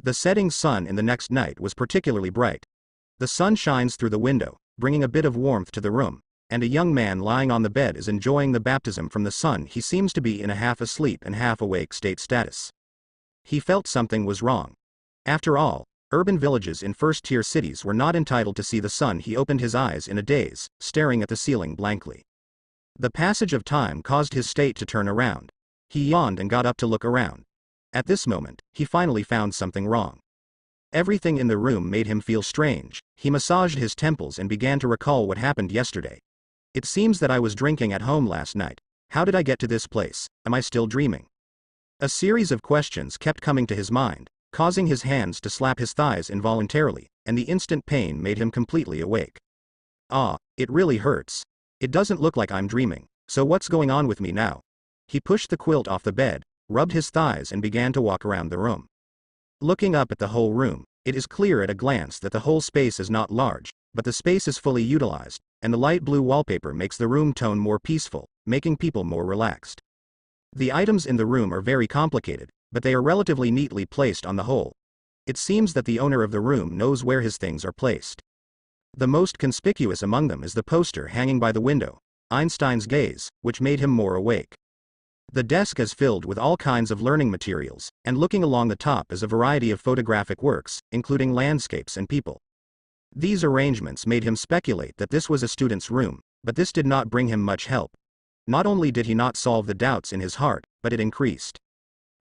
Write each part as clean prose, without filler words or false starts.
The setting sun in the next night was particularly bright. The sun shines through the window, bringing a bit of warmth to the room, and a young man lying on the bed is enjoying the baptism from the sun. He seems to be in a half-asleep and half-awake status. He felt something was wrong. After all, urban villages in first-tier cities were not entitled to see the sun. He opened his eyes in a daze, staring at the ceiling blankly. The passage of time caused his state to turn around. He yawned and got up to look around. At this moment, he finally found something wrong. Everything in the room made him feel strange. He massaged his temples and began to recall what happened yesterday. It seems that I was drinking at home last night. How did I get to this place? Am I still dreaming? A series of questions kept coming to his mind, causing his hands to slap his thighs involuntarily, and the instant pain made him completely awake. Ah, it really hurts. It doesn't look like I'm dreaming, so what's going on with me now? He pushed the quilt off the bed, rubbed his thighs and began to walk around the room. Looking up at the whole room, it is clear at a glance that the whole space is not large, but the space is fully utilized, and the light blue wallpaper makes the room tone more peaceful, making people more relaxed. The items in the room are very complicated, but they are relatively neatly placed on the whole. It seems that the owner of the room knows where his things are placed. The most conspicuous among them is the poster hanging by the window, Einstein's Gaze, which made him more awake. The desk is filled with all kinds of learning materials, and looking along the top is a variety of photographic works, including landscapes and people. These arrangements made him speculate that this was a student's room, but this did not bring him much help. Not only did he not solve the doubts in his heart, but it increased.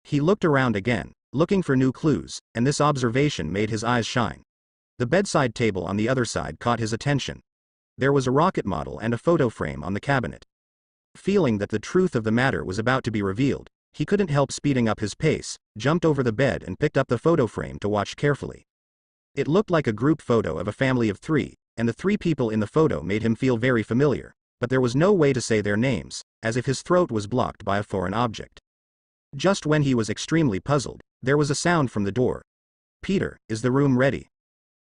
He looked around again, looking for new clues, and this observation made his eyes shine. The bedside table on the other side caught his attention. There was a rocket model and a photo frame on the cabinet. Feeling that the truth of the matter was about to be revealed, he couldn't help speeding up his pace, jumped over the bed and picked up the photo frame to watch carefully. It looked like a group photo of a family of 3, and the 3 people in the photo made him feel very familiar, but there was no way to say their names, as if his throat was blocked by a foreign object. Just when he was extremely puzzled, there was a sound from the door. "Peter, is the room ready?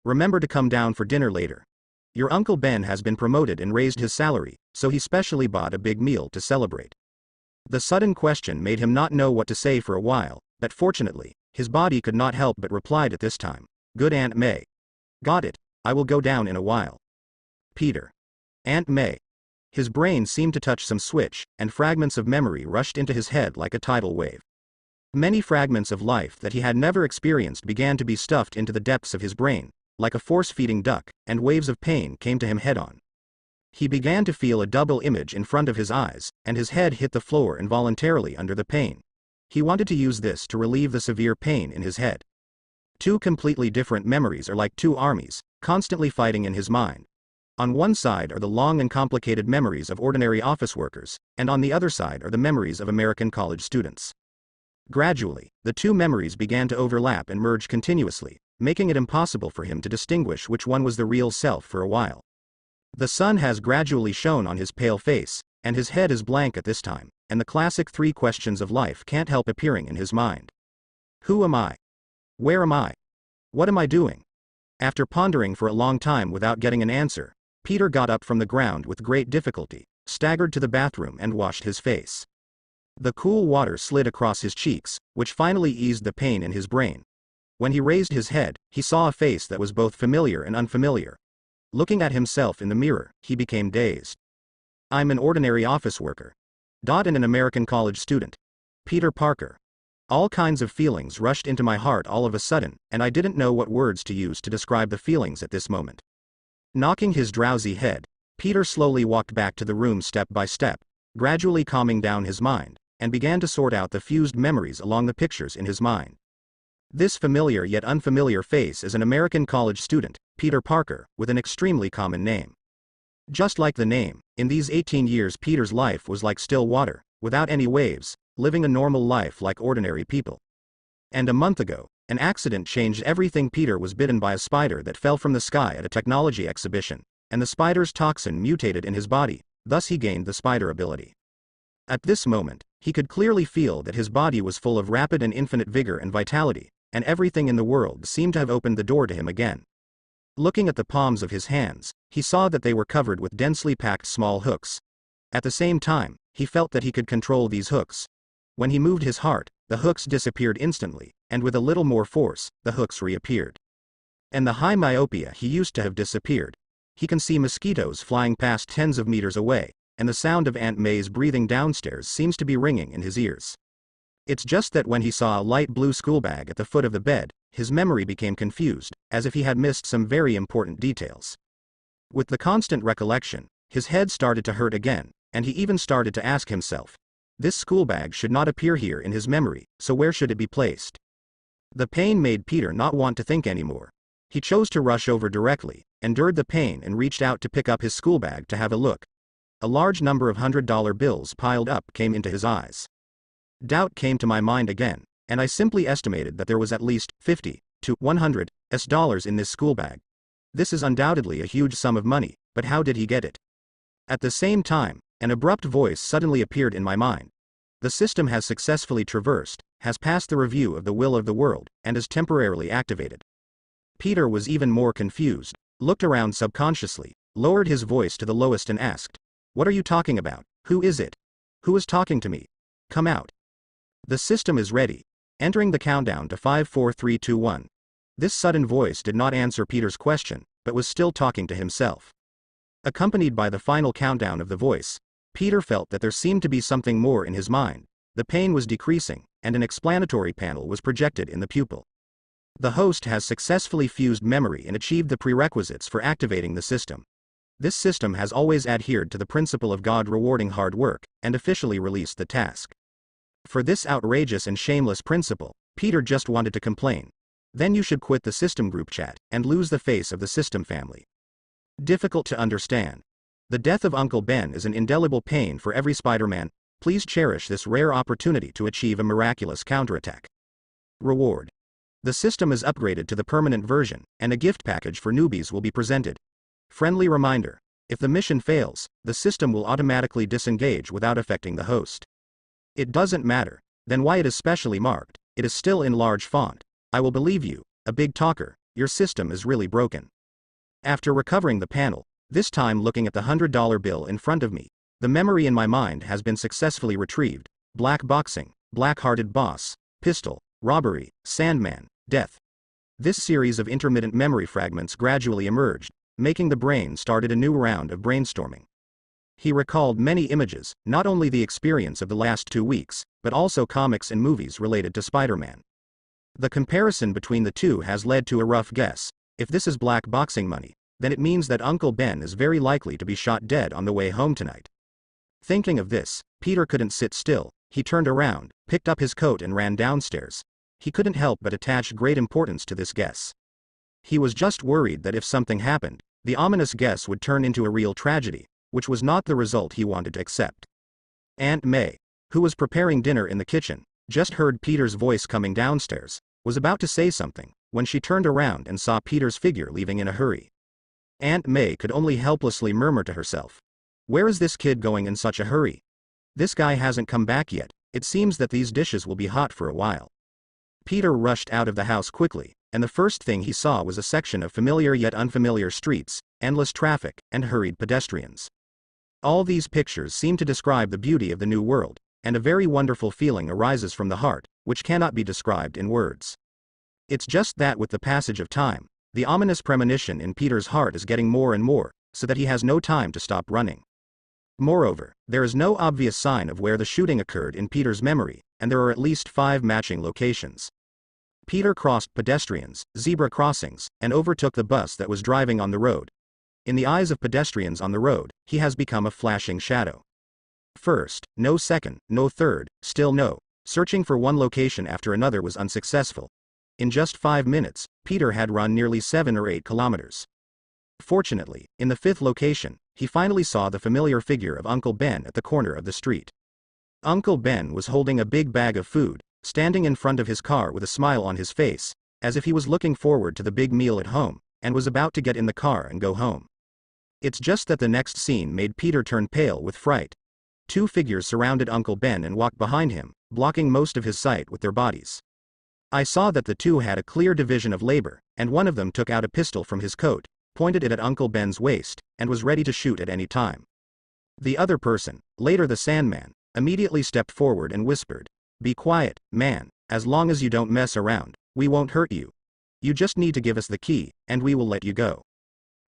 Remember to come down for dinner later. Your Uncle Ben has been promoted and raised his salary, so he specially bought a big meal to celebrate." The sudden question made him not know what to say for a while, but fortunately, his body could not help but replied at this time, "Good Aunt May. Got it, I will go down in a while." Peter. Aunt May. His brain seemed to touch some switch, and fragments of memory rushed into his head like a tidal wave. Many fragments of life that he had never experienced began to be stuffed into the depths of his brain, like a force-feeding duck, and waves of pain came to him head-on. He began to feel a double image in front of his eyes, and his head hit the floor involuntarily under the pain. He wanted to use this to relieve the severe pain in his head. 2 completely different memories are like 2 armies, constantly fighting in his mind. On one side are the long and complicated memories of ordinary office workers, and on the other side are the memories of American college students. Gradually, the 2 memories began to overlap and merge continuously, making it impossible for him to distinguish which one was the real self for a while. The sun has gradually shone on his pale face, and his head is blank at this time, and the classic 3 questions of life can't help appearing in his mind. Who am I? Where am I? What am I doing? After pondering for a long time without getting an answer, Peter got up from the ground with great difficulty, staggered to the bathroom and washed his face. The cool water slid across his cheeks, which finally eased the pain in his brain. When he raised his head, he saw a face that was both familiar and unfamiliar. Looking at himself in the mirror, he became dazed. I'm an ordinary office worker. And an American college student. Peter Parker. All kinds of feelings rushed into my heart all of a sudden, and I didn't know what words to use to describe the feelings at this moment. Knocking his drowsy head, Peter slowly walked back to the room step by step, gradually calming down his mind, and began to sort out the fused memories along the pictures in his mind. This familiar yet unfamiliar face is an American college student, Peter Parker, with an extremely common name. Just like the name, in these 18 years Peter's life was like still water, without any waves, living a normal life like ordinary people. And a month ago, an accident changed everything. Peter was bitten by a spider that fell from the sky at a technology exhibition, and the spider's toxin mutated in his body, thus he gained the spider ability. At this moment, he could clearly feel that his body was full of rapid and infinite vigor and vitality, and everything in the world seemed to have opened the door to him again. Looking at the palms of his hands, he saw that they were covered with densely packed small hooks. At the same time, he felt that he could control these hooks. When he moved his heart, the hooks disappeared instantly, and with a little more force, the hooks reappeared. And the high myopia he used to have disappeared. He can see mosquitoes flying past tens of meters away, and the sound of Aunt May's breathing downstairs seems to be ringing in his ears. It's just that when he saw a light blue schoolbag at the foot of the bed, his memory became confused, as if he had missed some very important details. With the constant recollection, his head started to hurt again, and he even started to ask himself, this schoolbag should not appear here in his memory, so where should it be placed? The pain made Peter not want to think anymore. He chose to rush over directly, endured the pain and reached out to pick up his schoolbag to have a look. A large number of $100 bills piled up came into his eyes. Doubt came to my mind again, and I simply estimated that there was at least $50 to $100 in this schoolbag. This is undoubtedly a huge sum of money, but how did he get it? At the same time, an abrupt voice suddenly appeared in my mind. The system has successfully traversed, has passed the review of the will of the world, and is temporarily activated. Peter was even more confused, looked around subconsciously, lowered his voice to the lowest and asked, "What are you talking about? Who is it? Who is talking to me? Come out. The system is ready." Entering the countdown to 5 4 3 2 1. This sudden voice did not answer Peter's question, but was still talking to himself. Accompanied by the final countdown of the voice, Peter felt that there seemed to be something more in his mind. The pain was decreasing, and an explanatory panel was projected in the pupil. The host has successfully fused memory and achieved the prerequisites for activating the system. This system has always adhered to the principle of God rewarding hard work, and officially released the task. For this outrageous and shameless principle, Peter just wanted to complain. Then you should quit the system group chat, and lose the face of the system family. Difficult to understand. The death of Uncle Ben is an indelible pain for every Spider-Man. Please cherish this rare opportunity to achieve a miraculous counterattack. Reward. The system is upgraded to the permanent version, and a gift package for newbies will be presented. Friendly reminder. If the mission fails, the system will automatically disengage without affecting the host. It doesn't matter, then why it is specially marked. It is still in large font. I will believe you, a big talker, your system is really broken. After recovering the panel, this time looking at the $100 bill in front of me, the memory in my mind has been successfully retrieved. Black boxing, black-hearted boss, pistol, robbery, Sandman, death. This series of intermittent memory fragments gradually emerged, making the brain started a new round of brainstorming. He recalled many images, not only the experience of the last 2 weeks, but also comics and movies related to Spider-Man. The comparison between the two has led to a rough guess. If this is black boxing money, then it means that Uncle Ben is very likely to be shot dead on the way home tonight. Thinking of this, Peter couldn't sit still. He turned around, picked up his coat and ran downstairs. He couldn't help but attach great importance to this guess. He was just worried that if something happened, the ominous guess would turn into a real tragedy, which was not the result he wanted to accept. Aunt May, who was preparing dinner in the kitchen, just heard Peter's voice coming downstairs, was about to say something, when she turned around and saw Peter's figure leaving in a hurry. Aunt May could only helplessly murmur to herself, "Where is this kid going in such a hurry? This guy hasn't come back yet. It seems that these dishes will be hot for a while." Peter rushed out of the house quickly, and the first thing he saw was a section of familiar yet unfamiliar streets, endless traffic, and hurried pedestrians. All these pictures seem to describe the beauty of the new world, and a very wonderful feeling arises from the heart, which cannot be described in words. It's just that with the passage of time, the ominous premonition in Peter's heart is getting more and more, so that he has no time to stop running. Moreover, there is no obvious sign of where the shooting occurred in Peter's memory, and there are at least 5 matching locations. Peter crossed pedestrians, zebra crossings, and overtook the bus that was driving on the road. In the eyes of pedestrians on the road, he has become a flashing shadow. First, no second, no third, still no. Searching for one location after another was unsuccessful. In just 5 minutes, Peter had run nearly 7 or 8 kilometers. Fortunately, in the 5th location, he finally saw the familiar figure of Uncle Ben at the corner of the street. Uncle Ben was holding a big bag of food, standing in front of his car with a smile on his face, as if he was looking forward to the big meal at home, and was about to get in the car and go home. It's just that the next scene made Peter turn pale with fright. 2 figures surrounded Uncle Ben and walked behind him, blocking most of his sight with their bodies. I saw that the 2 had a clear division of labor, and one of them took out a pistol from his coat, pointed it at Uncle Ben's waist, and was ready to shoot at any time. The other person, later the Sandman, immediately stepped forward and whispered, "Be quiet, man, As long as you don't mess around, we won't hurt you. You just need to give us the key, and we will let you go.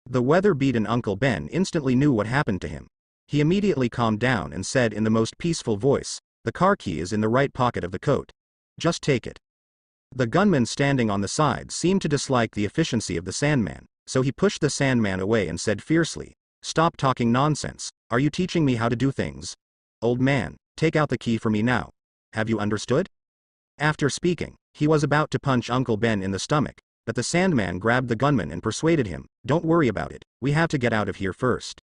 The weather-beaten Uncle Ben instantly knew what happened to him. He immediately calmed down and said in the most peaceful voice, "The car key is in the right pocket of the coat. Just take it." The gunman standing on the side seemed to dislike the efficiency of the Sandman, so he pushed the Sandman away and said fiercely, "Stop talking nonsense. Are you teaching me how to do things? Old man, take out the key for me now. Have you understood?" After speaking, he was about to punch Uncle Ben in the stomach, but the Sandman grabbed the gunman and persuaded him, "Don't worry about it, we have to get out of here first."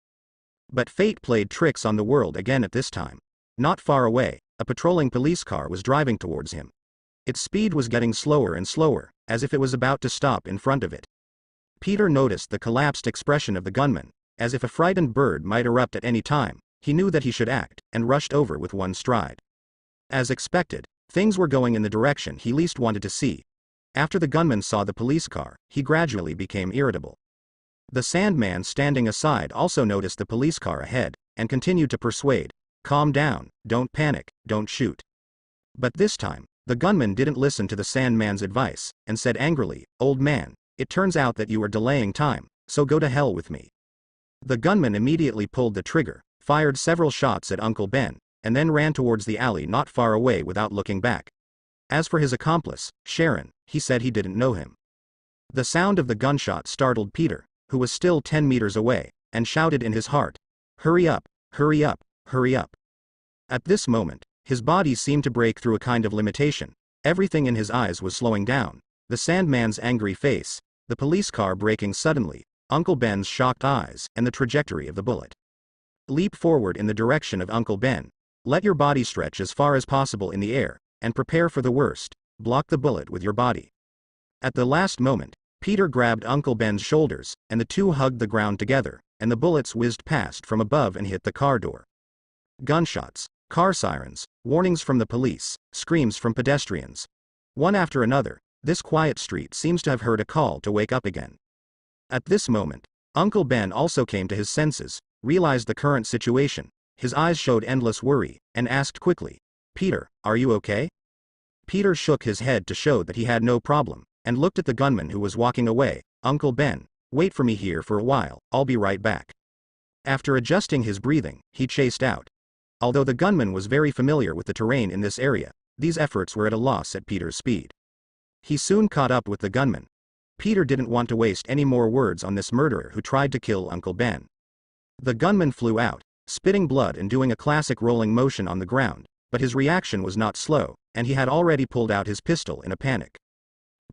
But fate played tricks on the world again at this time. Not far away, a patrolling police car was driving towards him. Its speed was getting slower and slower, as if it was about to stop in front of it. Peter noticed the collapsed expression of the gunman, as if a frightened bird might erupt at any time. He knew that he should act, and rushed over with one stride. As expected, things were going in the direction he least wanted to see. After the gunman saw the police car, he gradually became irritable. The Sandman standing aside also noticed the police car ahead, and continued to persuade, "Calm down, don't panic, don't shoot." But this time, the gunman didn't listen to the Sandman's advice, and said angrily, "Old man, it turns out that you are delaying time, so go to hell with me." The gunman immediately pulled the trigger, fired several shots at Uncle Ben, and then ran towards the alley not far away without looking back. As for his accomplice, Sharon, he said he didn't know him. The sound of the gunshot startled Peter, who was still 10 meters away, and shouted in his heart, "Hurry up, hurry up, hurry up." At this moment, his body seemed to break through a kind of limitation. Everything in his eyes was slowing down. The Sandman's angry face, the police car braking suddenly, Uncle Ben's shocked eyes, and the trajectory of the bullet. Leap forward in the direction of Uncle Ben. Let your body stretch as far as possible in the air, and prepare for the worst. Block the bullet with your body. At the last moment, Peter grabbed Uncle Ben's shoulders, and the two hugged the ground together, and the bullets whizzed past from above and hit the car door. Gunshots, car sirens, warnings from the police, screams from pedestrians. One after another, this quiet street seems to have heard a call to wake up again. At this moment, Uncle Ben also came to his senses, realized the current situation. His eyes showed endless worry, and asked quickly, "Peter, are you okay?" Peter shook his head to show that he had no problem, and looked at the gunman who was walking away. "Uncle Ben, wait for me here for a while, I'll be right back." After adjusting his breathing, he chased out. Although the gunman was very familiar with the terrain in this area, these efforts were at a loss at Peter's speed. He soon caught up with the gunman. Peter didn't want to waste any more words on this murderer who tried to kill Uncle Ben. The gunman flew out, spitting blood and doing a classic rolling motion on the ground, but his reaction was not slow, and he had already pulled out his pistol in a panic.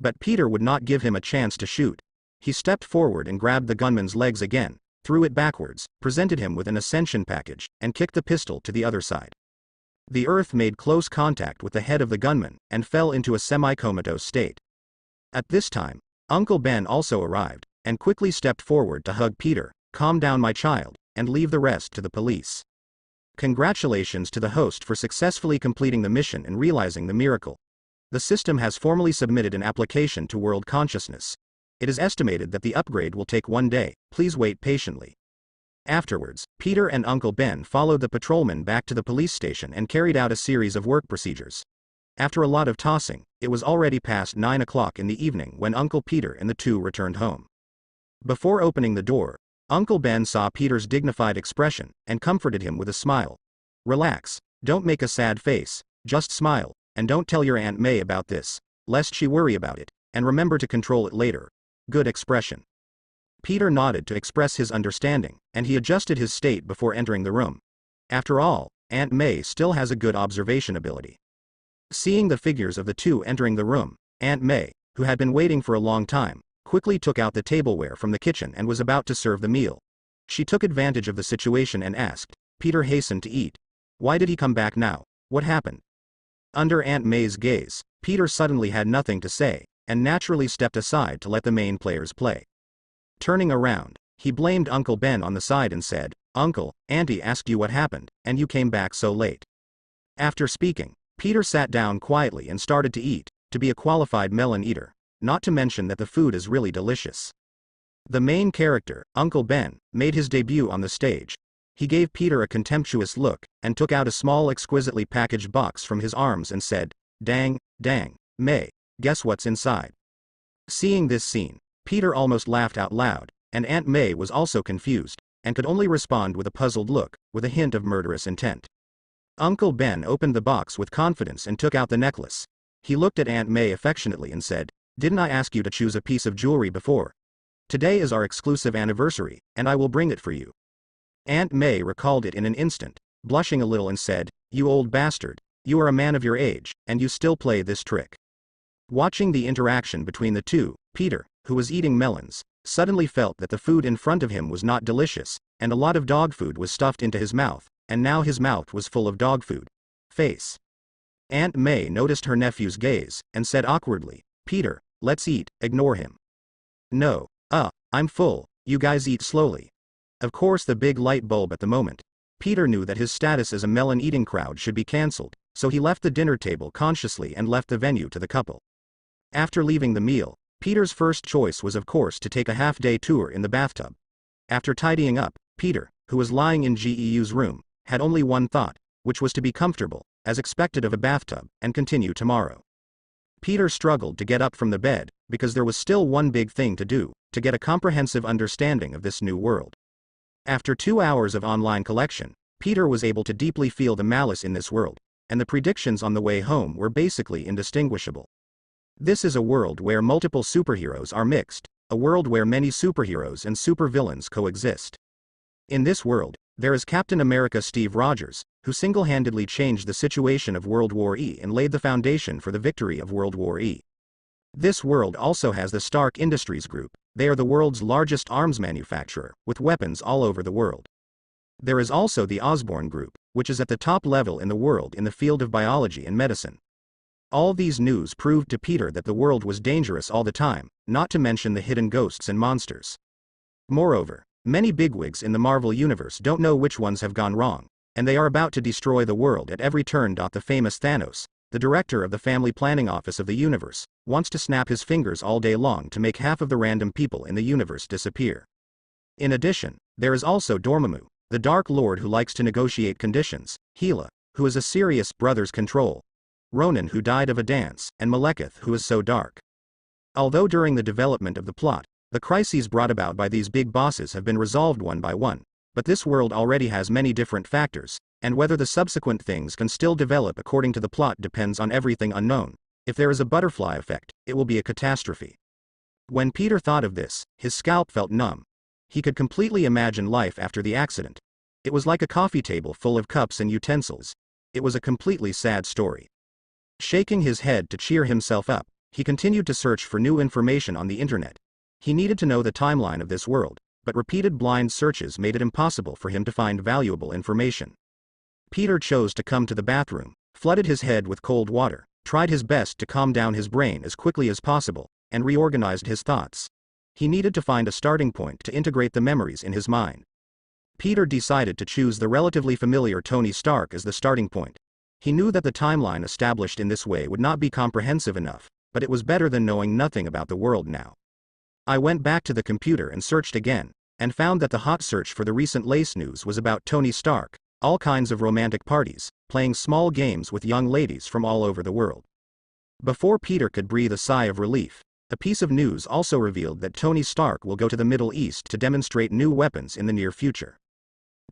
But Peter would not give him a chance to shoot. He stepped forward and grabbed the gunman's legs again, threw it backwards, presented him with an ascension package, and kicked the pistol to the other side. The earth made close contact with the head of the gunman, and fell into a semi-comatose state. At this time, Uncle Ben also arrived, and quickly stepped forward to hug Peter. "Calm down, my child, and leave the rest to the police." Congratulations to the host for successfully completing the mission and realizing the miracle. The system has formally submitted an application to World Consciousness. It is estimated that the upgrade will take 1 day, please wait patiently. Afterwards, Peter and Uncle Ben followed the patrolman back to the police station and carried out a series of work procedures. After a lot of tossing, it was already past 9 o'clock in the evening when Uncle Peter and the two returned home. Before opening the door, Uncle Ben saw Peter's dignified expression, and comforted him with a smile. "Relax, don't make a sad face, just smile, and don't tell your Aunt May about this, lest she worry about it, and remember to control it later. Good expression." Peter nodded to express his understanding, and he adjusted his state before entering the room. After all, Aunt May still has a good observation ability. Seeing the figures of the two entering the room, Aunt May, who had been waiting for a long time, quickly took out the tableware from the kitchen and was about to serve the meal. She took advantage of the situation and asked. Peter hastened to eat. Why did he come back now? What happened? Under Aunt May's gaze, Peter suddenly had nothing to say, and naturally stepped aside to let the main players play. Turning around, he blamed Uncle Ben on the side and said, "Uncle, Auntie asked you what happened, and you came back so late." After speaking, Peter sat down quietly and started to eat, to be a qualified melon eater, not to mention that the food is really delicious. The main character, Uncle Ben, made his debut on the stage. He gave Peter a contemptuous look, and took out a small exquisitely packaged box from his arms and said, Dang, May, guess what's inside? Seeing this scene, Peter almost laughed out loud, and Aunt May was also confused, and could only respond with a puzzled look, with a hint of murderous intent. Uncle Ben opened the box with confidence and took out the necklace. He looked at Aunt May affectionately and said, "Didn't I ask you to choose a piece of jewelry before? Today is our exclusive anniversary, and I will bring it for you." Aunt May recalled it in an instant, blushing a little and said, "You old bastard, you are a man of your age, and you still play this trick." Watching the interaction between the two, Peter, who was eating melons, suddenly felt that the food in front of him was not delicious, and a lot of dog food was stuffed into his mouth, and now his mouth was full of dog food. Face. Aunt May noticed her nephew's gaze, and said awkwardly, "Peter, let's eat, ignore him." "No, I'm full, you guys eat slowly." Of course, the big light bulb at the moment. Peter knew that his status as a melon-eating crowd should be cancelled, so he left the dinner table consciously and left the venue to the couple. After leaving the meal, Peter's first choice was of course to take a half-day tour in the bathtub. After tidying up, Peter, who was lying in GEU's room, had only one thought, which was to be comfortable, as expected of a bathtub, and continue tomorrow. Peter struggled to get up from the bed, because there was still one big thing to do, to get a comprehensive understanding of this new world. After 2 hours of online collection, Peter was able to deeply feel the malice in this world, and the predictions on the way home were basically indistinguishable. This is a world where multiple superheroes are mixed, a world where many superheroes and supervillains coexist. In this world, there is Captain America Steve Rogers, who single-handedly changed the situation of World War E and laid the foundation for the victory of World War E. This world also has the Stark Industries Group. They are the world's largest arms manufacturer, with weapons all over the world. There is also the Osborne Group, which is at the top level in the world in the field of biology and medicine. All these news proved to Peter that the world was dangerous all the time, not to mention the hidden ghosts and monsters. Moreover, many bigwigs in the Marvel Universe don't know which ones have gone wrong, and they are about to destroy the world at every turn. The famous Thanos, the director of the Family Planning Office of the universe, wants to snap his fingers all day long to make half of the random people in the universe disappear. In addition, there is also Dormammu, the Dark Lord who likes to negotiate conditions, Hela, who is a serious brother's control, Ronan who died of a dance, and Malekith who is so dark. Although during the development of the plot, the crises brought about by these big bosses have been resolved one by one, but this world already has many different factors, and whether the subsequent things can still develop according to the plot depends on everything unknown. If there is a butterfly effect, it will be a catastrophe. When Peter thought of this, his scalp felt numb. He could completely imagine life after the accident. It was like a coffee table full of cups and utensils. It was a completely sad story. Shaking his head to cheer himself up, he continued to search for new information on the internet. He needed to know the timeline of this world, but repeated blind searches made it impossible for him to find valuable information. Peter chose to come to the bathroom, flooded his head with cold water, tried his best to calm down his brain as quickly as possible, and reorganized his thoughts. He needed to find a starting point to integrate the memories in his mind. Peter decided to choose the relatively familiar Tony Stark as the starting point. He knew that the timeline established in this way would not be comprehensive enough, but it was better than knowing nothing about the world now. I went back to the computer and searched again, and found that the hot search for the recent lace news was about Tony Stark, all kinds of romantic parties, playing small games with young ladies from all over the world. Before Peter could breathe a sigh of relief, a piece of news also revealed that Tony Stark will go to the Middle East to demonstrate new weapons in the near future.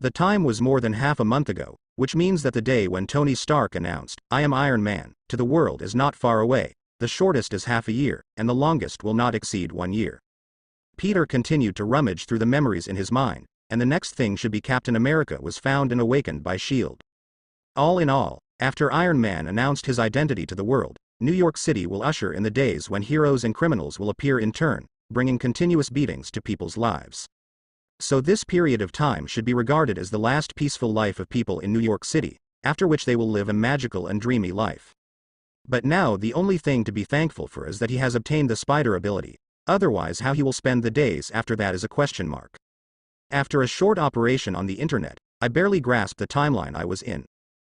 The time was more than half a month ago, which means that the day when Tony Stark announced, "I am Iron Man," to the world is not far away. The shortest is half a year, and the longest will not exceed 1 year. Peter continued to rummage through the memories in his mind, and the next thing should be Captain America was found and awakened by S.H.I.E.L.D. All in all, after Iron Man announced his identity to the world, New York City will usher in the days when heroes and criminals will appear in turn, bringing continuous beatings to people's lives. So this period of time should be regarded as the last peaceful life of people in New York City, after which they will live a magical and dreamy life. But now the only thing to be thankful for is that he has obtained the spider ability, otherwise how he will spend the days after that is a question mark. After a short operation on the internet, I barely grasped the timeline I was in.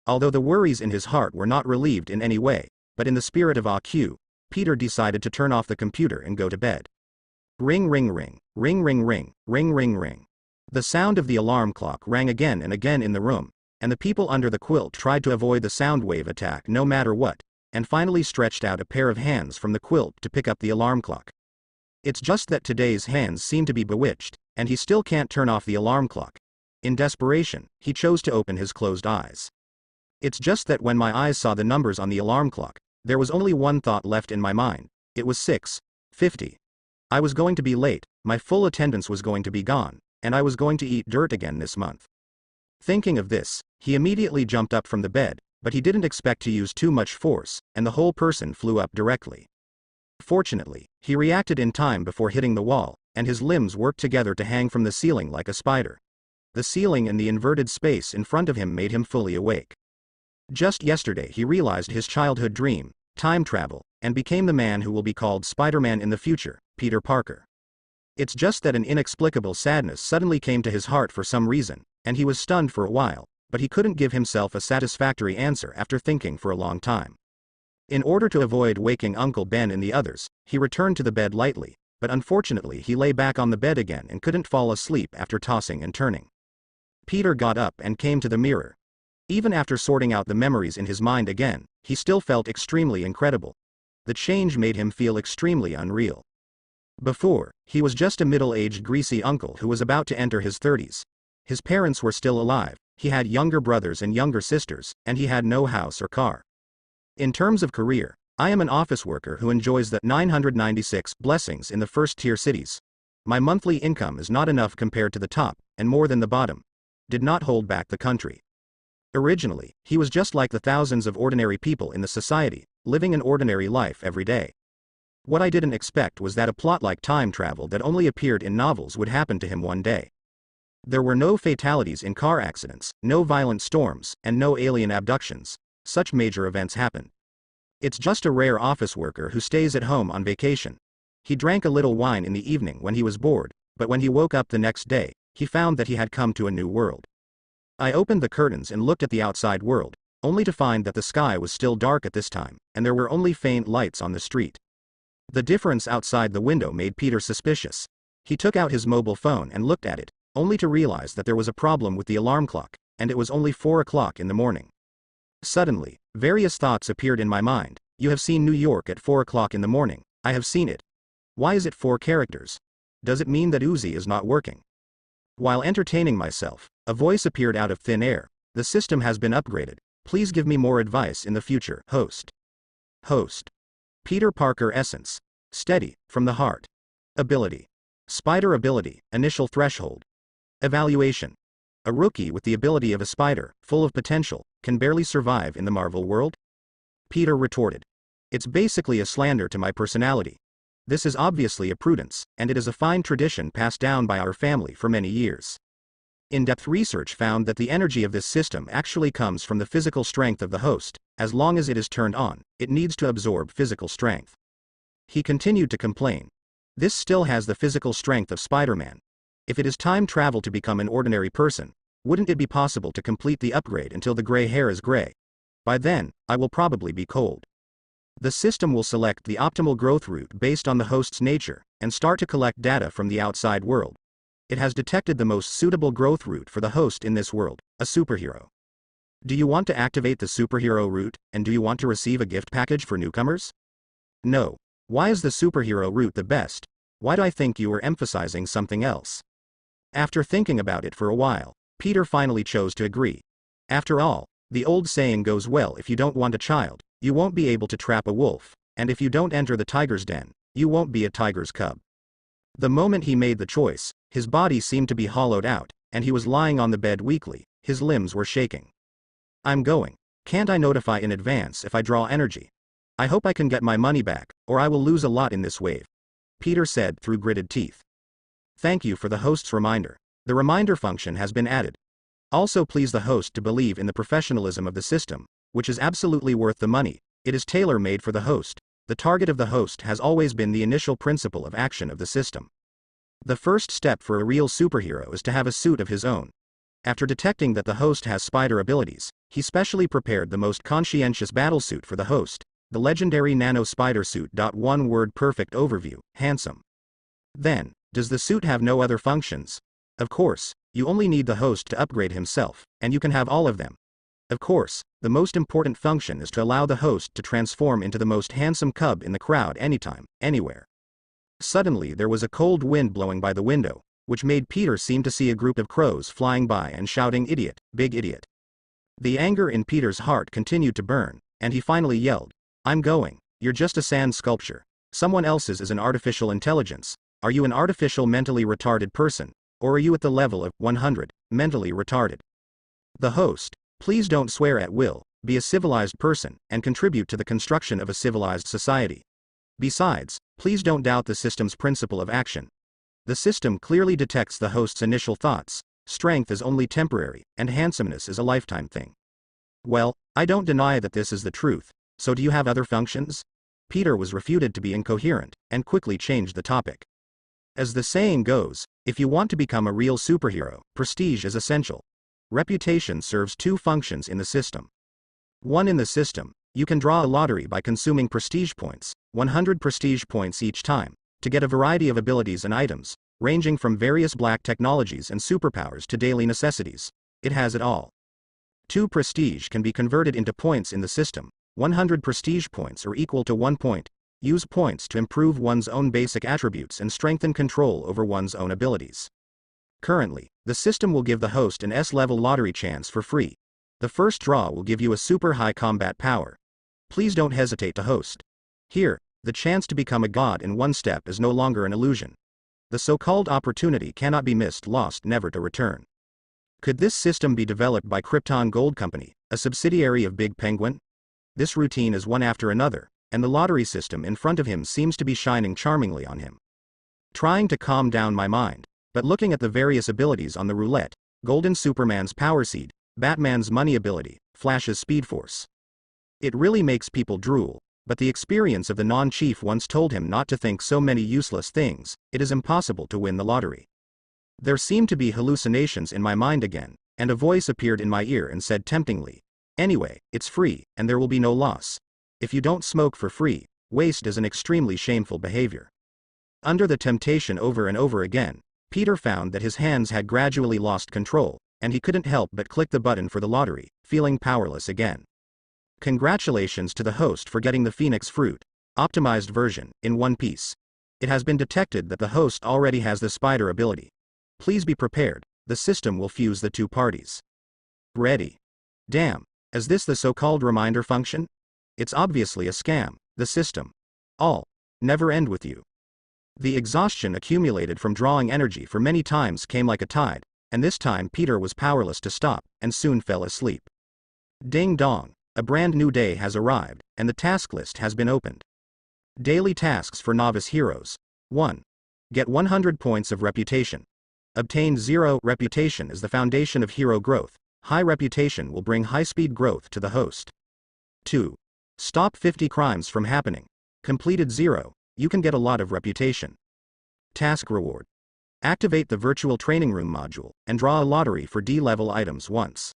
Although the worries in his heart were not relieved in any way, but in the spirit of AQ, Peter decided to turn off the computer and go to bed. Ring ring ring, ring ring ring, ring ring ring. The sound of the alarm clock rang again and again in the room, and the people under the quilt tried to avoid the sound wave attack no matter what, and finally stretched out a pair of hands from the quilt to pick up the alarm clock. It's just that today's hands seem to be bewitched, and he still can't turn off the alarm clock. In desperation, he chose to open his closed eyes. It's just that when my eyes saw the numbers on the alarm clock, there was only one thought left in my mind. It was 6:50. I was going to be late, my full attendance was going to be gone, and I was going to eat dirt again this month. Thinking of this, he immediately jumped up from the bed, but he didn't expect to use too much force, and the whole person flew up directly. Fortunately, he reacted in time before hitting the wall, and his limbs worked together to hang from the ceiling like a spider. The ceiling and the inverted space in front of him made him fully awake. Just yesterday he realized his childhood dream, time travel, and became the man who will be called Spider-Man in the future, Peter Parker. It's just that an inexplicable sadness suddenly came to his heart for some reason, and he was stunned for a while, but he couldn't give himself a satisfactory answer after thinking for a long time. In order to avoid waking Uncle Ben and the others, he returned to the bed lightly, but unfortunately he lay back on the bed again and couldn't fall asleep after tossing and turning. Peter got up and came to the mirror. Even after sorting out the memories in his mind again, he still felt extremely incredible. The change made him feel extremely unreal. Before, he was just a middle-aged greasy uncle who was about to enter his 30s. His parents were still alive, he had younger brothers and younger sisters, and he had no house or car. In terms of career, I am an office worker who enjoys the 996 blessings in the first-tier cities. My monthly income is not enough compared to the top, and more than the bottom. Did not hold back the country. Originally, he was just like the thousands of ordinary people in the society, living an ordinary life every day. What I didn't expect was that a plot like time travel that only appeared in novels would happen to him one day. There were no fatalities in car accidents, no violent storms, and no alien abductions. Such major events happen. It's just a rare office worker who stays at home on vacation. He drank a little wine in the evening when he was bored, but when he woke up the next day, he found that he had come to a new world. I opened the curtains and looked at the outside world, only to find that the sky was still dark at this time, and there were only faint lights on the street. The difference outside the window made Peter suspicious. He took out his mobile phone and looked at it, only to realize that there was a problem with the alarm clock, and it was only 4 o'clock in the morning. Suddenly, various thoughts appeared in my mind. You have seen New York at 4 o'clock in the morning. I have seen it. Why is it 4 characters? Does it mean that Uzi is not working? While entertaining myself, a voice appeared out of thin air. The system has been upgraded. Please give me more advice in the future. Host. Peter Parker Essence. Steady, from the heart. Ability. Spider ability, initial threshold. Evaluation. A rookie with the ability of a spider, full of potential, can barely survive in the Marvel world? Peter retorted. It's basically a slander to my personality. This is obviously a prudence, and it is a fine tradition passed down by our family for many years. In-depth research found that the energy of this system actually comes from the physical strength of the host. As long as it is turned on, it needs to absorb physical strength. He continued to complain. This still has the physical strength of Spider-Man. If it is time travel to become an ordinary person, wouldn't it be possible to complete the upgrade until the gray hair is gray? By then, I will probably be cold. The system will select the optimal growth route based on the host's nature, and start to collect data from the outside world. It has detected the most suitable growth route for the host in this world, a superhero. Do you want to activate the superhero route, and do you want to receive a gift package for newcomers? No. Why is the superhero route the best? Why do I think you are emphasizing something else? After thinking about it for a while, Peter finally chose to agree. After all, the old saying goes, well, if you don't want a child, you won't be able to trap a wolf, and if you don't enter the tiger's den, you won't be a tiger's cub. The moment he made the choice, his body seemed to be hollowed out, and he was lying on the bed weakly. His limbs were shaking. I'm going. Can't I notify in advance if I draw energy? I hope I can get my money back, or I will lose a lot in this wave. Peter said through gritted teeth. Thank you for the host's reminder. The reminder function has been added. Also please the host to believe in the professionalism of the system, which is absolutely worth the money. It is tailor-made for the host. The target of the host has always been the initial principle of action of the system. The first step for a real superhero is to have a suit of his own. After detecting that the host has spider abilities, he specially prepared the most conscientious battlesuit for the host, the legendary nano spider suit. One word perfect overview, handsome. Then, does the suit have no other functions? Of course, you only need the host to upgrade himself, and you can have all of them. Of course, the most important function is to allow the host to transform into the most handsome cub in the crowd anytime, anywhere. Suddenly there was a cold wind blowing by the window, which made Peter seem to see a group of crows flying by and shouting, "Idiot, big idiot." The anger in Peter's heart continued to burn, and he finally yelled, "I'm going. You're just a sand sculpture. Someone else's is an artificial intelligence. Are you an artificial mentally retarded person, or are you at the level of 100, mentally retarded?" The host, "Please don't swear at will, be a civilized person, and contribute to the construction of a civilized society. Besides, please don't doubt the system's principle of action." The system clearly detects the host's initial thoughts. Strength is only temporary, and handsomeness is a lifetime thing. "Well, I don't deny that this is the truth, so do you have other functions?" Peter was refuted to be incoherent, and quickly changed the topic. As the saying goes, if you want to become a real superhero, prestige is essential. Reputation serves two functions in the system. One, in the system, you can draw a lottery by consuming prestige points, 100 prestige points each time, to get a variety of abilities and items, ranging from various black technologies and superpowers to daily necessities. It has it all. 2, prestige can be converted into points in the system. 100 prestige points are equal to 1 point. Use points to improve one's own basic attributes and strengthen control over one's own abilities. Currently, the system will give the host an S-level lottery chance for free. The first draw will give you a super high combat power. Please don't hesitate to host. Here, the chance to become a god in one step is no longer an illusion. The so-called opportunity cannot be missed, lost, never to return. Could this system be developed by Krypton Gold Company, a subsidiary of Big Penguin? This routine is one after another, and the lottery system in front of him seems to be shining charmingly on him. Trying to calm down my mind, but looking at the various abilities on the roulette: Golden Superman's Power Seed, Batman's Money Ability, Flash's Speed Force. It really makes people drool, but the experience of the non-chief once told him not to think so many useless things. It is impossible to win the lottery. There seemed to be hallucinations in my mind again, and a voice appeared in my ear and said temptingly, "Anyway, it's free, and there will be no loss. If you don't smoke for free, waste is an extremely shameful behavior." Under the temptation over and over again, Peter found that his hands had gradually lost control, and he couldn't help but click the button for the lottery, feeling powerless again. Congratulations to the host for getting the Phoenix Fruit, optimized version, in one piece. It has been detected that the host already has the spider ability. Please be prepared, the system will fuse the two parties. Ready? Damn, is this the so-called reminder function? It's obviously a scam, the system. All never end with you. The exhaustion accumulated from drawing energy for many times came like a tide, and this time Peter was powerless to stop, and soon fell asleep. Ding dong, a brand new day has arrived, and the task list has been opened. Daily tasks for novice heroes. 1. Get 100 points of reputation. Obtain 0 reputation is the foundation of hero growth. High reputation will bring high-speed growth to the host. 2. Stop 50 crimes from happening. Completed 0, you can get a lot of reputation. Task reward. Activate the virtual training room module, and draw a lottery for D-level items once.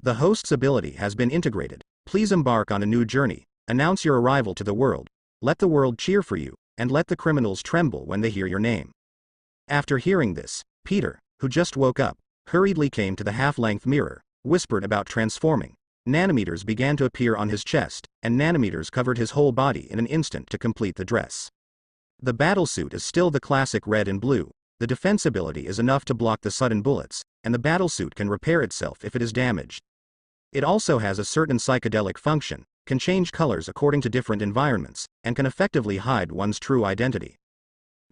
The host's ability has been integrated. Please embark on a new journey. Announce your arrival to the world. Let the world cheer for you, and let the criminals tremble when they hear your name. After hearing this, Peter, who just woke up, hurriedly came to the half-length mirror, whispered about transforming. Nanometers began to appear on his chest, and nanometers covered his whole body in an instant to complete the dress. The battlesuit is still the classic red and blue. The defense ability is enough to block the sudden bullets, and the battlesuit can repair itself if it is damaged. It also has a certain psychedelic function, can change colors according to different environments, and can effectively hide one's true identity.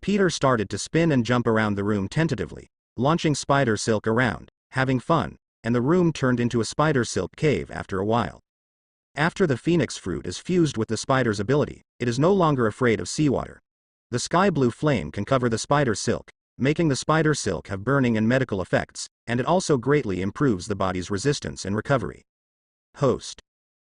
Peter started to spin and jump around the room tentatively, launching spider silk around, having fun, and the room turned into a spider silk cave after a while. After the Phoenix Fruit is fused with the spider's ability, it is no longer afraid of seawater. The sky blue flame can cover the spider silk, making the spider silk have burning and medical effects, and it also greatly improves the body's resistance and recovery. Host.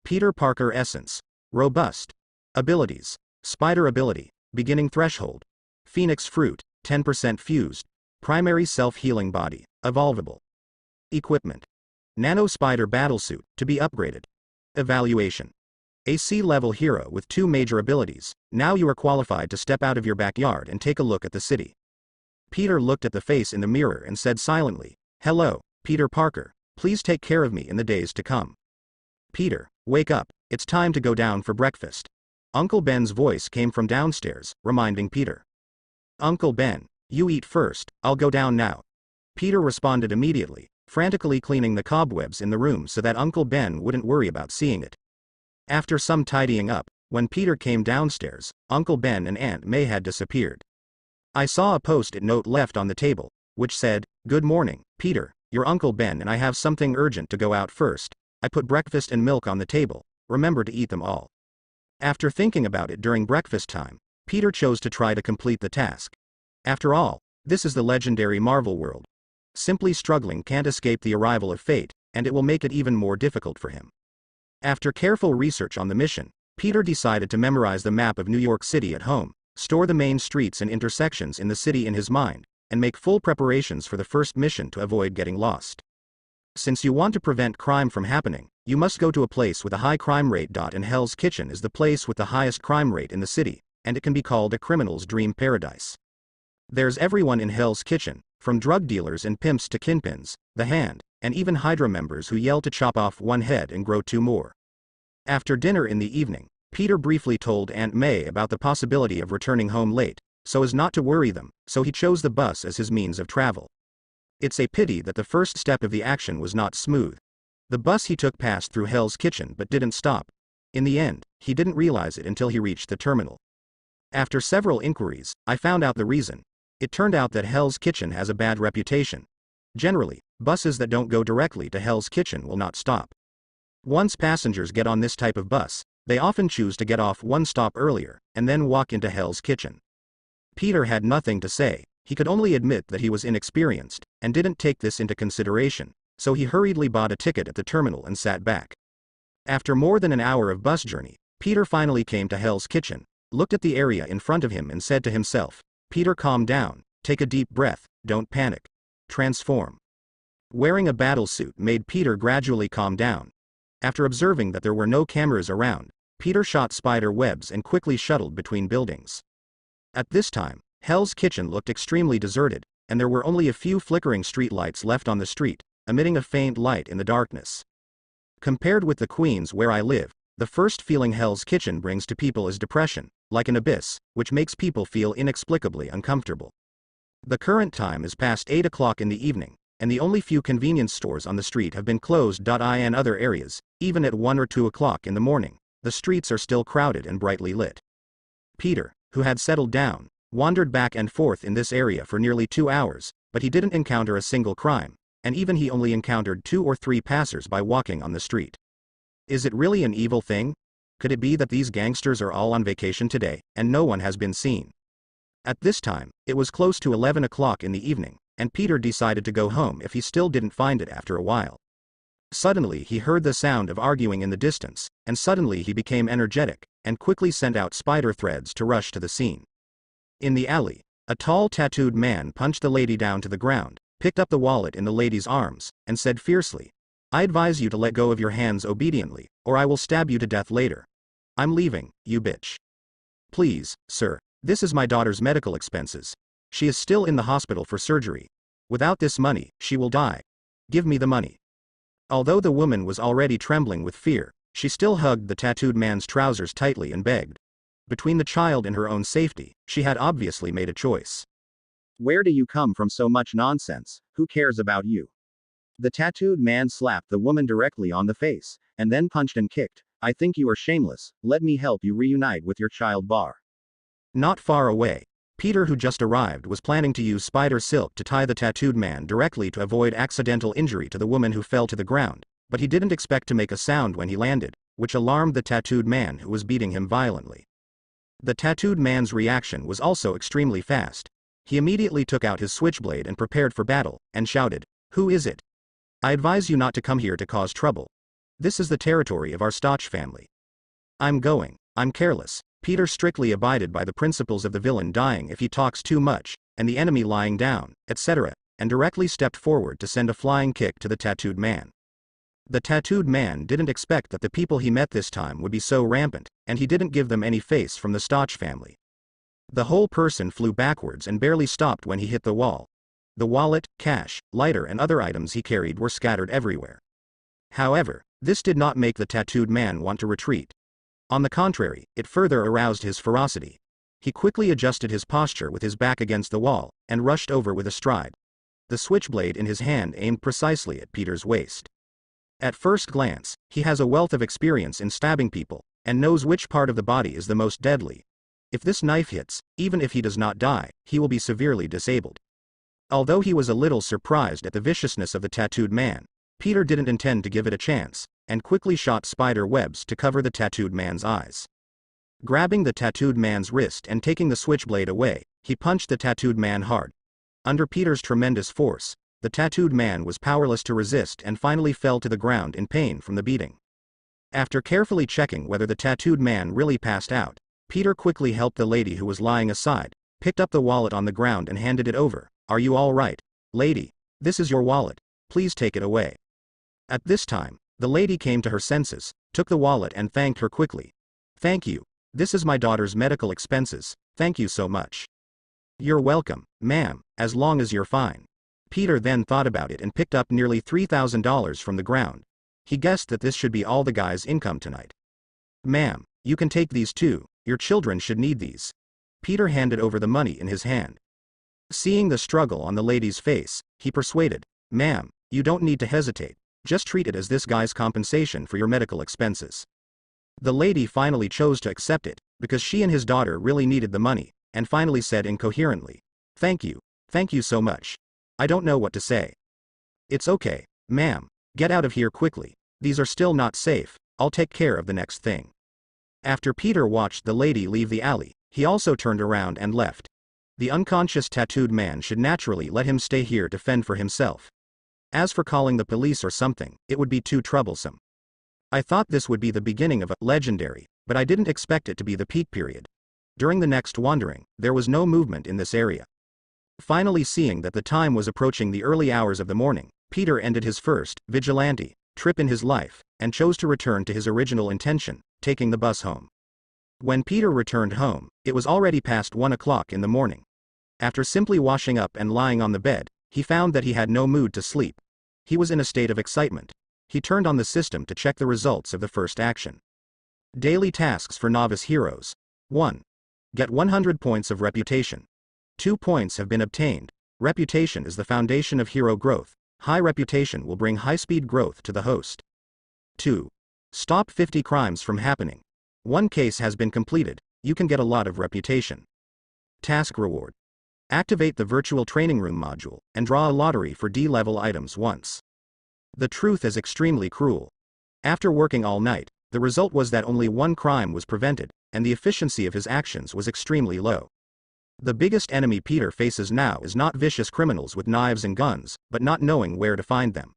Peter Parker Essence. Robust. Abilities. Spider ability, beginning threshold. Phoenix Fruit, 10% fused. Primary self-healing body, evolvable. Equipment. Nano Spider Battlesuit, to be upgraded. Evaluation. A C-level hero with 2 major abilities. Now you are qualified to step out of your backyard and take a look at the city. Peter looked at the face in the mirror and said silently, "Hello, Peter Parker, please take care of me in the days to come." Peter, wake up, it's time to go down for breakfast. Uncle Ben's voice came from downstairs, reminding Peter. Uncle Ben, you eat first, I'll go down now. Peter responded immediately, frantically cleaning the cobwebs in the room so that Uncle Ben wouldn't worry about seeing it. After some tidying up, when Peter came downstairs, Uncle Ben and Aunt May had disappeared. I saw a post-it note left on the table, which said, "Good morning, Peter, your Uncle Ben and I have something urgent to go out first. I put breakfast and milk on the table, remember to eat them all." After thinking about it during breakfast time, Peter chose to try to complete the task. After all, this is the legendary Marvel world. Simply struggling can't escape the arrival of fate, and it will make it even more difficult for him. After careful research on the mission, Peter decided to memorize the map of New York City at home, store the main streets and intersections in the city in his mind, and make full preparations for the first mission to avoid getting lost. Since you want to prevent crime from happening, you must go to a place with a high crime rate. And Hell's Kitchen is the place with the highest crime rate in the city, and it can be called a criminal's dream paradise. There's everyone in Hell's Kitchen, from drug dealers and pimps to kingpins, the Hand, and even Hydra members who yell to chop off one head and grow two more. After dinner in the evening, Peter briefly told Aunt May about the possibility of returning home late, so as not to worry them, so he chose the bus as his means of travel. It's a pity that the first step of the action was not smooth. The bus he took passed through Hell's Kitchen but didn't stop. In the end, he didn't realize it until he reached the terminal. After several inquiries, I found out the reason. It turned out that Hell's Kitchen has a bad reputation. Generally, buses that don't go directly to Hell's Kitchen will not stop. Once passengers get on this type of bus, they often choose to get off one stop earlier, and then walk into Hell's Kitchen. Peter had nothing to say. He could only admit that he was inexperienced, and didn't take this into consideration, so he hurriedly bought a ticket at the terminal and sat back. After more than an hour of bus journey, Peter finally came to Hell's Kitchen, looked at the area in front of him and said to himself, "Peter, calm down, take a deep breath, don't panic. Transform." Wearing a battle suit made Peter gradually calm down. After observing that there were no cameras around, Peter shot spider webs and quickly shuttled between buildings. At this time, Hell's Kitchen looked extremely deserted, and there were only a few flickering streetlights left on the street, emitting a faint light in the darkness. Compared with the Queens where I live, the first feeling Hell's Kitchen brings to people is depression, like an abyss, which makes people feel inexplicably uncomfortable. The current time is past 8 o'clock in the evening, and the only few convenience stores on the street have been closed. In other areas, even at 1 or 2 o'clock in the morning, the streets are still crowded and brightly lit. Peter, who had settled down, wandered back and forth in this area for nearly 2 hours, but he didn't encounter a single crime, and even he only encountered 2 or 3 passers-by walking on the street. Is it really an evil thing? Could it be that these gangsters are all on vacation today, and no one has been seen? At this time, it was close to 11 o'clock in the evening, and Peter decided to go home if he still didn't find it after a while. Suddenly he heard the sound of arguing in the distance, and suddenly he became energetic, and quickly sent out spider threads to rush to the scene. In the alley, a tall tattooed man punched the lady down to the ground, picked up the wallet in the lady's arms, and said fiercely, "I advise you to let go of your hands obediently, or I will stab you to death later. I'm leaving, you bitch. Please, sir, this is my daughter's medical expenses. She is still in the hospital for surgery. Without this money, she will die. Give me the money." Although the woman was already trembling with fear, she still hugged the tattooed man's trousers tightly and begged. Between the child and her own safety, she had obviously made a choice. "Where do you come from? So much nonsense, who cares about you?" The tattooed man slapped the woman directly on the face, and then punched and kicked. "I think you are shameless, let me help you reunite with your child." Not far away, Peter, who just arrived, was planning to use spider silk to tie the tattooed man directly to avoid accidental injury to the woman who fell to the ground, but he didn't expect to make a sound when he landed, which alarmed the tattooed man who was beating him violently. The tattooed man's reaction was also extremely fast. He immediately took out his switchblade and prepared for battle, and shouted, "Who is it? I advise you not to come here to cause trouble. This is the territory of our Stotch family. I'm going. I'm careless." Peter strictly abided by the principles of the villain dying if he talks too much, and the enemy lying down, etc., and directly stepped forward to send a flying kick to the tattooed man. The tattooed man didn't expect that the people he met this time would be so rampant, and he didn't give them any face from the Stotch family. The whole person flew backwards and barely stopped when he hit the wall. The wallet, cash, lighter and other items he carried were scattered everywhere. However, This did not make the tattooed man want to retreat. On the contrary, it further aroused his ferocity. He quickly adjusted his posture with his back against the wall, and rushed over with a stride. The switchblade in his hand aimed precisely at Peter's waist. At first glance, he has a wealth of experience in stabbing people, and knows which part of the body is the most deadly. If this knife hits, even if he does not die, he will be severely disabled. Although he was a little surprised at the viciousness of the tattooed man, Peter didn't intend to give it a chance, and quickly shot spider webs to cover the tattooed man's eyes. Grabbing the tattooed man's wrist and taking the switchblade away, he punched the tattooed man hard. Under Peter's tremendous force, the tattooed man was powerless to resist and finally fell to the ground in pain from the beating. After carefully checking whether the tattooed man really passed out, Peter quickly helped the lady who was lying aside, picked up the wallet on the ground and handed it over. "Are you all right, lady? This is your wallet. Please take it away." At this time, the lady came to her senses, took the wallet and thanked her quickly. "Thank you. This is my daughter's medical expenses. Thank you so much." "You're welcome, ma'am, as long as you're fine." Peter then thought about it and picked up nearly $3,000 from the ground. He guessed that this should be all the guy's income tonight. "Ma'am, you can take these too, your children should need these." Peter handed over the money in his hand. Seeing the struggle on the lady's face, he persuaded, "Ma'am, you don't need to hesitate, just treat it as this guy's compensation for your medical expenses." The lady finally chose to accept it, because she and his daughter really needed the money, and finally said incoherently, thank you so much. I don't know what to say." "It's okay, ma'am, get out of here quickly, these are still not safe, I'll take care of the next thing." After Peter watched the lady leave the alley, he also turned around and left. The unconscious tattooed man should naturally let him stay here to fend for himself. As for calling the police or something, it would be too troublesome. I thought this would be the beginning of a legendary, but I didn't expect it to be the peak period. During the next wandering, there was no movement in this area. Finally seeing that the time was approaching the early hours of the morning, Peter ended his first vigilante trip in his life, and chose to return to his original intention, taking the bus home. When Peter returned home, it was already past 1 o'clock in the morning. After simply washing up and lying on the bed, he found that he had no mood to sleep. He was in a state of excitement. He turned on the system to check the results of the first action. Daily tasks for novice heroes. 1. Get 100 points of reputation. 2 points have been obtained. Reputation is the foundation of hero growth. High reputation will bring high-speed growth to the host. 2. Stop 50 crimes from happening. 1 case has been completed. You can get a lot of reputation. Task reward. Activate the virtual training room module, and draw a lottery for D-level items once. The truth is extremely cruel. After working all night, the result was that only 1 crime was prevented, and the efficiency of his actions was extremely low. The biggest enemy Peter faces now is not vicious criminals with knives and guns, but not knowing where to find them.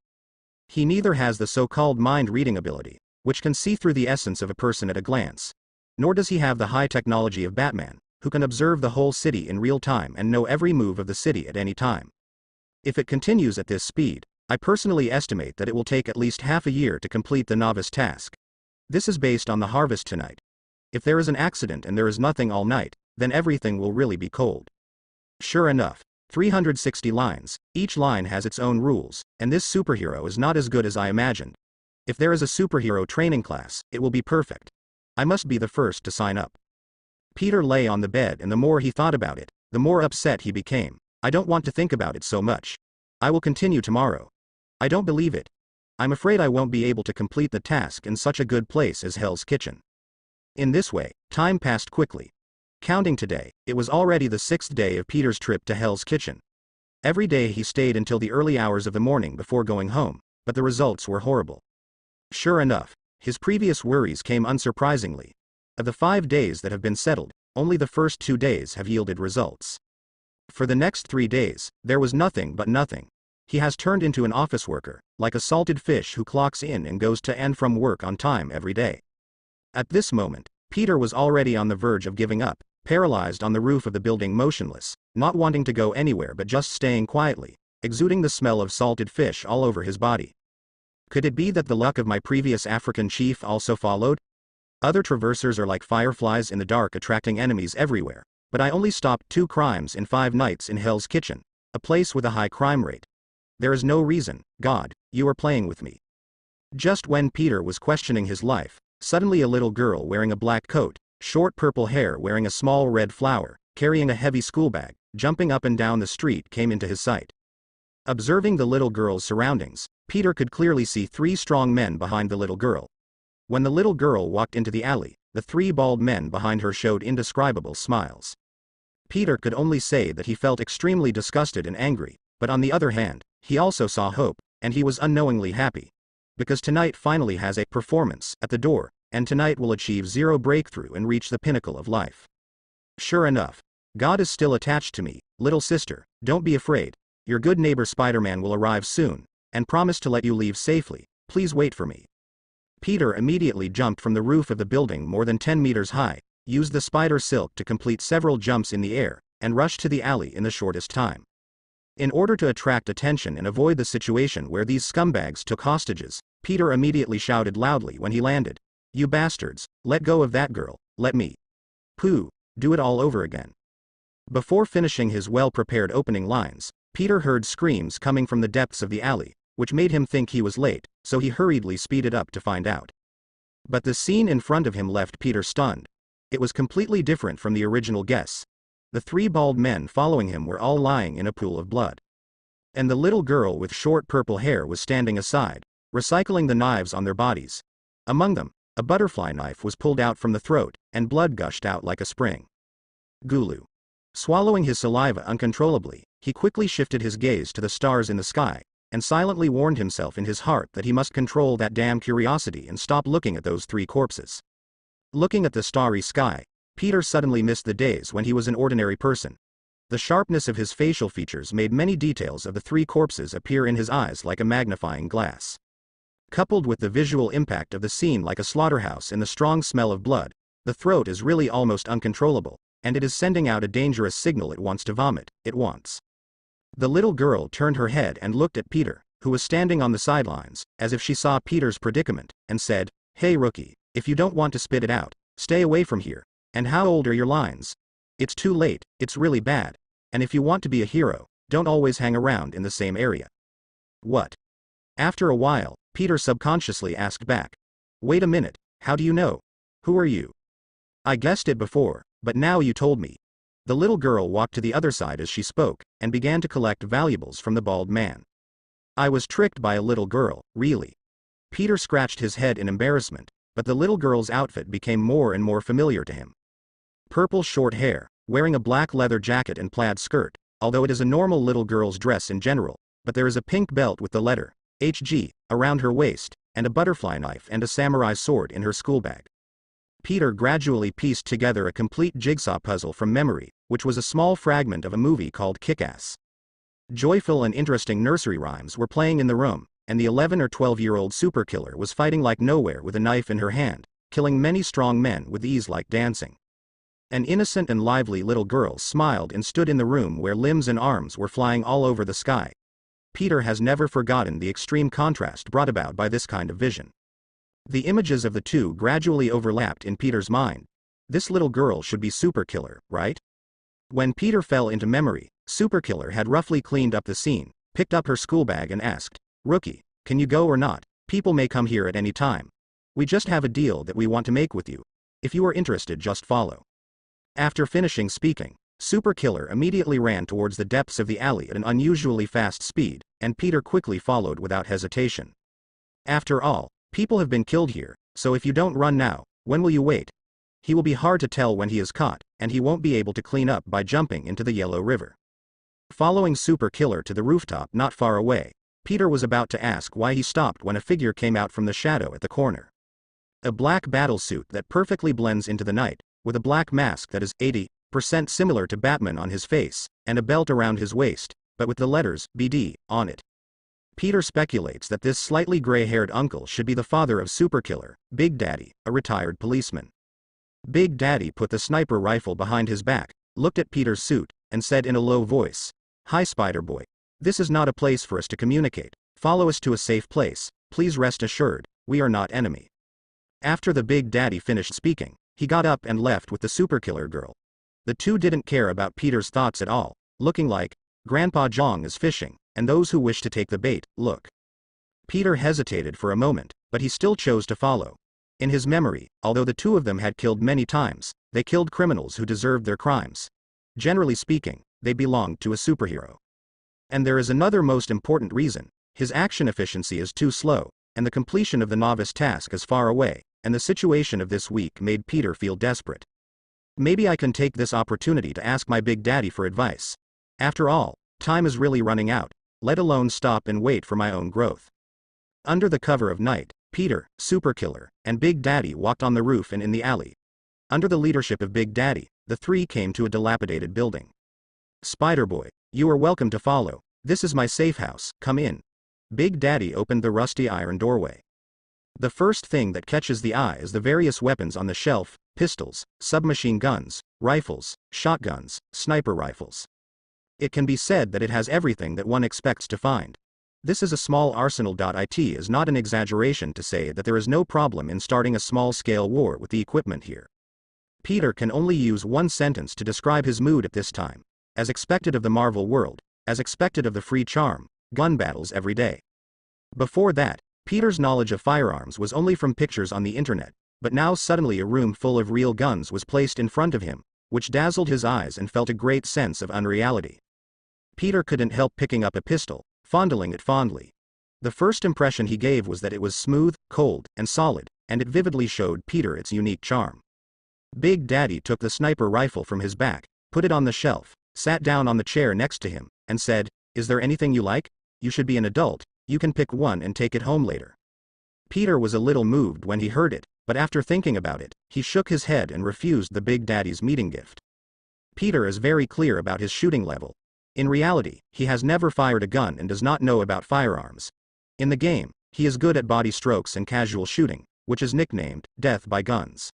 He neither has the so-called mind-reading ability, which can see through the essence of a person at a glance, nor does he have the high technology of Batman, who can observe the whole city in real time and know every move of the city at any time. If it continues at this speed, I personally estimate that it will take at least half a year to complete the novice task. This is based on the harvest tonight. If there is an accident and there is nothing all night, then everything will really be cold. Sure enough, 360 lines, each line has its own rules, and this superhero is not as good as I imagined. If there is a superhero training class, it will be perfect. I must be the first to sign up. Peter lay on the bed, and the more he thought about it, the more upset he became. I don't want to think about it so much. I will continue tomorrow. I don't believe it. I'm afraid I won't be able to complete the task in such a good place as Hell's Kitchen. In this way, time passed quickly. Counting today, it was already the 6th day of Peter's trip to Hell's Kitchen. Every day he stayed until the early hours of the morning before going home, but the results were horrible. Sure enough, his previous worries came unsurprisingly. Of the 5 days that have been settled, only the first 2 days have yielded results. For the next 3 days, there was nothing but nothing. He has turned into an office worker, like a salted fish who clocks in and goes to and from work on time every day. At this moment, Peter was already on the verge of giving up, paralyzed on the roof of the building, motionless, not wanting to go anywhere but just staying quietly, exuding the smell of salted fish all over his body. Could it be that the luck of my previous African chief also followed? Other traversers are like fireflies in the dark, attracting enemies everywhere, but I only stopped 2 crimes in 5 nights in Hell's Kitchen, a place with a high crime rate. There is no reason, God, you are playing with me. Just when Peter was questioning his life, suddenly a little girl wearing a black coat, short purple hair wearing a small red flower, carrying a heavy school bag, jumping up and down the street came into his sight. Observing the little girl's surroundings, Peter could clearly see 3 strong men behind the little girl. When the little girl walked into the alley, the 3 bald men behind her showed indescribable smiles. Peter could only say that he felt extremely disgusted and angry, but on the other hand, he also saw hope, and he was unknowingly happy. Because tonight finally has a performance at the door, and tonight will achieve 0 breakthrough and reach the pinnacle of life. Sure enough, God is still attached to me, little sister, don't be afraid. Your good neighbor Spider-Man will arrive soon, and promise to let you leave safely, please wait for me. Peter immediately jumped from the roof of the building more than 10 meters high, used the spider silk to complete several jumps in the air, and rushed to the alley in the shortest time. In order to attract attention and avoid the situation where these scumbags took hostages, Peter immediately shouted loudly when he landed, "You bastards, let go of that girl, let me. Pooh, do it all over again." Before finishing his well-prepared opening lines, Peter heard screams coming from the depths of the alley, which made him think he was late, so he hurriedly speeded up to find out. But the scene in front of him left Peter stunned. It was completely different from the original guess. The 3 bald men following him were all lying in a pool of blood. And the little girl with short purple hair was standing aside, recycling the knives on their bodies. Among them, a butterfly knife was pulled out from the throat, and blood gushed out like a spring. Gulu. Swallowing his saliva uncontrollably, he quickly shifted his gaze to the stars in the sky, and silently warned himself in his heart that he must control that damn curiosity and stop looking at those 3 corpses. Looking at the starry sky, Peter suddenly missed the days when he was an ordinary person. The sharpness of his facial features made many details of the 3 corpses appear in his eyes like a magnifying glass. Coupled with the visual impact of the scene like a slaughterhouse and the strong smell of blood, the throat is really almost uncontrollable, and it is sending out a dangerous signal it wants to vomit, it wants. The little girl turned her head and looked at Peter, who was standing on the sidelines, as if she saw Peter's predicament, and said, "Hey rookie, if you don't want to spit it out, stay away from here. And how old are your lines? It's too late, it's really bad. And if you want to be a hero, don't always hang around in the same area." What? After a while, Peter subconsciously asked back, "Wait a minute, how do you know? Who are you?" "I guessed it before, but now you told me." The little girl walked to the other side as she spoke, and began to collect valuables from the bald man. "I was tricked by a little girl, really." Peter scratched his head in embarrassment, but the little girl's outfit became more and more familiar to him. Purple short hair, wearing a black leather jacket and plaid skirt, although it is a normal little girl's dress in general, but there is a pink belt with the letter HG around her waist, and a butterfly knife and a samurai sword in her school bag. Peter gradually pieced together a complete jigsaw puzzle from memory, which was a small fragment of a movie called Kick-Ass. Joyful and interesting nursery rhymes were playing in the room, and the 11 or 12-year-old superkiller was fighting like nowhere with a knife in her hand, killing many strong men with ease like dancing. An innocent and lively little girl smiled and stood in the room where limbs and arms were flying all over the sky. Peter has never forgotten the extreme contrast brought about by this kind of vision. The images of the two gradually overlapped in Peter's mind. This little girl should be Superkiller, right? When Peter fell into memory, Superkiller had roughly cleaned up the scene, picked up her school bag and asked, "Rookie, can you go or not? People may come here at any time. We just have a deal that we want to make with you. If you are interested, just follow." After finishing speaking, Superkiller immediately ran towards the depths of the alley at an unusually fast speed, and Peter quickly followed without hesitation. After all, people have been killed here, so if you don't run now, when will you wait? He will be hard to tell when he is caught, and he won't be able to clean up by jumping into the Yellow River. Following Superkiller to the rooftop not far away, Peter was about to ask why he stopped when a figure came out from the shadow at the corner. A black battlesuit that perfectly blends into the night, with a black mask that is 80% similar to Batman on his face, and a belt around his waist, but with the letters BD on it. Peter speculates that this slightly gray-haired uncle should be the father of Superkiller, Big Daddy, a retired policeman. Big Daddy put the sniper rifle behind his back, looked at Peter's suit, and said in a low voice, "Hi Spider-Boy. This is not a place for us to communicate. Follow us to a safe place. Please rest assured, we are not enemy." After the Big Daddy finished speaking, he got up and left with the Superkiller girl. The two didn't care about Peter's thoughts at all, looking like, "Grandpa Jong is fishing, and those who wish to take the bait, look." Peter hesitated for a moment, but he still chose to follow. In his memory, although the two of them had killed many times, they killed criminals who deserved their crimes. Generally speaking, they belonged to a superhero. And there is another most important reason: his action efficiency is too slow, and the completion of the novice task is far away, and the situation of this week made Peter feel desperate. Maybe I can take this opportunity to ask my Big Daddy for advice. After all, time is really running out, let alone stop and wait for my own growth. Under the cover of night, Peter, Superkiller, and Big Daddy walked on the roof and in the alley. Under the leadership of Big Daddy, the three came to a dilapidated building. Spider-Boy, you are welcome to follow. This is my safe house, come in. Big Daddy opened the rusty iron doorway. The first thing that catches the eye is the various weapons on the shelf: pistols, submachine guns, rifles, shotguns, sniper rifles. It can be said that it has everything that one expects to find. This is a small arsenal. It is not an exaggeration to say that there is no problem in starting a small-scale war with the equipment here. Peter can only use one sentence to describe his mood at this time. As expected of the Marvel world, as expected of the free charm, gun battles every day. Before that, Peter's knowledge of firearms was only from pictures on the internet, but now suddenly a room full of real guns was placed in front of him, which dazzled his eyes and felt a great sense of unreality. Peter couldn't help picking up a pistol, fondling it fondly. The first impression he gave was that it was smooth, cold, and solid, and it vividly showed Peter its unique charm. Big Daddy took the sniper rifle from his back, put it on the shelf, sat down on the chair next to him, and said, "Is there anything you like? You should be an adult, you can pick one and take it home later." Peter was a little moved when he heard it, but after thinking about it, he shook his head and refused the Big Daddy's meeting gift. Peter is very clear about his shooting level. In reality, he has never fired a gun and does not know about firearms. In the game, he is good at body strokes and casual shooting, which is nicknamed death by guns.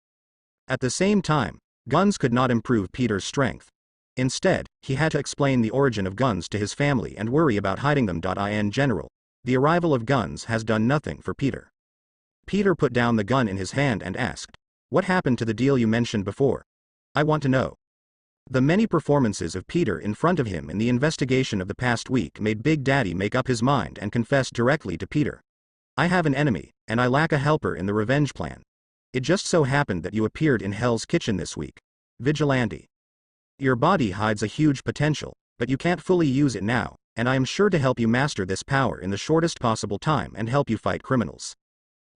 At the same time, guns could not improve Peter's strength. Instead, he had to explain the origin of guns to his family and worry about hiding them. In general, the arrival of guns has done nothing for Peter. Peter put down the gun in his hand and asked, "What happened to the deal you mentioned before? I want to know." The many performances of Peter in front of him in the investigation of the past week made Big Daddy make up his mind and confess directly to Peter. "I have an enemy, and I lack a helper in the revenge plan. It just so happened that you appeared in Hell's Kitchen this week. Vigilante. Your body hides a huge potential, but you can't fully use it now, and I am sure to help you master this power in the shortest possible time and help you fight criminals."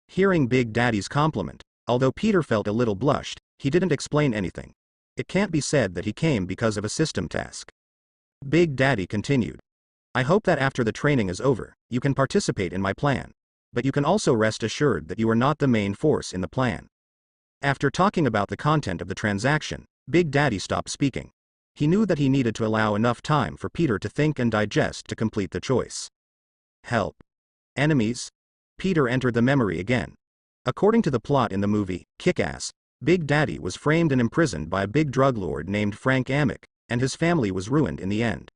Hearing Big Daddy's compliment, although Peter felt a little blushed, he didn't explain anything. It can't be said that he came because of a system task. Big Daddy continued, "I hope that after the training is over, you can participate in my plan. But you can also rest assured that you are not the main force in the plan." After talking about the content of the transaction, Big Daddy stopped speaking. He knew that he needed to allow enough time for Peter to think and digest to complete the choice. Help. Enemies? Peter entered the memory again. According to the plot in the movie, Kick-Ass, Big Daddy was framed and imprisoned by a big drug lord named Frank Amick, and his family was ruined in the end.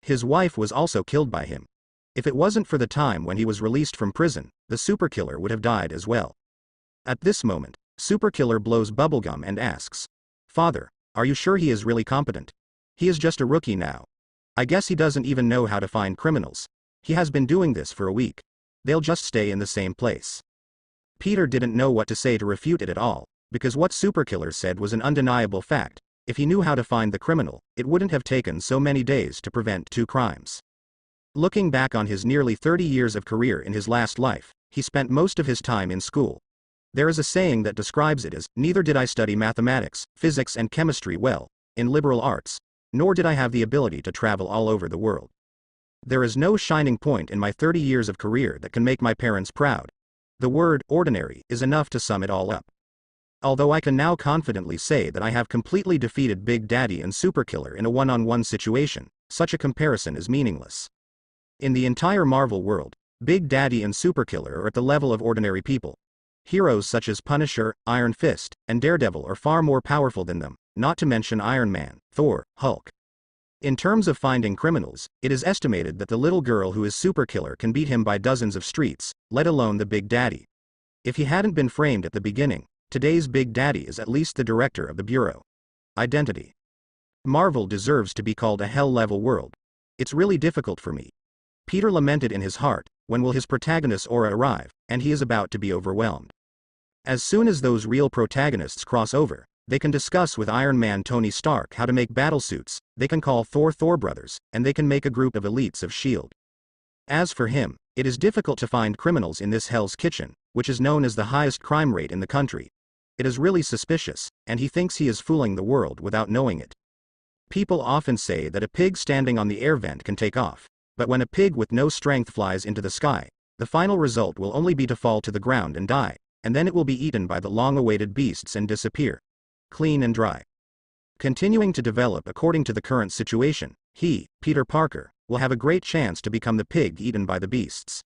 His wife was also killed by him. If it wasn't for the time when he was released from prison, the Superkiller would have died as well. At this moment, Superkiller blows bubblegum and asks, "Father, are you sure he is really competent? He is just a rookie now. I guess he doesn't even know how to find criminals. He has been doing this for a week. They'll just stay in the same place." Peter didn't know what to say to refute it at all, because what Superkiller said was an undeniable fact. If he knew how to find the criminal, it wouldn't have taken so many days to prevent 2 crimes. Looking back on his nearly 30 years of career in his last life, he spent most of his time in school. There is a saying that describes it as, "Neither did I study mathematics, physics and chemistry well, in liberal arts, nor did I have the ability to travel all over the world. There is no shining point in my 30 years of career that can make my parents proud. The word, ordinary, is enough to sum it all up. Although I can now confidently say that I have completely defeated Big Daddy and Superkiller in a one-on-one situation, such a comparison is meaningless. In the entire Marvel world, Big Daddy and Superkiller are at the level of ordinary people. Heroes such as Punisher, Iron Fist, and Daredevil are far more powerful than them, not to mention Iron Man, Thor, Hulk. In terms of finding criminals, it is estimated that the little girl who is Superkiller can beat him by dozens of streets, let alone the Big Daddy. If he hadn't been framed at the beginning, today's Big Daddy is at least the director of the Bureau. Identity. Marvel deserves to be called a hell-level world. It's really difficult for me. Peter lamented in his heart, when will his protagonist's aura arrive, and he is about to be overwhelmed. As soon as those real protagonists cross over, they can discuss with Iron Man Tony Stark how to make battlesuits, they can call Thor brothers, and they can make a group of elites of S.H.I.E.L.D. As for him, it is difficult to find criminals in this Hell's Kitchen, which is known as the highest crime rate in the country. It is really suspicious, and he thinks he is fooling the world without knowing it. People often say that a pig standing on the air vent can take off, but when a pig with no strength flies into the sky, the final result will only be to fall to the ground and die, and then it will be eaten by the long-awaited beasts and disappear. Clean and dry. Continuing to develop according to the current situation, he, Peter Parker, will have a great chance to become the pig eaten by the beasts.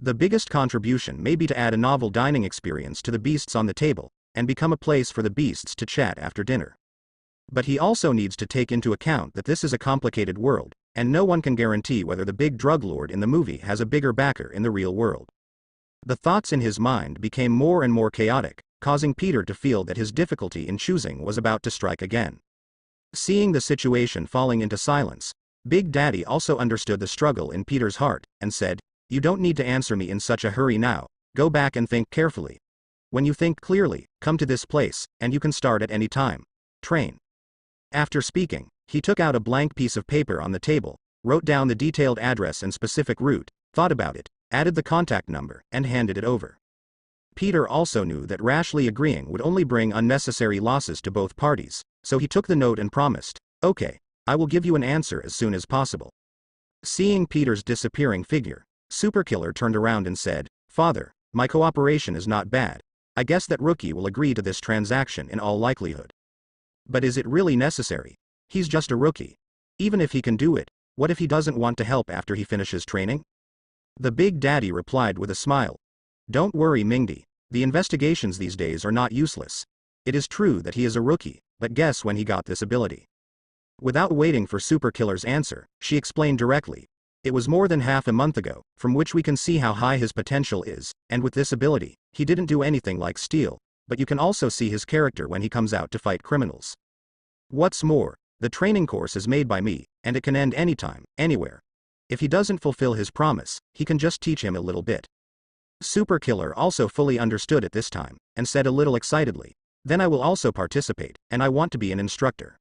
The biggest contribution may be to add a novel dining experience to the beasts on the table, and become a place for the beasts to chat after dinner. But he also needs to take into account that this is a complicated world, and no one can guarantee whether the big drug lord in the movie has a bigger backer in the real world. The thoughts in his mind became more and more chaotic, causing Peter to feel that his difficulty in choosing was about to strike again. Seeing the situation falling into silence, Big Daddy also understood the struggle in Peter's heart, and said, "You don't need to answer me in such a hurry now, go back and think carefully. When you think clearly, come to this place, and you can start at any time. Train." After speaking, he took out a blank piece of paper on the table, wrote down the detailed address and specific route, thought about it, added the contact number, and handed it over. Peter also knew that rashly agreeing would only bring unnecessary losses to both parties, so he took the note and promised, "Okay, I will give you an answer as soon as possible." Seeing Peter's disappearing figure, Superkiller turned around and said, "Father, my cooperation is not bad. I guess that Rookie will agree to this transaction in all likelihood. But is it really necessary? He's just a rookie. Even if he can do it, what if he doesn't want to help after he finishes training?" The Big Daddy replied with a smile. "Don't worry, Mingdi, the investigations these days are not useless. It is true that he is a rookie, but guess when he got this ability?" Without waiting for Superkiller's answer, she explained directly. "It was more than half a month ago, from which we can see how high his potential is, and with this ability, he didn't do anything like steal, but you can also see his character when he comes out to fight criminals. What's more, the training course is made by me, and it can end anytime, anywhere. If he doesn't fulfill his promise, he can just teach him a little bit." Superkiller also fully understood at this time, and said a little excitedly, "Then I will also participate, and I want to be an instructor."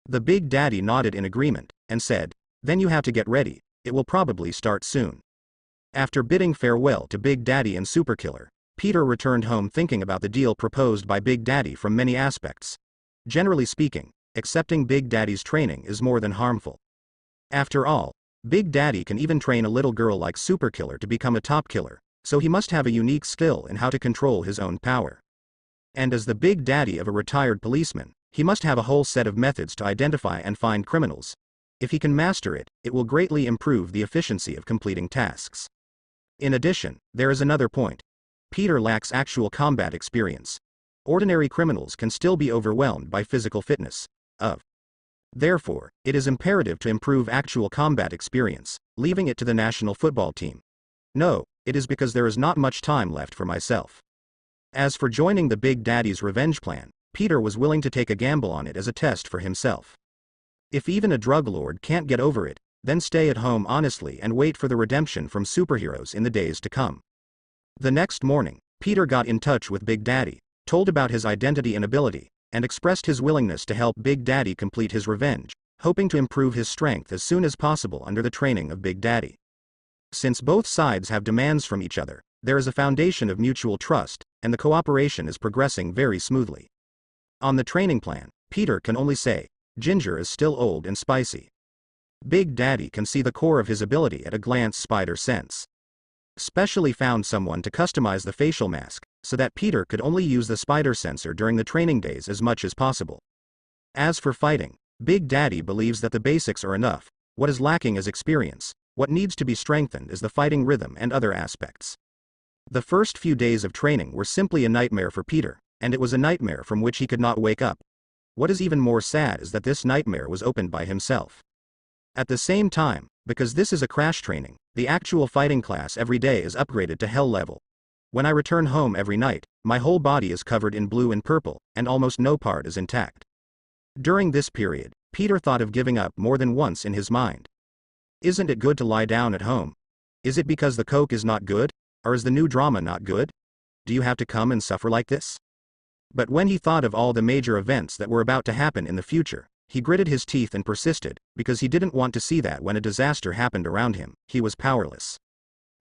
The Big Daddy nodded in agreement, and said, "Then you have to get ready, it will probably start soon." After bidding farewell to Big Daddy and Superkiller, Peter returned home thinking about the deal proposed by Big Daddy from many aspects. Generally speaking, accepting Big Daddy's training is more than harmful. After all, Big Daddy can even train a little girl like Superkiller to become a top killer, so he must have a unique skill in how to control his own power. And as the Big Daddy of a retired policeman, he must have a whole set of methods to identify and find criminals. If he can master it, it will greatly improve the efficiency of completing tasks. In addition, there is another point. Peter lacks actual combat experience. Ordinary criminals can still be overwhelmed by physical fitness. Therefore, it is imperative to improve actual combat experience, leaving it to the national football team. No, it is because there is not much time left for myself. As for joining the Big Daddy's revenge plan, Peter was willing to take a gamble on it as a test for himself. If even a drug lord can't get over it, then stay at home honestly and wait for the redemption from superheroes in the days to come. The next morning, Peter got in touch with Big Daddy, told about his identity and ability, and expressed his willingness to help Big Daddy complete his revenge, hoping to improve his strength as soon as possible under the training of Big Daddy. Since both sides have demands from each other, there is a foundation of mutual trust, and the cooperation is progressing very smoothly. On the training plan, Peter can only say, Ginger is still old and spicy. Big Daddy can see the core of his ability at a glance. Spider sense specially found someone to customize the facial mask, so that Peter could only use the spider sensor during the training days as much as possible. As for fighting, Big Daddy believes that the basics are enough. What is lacking is experience. What needs to be strengthened is the fighting rhythm and other aspects. The first few days of training were simply a nightmare for Peter, and it was a nightmare from which he could not wake up. What is even more sad is that this nightmare was opened by himself. At the same time, because this is a crash training, the actual fighting class every day is upgraded to hell level. When I return home every night, my whole body is covered in blue and purple, and almost no part is intact. During this period, Peter thought of giving up more than once in his mind. Isn't it good to lie down at home? Is it because the Coke is not good? Or is the new drama not good? Do you have to come and suffer like this? But when he thought of all the major events that were about to happen in the future, he gritted his teeth and persisted, because he didn't want to see that when a disaster happened around him, he was powerless.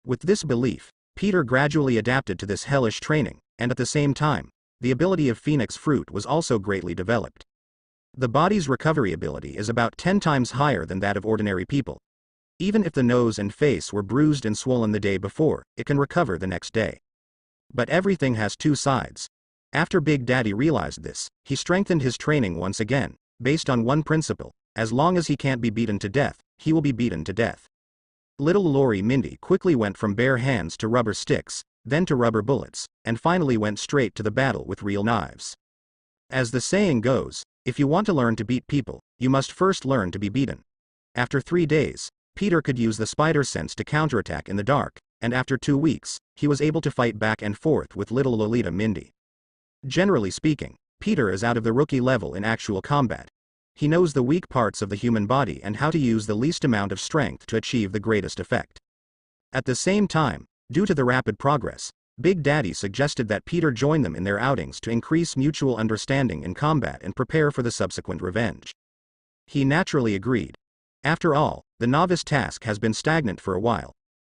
With this belief, Peter gradually adapted to this hellish training, and at the same time, the ability of Phoenix Fruit was also greatly developed. The body's recovery ability is about 10 times higher than that of ordinary people. Even if the nose and face were bruised and swollen the day before, it can recover the next day. But everything has two sides. After Big Daddy realized this, he strengthened his training once again, based on one principle: as long as he can't be beaten to death, he will be beaten to death. Little Lori Mindy quickly went from bare hands to rubber sticks, then to rubber bullets, and finally went straight to the battle with real knives. As the saying goes, if you want to learn to beat people, you must first learn to be beaten. After 3 days, Peter could use the spider sense to counterattack in the dark, and after 2 weeks, he was able to fight back and forth with little Lolita Mindy. Generally speaking, Peter is out of the rookie level in actual combat. He knows the weak parts of the human body and how to use the least amount of strength to achieve the greatest effect. At the same time, due to the rapid progress, Big Daddy suggested that Peter join them in their outings to increase mutual understanding in combat and prepare for the subsequent revenge. He naturally agreed. After all, the novice task has been stagnant for a while.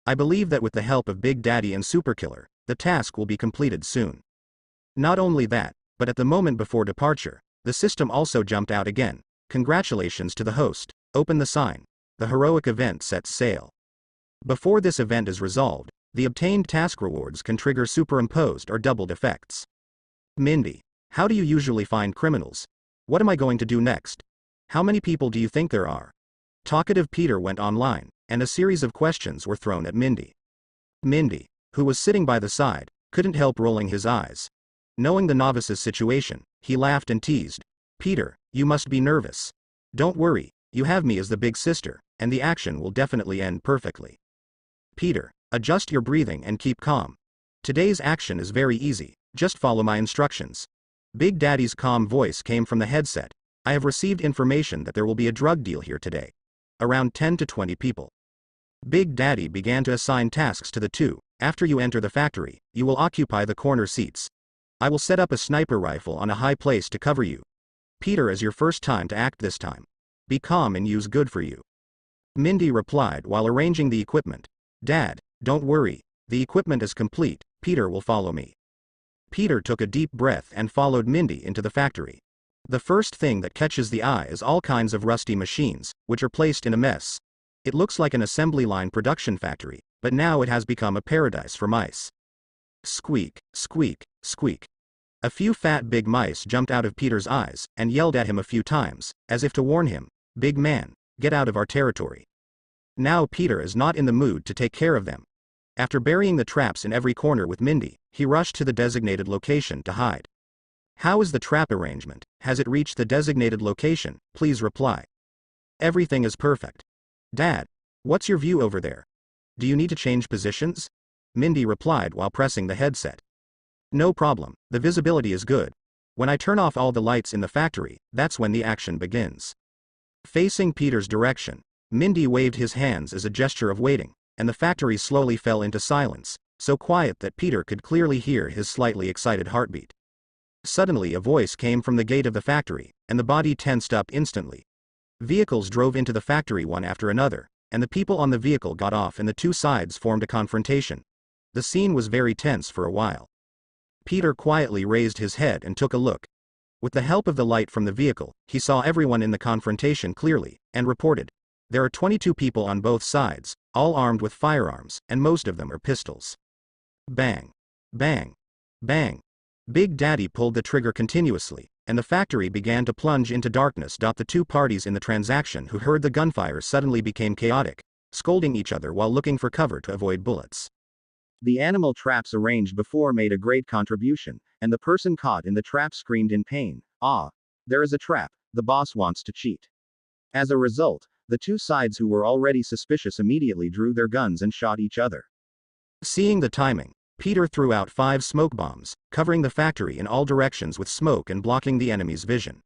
I believe that with the help of Big Daddy and Superkiller, the task will be completed soon. Not only that, but at the moment before departure, the system also jumped out again. Congratulations to the host, open the sign. The heroic event sets sail. Before this event is resolved, the obtained task rewards can trigger superimposed or doubled effects. Mindy, how do you usually find criminals? What am I going to do next? How many people do you think there are? Talkative Peter went online, and a series of questions were thrown at Mindy. Mindy, who was sitting by the side, couldn't help rolling his eyes. Knowing the novice's situation, he laughed and teased. Peter, you must be nervous. Don't worry, you have me as the big sister, and the action will definitely end perfectly. Peter, adjust your breathing and keep calm. Today's action is very easy, just follow my instructions. Big Daddy's calm voice came from the headset. I have received information that there will be a drug deal here today. Around 10 to 20 people. Big Daddy began to assign tasks to the two. After you enter the factory, you will occupy the corner seats. I will set up a sniper rifle on a high place to cover you. Peter, is your first time to act this time. Be calm and use good for you. Mindy replied while arranging the equipment. Dad, don't worry, the equipment is complete, Peter will follow me. Peter took a deep breath and followed Mindy into the factory. The first thing that catches the eye is all kinds of rusty machines, which are placed in a mess. It looks like an assembly line production factory, but now it has become a paradise for mice. Squeak, squeak, squeak. A few fat big mice jumped out of Peter's eyes and yelled at him a few times, as if to warn him, Big man, get out of our territory. Now Peter is not in the mood to take care of them. After burying the traps in every corner with Mindy, he rushed to the designated location to hide. How is the trap arrangement? Has it reached the designated location? Please reply. Everything is perfect. Dad, what's your view over there? Do you need to change positions? Mindy replied while pressing the headset. No problem, the visibility is good. When I turn off all the lights in the factory, that's when the action begins. Facing Peter's direction, Mindy waved his hands as a gesture of waiting, and the factory slowly fell into silence, so quiet that Peter could clearly hear his slightly excited heartbeat. Suddenly a voice came from the gate of the factory, and the body tensed up instantly. Vehicles drove into the factory one after another, and the people on the vehicle got off and the two sides formed a confrontation. The scene was very tense for a while. Peter quietly raised his head and took a look. With the help of the light from the vehicle, he saw everyone in the confrontation clearly, and reported. There are 22 people on both sides, all armed with firearms, and most of them are pistols. Bang. Bang. Bang. Big Daddy pulled the trigger continuously, and the factory began to plunge into darkness. The two parties in the transaction who heard the gunfire suddenly became chaotic, scolding each other while looking for cover to avoid bullets. The animal traps arranged before made a great contribution, and the person caught in the trap screamed in pain. Ah, there is a trap, the boss wants to cheat. As a result, the two sides who were already suspicious immediately drew their guns and shot each other. Seeing the timing, Peter threw out 5 smoke bombs, covering the factory in all directions with smoke and blocking the enemy's vision.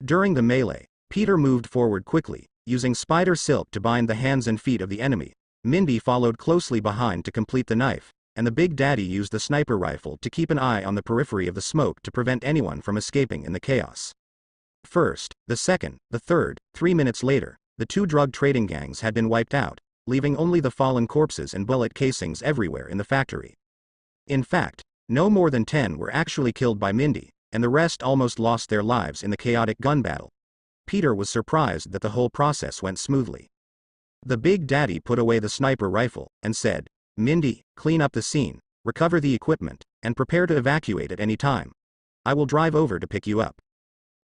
During the melee, Peter moved forward quickly, using spider silk to bind the hands and feet of the enemy, Mindy followed closely behind to complete the knife, and the Big Daddy used the sniper rifle to keep an eye on the periphery of the smoke to prevent anyone from escaping in the chaos. First, the second, the third, 3 minutes later, the two drug trading gangs had been wiped out, leaving only the fallen corpses and bullet casings everywhere in the factory. In fact, no more than 10 were actually killed by Mindy, and the rest almost lost their lives in the chaotic gun battle. Peter was surprised that the whole process went smoothly. The Big Daddy put away the sniper rifle, and said, "Mindy, clean up the scene, recover the equipment, and prepare to evacuate at any time. I will drive over to pick you up.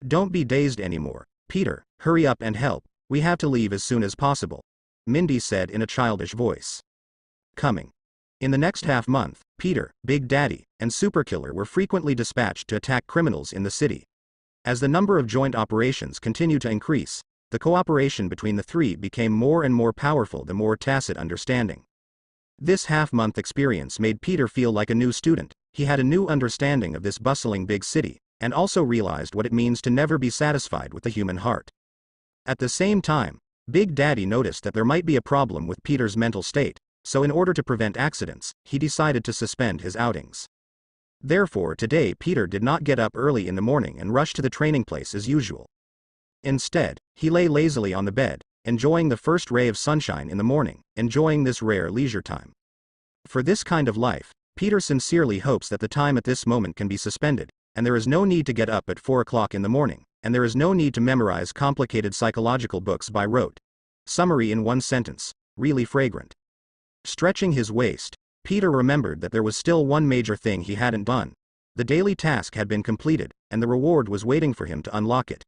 Don't be dazed anymore, Peter, hurry up and help, we have to leave as soon as possible," Mindy said in a childish voice. Coming. In the next half-month, Peter, Big Daddy, and Superkiller were frequently dispatched to attack criminals in the city. As the number of joint operations continued to increase, the cooperation between the three became more and more powerful the more tacit understanding. This half-month experience made Peter feel like a new student. He had a new understanding of this bustling big city, and also realized what it means to never be satisfied with the human heart. At the same time, Big Daddy noticed that there might be a problem with Peter's mental state, so in order to prevent accidents, he decided to suspend his outings. Therefore today Peter did not get up early in the morning and rush to the training place as usual. Instead, he lay lazily on the bed, enjoying the first ray of sunshine in the morning, enjoying this rare leisure time. For this kind of life, Peter sincerely hopes that the time at this moment can be suspended, and there is no need to get up at 4 o'clock in the morning, and there is no need to memorize complicated psychological books by rote. Summary in one sentence: really fragrant. Stretching his waist, Peter remembered that there was still one major thing he hadn't done. The daily task had been completed, and the reward was waiting for him to unlock it.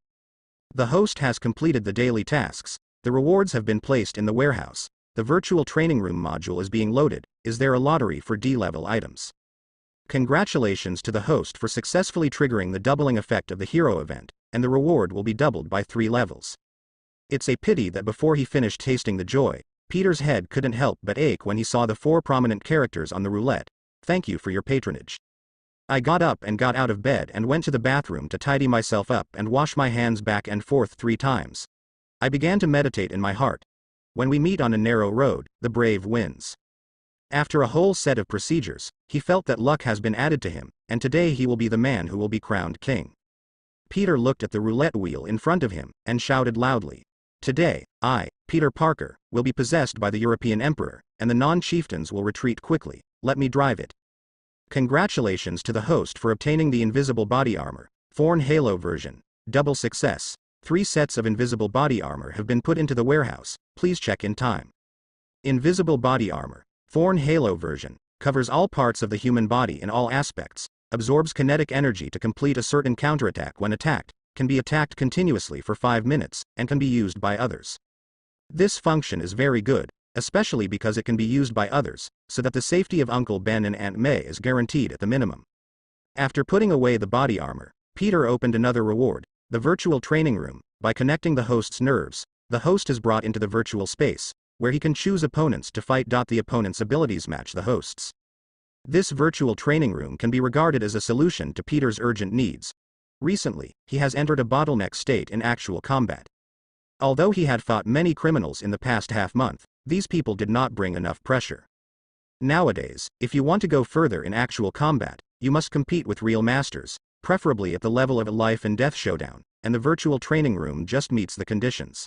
The host has completed the daily tasks, the rewards have been placed in the warehouse, the virtual training room module is being loaded. Is there a lottery for D-level items? Congratulations to the host for successfully triggering the doubling effect of the hero event, and the reward will be doubled by 3 levels. It's a pity that before he finished tasting the joy, Peter's head couldn't help but ache when he saw the 4 prominent characters on the roulette. Thank you for your patronage. I got up and got out of bed and went to the bathroom to tidy myself up and wash my hands back and forth 3 times. I began to meditate in my heart. When we meet on a narrow road, the brave wins. After a whole set of procedures, he felt that luck has been added to him, and today he will be the man who will be crowned king. Peter looked at the roulette wheel in front of him, and shouted loudly, "Today, I, Peter Parker, will be possessed by the European Emperor, and the non-chieftains will retreat quickly. Let me drive it." Congratulations to the host for obtaining the invisible body armor, Thorn Halo version. Double success. 3 sets of invisible body armor have been put into the warehouse, please check in time. Invisible body armor, Thorn Halo version, covers all parts of the human body in all aspects, absorbs kinetic energy to complete a certain counterattack when attacked, can be attacked continuously for 5 minutes, and can be used by others. This function is very good, especially because it can be used by others, so that the safety of Uncle Ben and Aunt May is guaranteed at the minimum. After putting away the body armor, Peter opened another reward, the virtual training room. By connecting the host's nerves, the host is brought into the virtual space, where he can choose opponents to fight. The opponent's abilities match the host's. This virtual training room can be regarded as a solution to Peter's urgent needs. Recently, he has entered a bottleneck state in actual combat. Although he had fought many criminals in the past half-month, these people did not bring enough pressure. Nowadays, if you want to go further in actual combat, you must compete with real masters, preferably at the level of a life-and-death showdown, and the virtual training room just meets the conditions.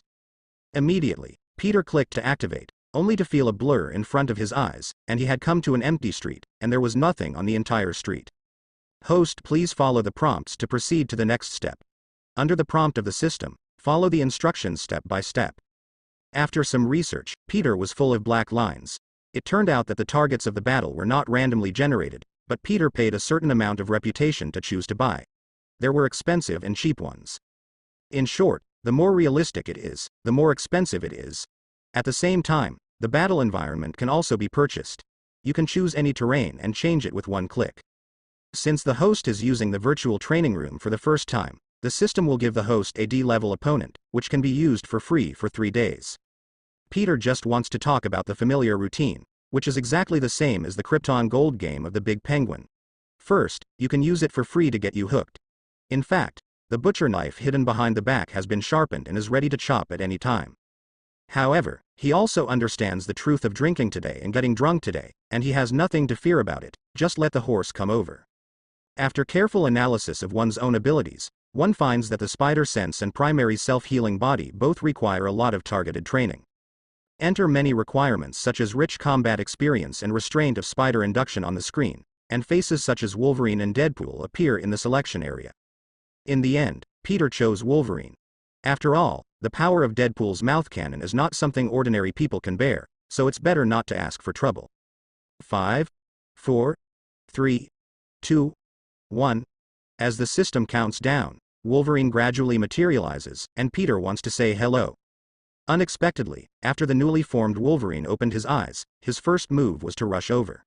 Immediately, Peter clicked to activate, only to feel a blur in front of his eyes, and he had come to an empty street, and there was nothing on the entire street. Host, please follow the prompts to proceed to the next step. Under the prompt of the system, follow the instructions step by step. After some research, Peter was full of black lines. It turned out that the targets of the battle were not randomly generated, but Peter paid a certain amount of reputation to choose to buy. There were expensive and cheap ones. In short, the more realistic it is, the more expensive it is. At the same time, the battle environment can also be purchased. You can choose any terrain and change it with one click. Since the host is using the virtual training room for the first time, the system will give the host a D-level opponent, which can be used for free for 3 days. Peter just wants to talk about the familiar routine, which is exactly the same as the Krypton Gold game of the Big Penguin. First, you can use it for free to get you hooked. In fact, the butcher knife hidden behind the back has been sharpened and is ready to chop at any time. However, he also understands the truth of drinking today and getting drunk today, and he has nothing to fear about it, just let the horse come over. After careful analysis of one's own abilities, one finds that the spider sense and primary self-healing body both require a lot of targeted training. Enter many requirements such as rich combat experience and restraint of spider induction on the screen, and faces such as Wolverine and Deadpool appear in the selection area. In the end, Peter chose Wolverine. After all, the power of Deadpool's mouth cannon is not something ordinary people can bear, so it's better not to ask for trouble. 5, 4, 3, 2, 1. As the system counts down, Wolverine gradually materializes, and Peter wants to say hello. Unexpectedly, after the newly formed Wolverine opened his eyes, his first move was to rush over.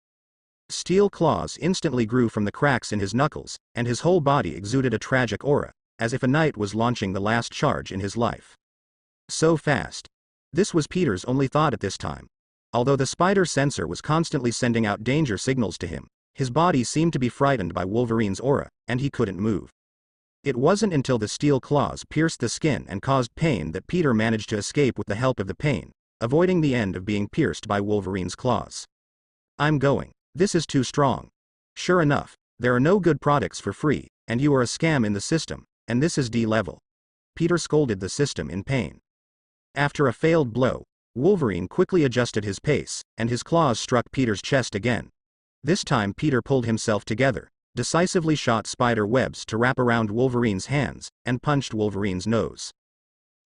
Steel claws instantly grew from the cracks in his knuckles, and his whole body exuded a tragic aura, as if a knight was launching the last charge in his life. So fast. This was Peter's only thought at this time. Although the spider sensor was constantly sending out danger signals to him, his body seemed to be frightened by Wolverine's aura, and he couldn't move. It wasn't until the steel claws pierced the skin and caused pain that Peter managed to escape with the help of the pain, avoiding the end of being pierced by Wolverine's claws. I'm going. This is too strong. Sure enough, there are no good products for free, and you are a scam in the system, and this is D-level. Peter scolded the system in pain. After a failed blow, Wolverine quickly adjusted his pace, and his claws struck Peter's chest again. This time Peter pulled himself together, decisively shot spider webs to wrap around Wolverine's hands, and punched Wolverine's nose.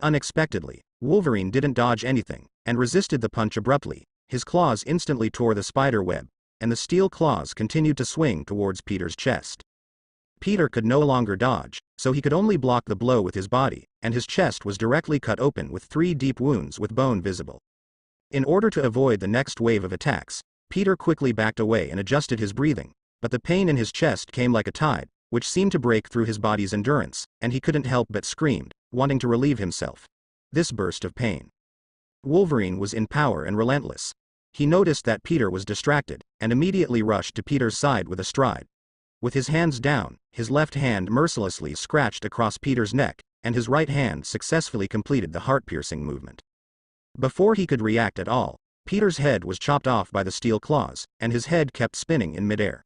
Unexpectedly, Wolverine didn't dodge anything, and resisted the punch abruptly. His claws instantly tore the spider web, and the steel claws continued to swing towards Peter's chest. Peter could no longer dodge, so he could only block the blow with his body, and his chest was directly cut open with 3 deep wounds with bone visible. In order to avoid the next wave of attacks, Peter quickly backed away and adjusted his breathing, but the pain in his chest came like a tide, which seemed to break through his body's endurance, and he couldn't help but scream, wanting to relieve himself. This burst of pain. Wolverine was in power and relentless. He noticed that Peter was distracted, and immediately rushed to Peter's side with a stride. With his hands down, his left hand mercilessly scratched across Peter's neck, and his right hand successfully completed the heart-piercing movement. Before he could react at all, Peter's head was chopped off by the steel claws, and his head kept spinning in midair.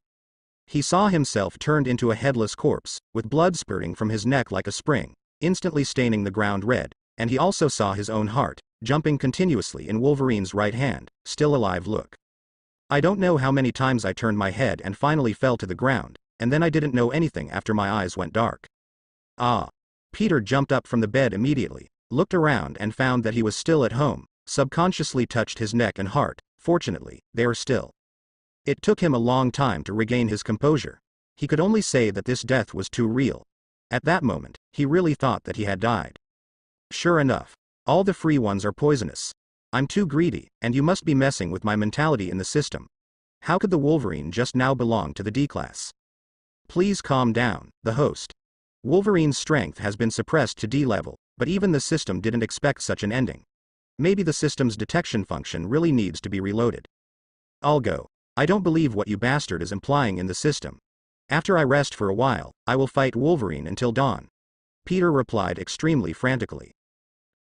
He saw himself turned into a headless corpse, with blood spurting from his neck like a spring, instantly staining the ground red, and he also saw his own heart, jumping continuously in Wolverine's right hand, still alive look. I don't know how many times I turned my head and finally fell to the ground, and then I didn't know anything after my eyes went dark. Ah! Peter jumped up from the bed immediately, looked around and found that he was still at home, subconsciously touched his neck and heart. Fortunately, they were still. It took him a long time to regain his composure. He could only say that this death was too real. At that moment, he really thought that he had died. Sure enough, all the free ones are poisonous. I'm too greedy, and you must be messing with my mentality in the system. How could the Wolverine just now belong to the D-class? Please calm down, the host. Wolverine's strength has been suppressed to D-level, but even the system didn't expect such an ending. Maybe the system's detection function really needs to be reloaded. I'll go. I don't believe what you bastard is implying in the system. After I rest for a while, I will fight Wolverine until dawn. Peter replied extremely frantically.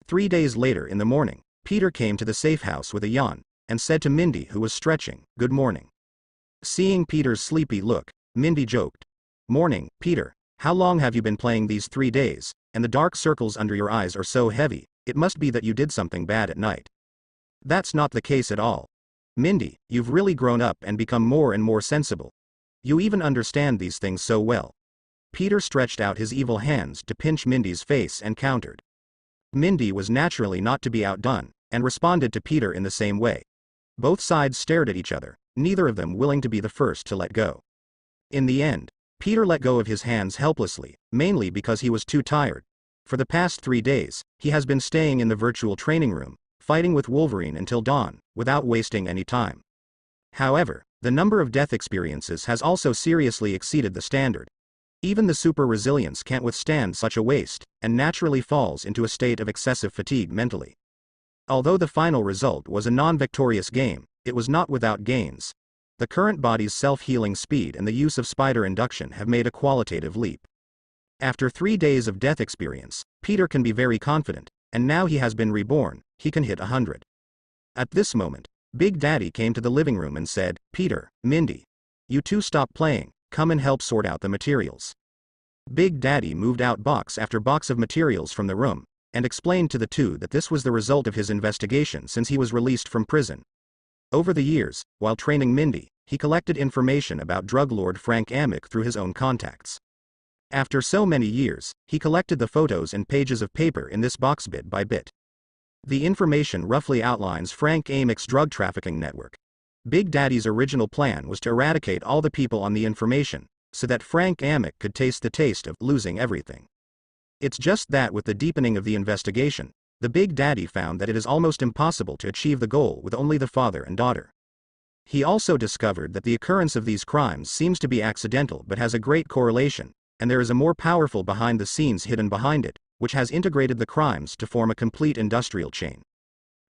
3 days later in the morning, Peter came to the safe house with a yawn, and said to Mindy, who was stretching, "Good morning." Seeing Peter's sleepy look, Mindy joked. "Morning, Peter. How long have you been playing these 3 days, and the dark circles under your eyes are so heavy? It must be that you did something bad at night." "That's not the case at all. Mindy, you've really grown up and become more and more sensible. You even understand these things so well." Peter stretched out his evil hands to pinch Mindy's face and countered. Mindy was naturally not to be outdone, and responded to Peter in the same way. Both sides stared at each other, neither of them willing to be the first to let go. In the end, Peter let go of his hands helplessly, mainly because he was too tired. For the past 3 days, he has been staying in the virtual training room, fighting with Wolverine until dawn, without wasting any time. However, the number of death experiences has also seriously exceeded the standard. Even the super resilience can't withstand such a waste, and naturally falls into a state of excessive fatigue mentally. Although the final result was a non-victorious game, it was not without gains. The current body's self-healing speed and the use of spider induction have made a qualitative leap. After 3 days of death experience, Peter can be very confident, and now he has been reborn. he can hit 100. At this moment, Big Daddy came to the living room and said, "Peter, Mindy, you two stop playing, come and help sort out the materials." Big Daddy moved out box after box of materials from the room, and explained to the two that this was the result of his investigation since he was released from prison. Over the years, while training Mindy, he collected information about drug lord Frank Amick through his own contacts. After so many years, he collected the photos and pages of paper in this box bit by bit. The information roughly outlines Frank Amick's drug trafficking network. Big Daddy's original plan was to eradicate all the people on the information, so that Frank Amick could taste the taste of losing everything. It's just that with the deepening of the investigation, the Big Daddy found that it is almost impossible to achieve the goal with only the father and daughter. He also discovered that the occurrence of these crimes seems to be accidental but has a great correlation, and there is a more powerful behind-the-scenes hidden behind it, which has integrated the crimes to form a complete industrial chain.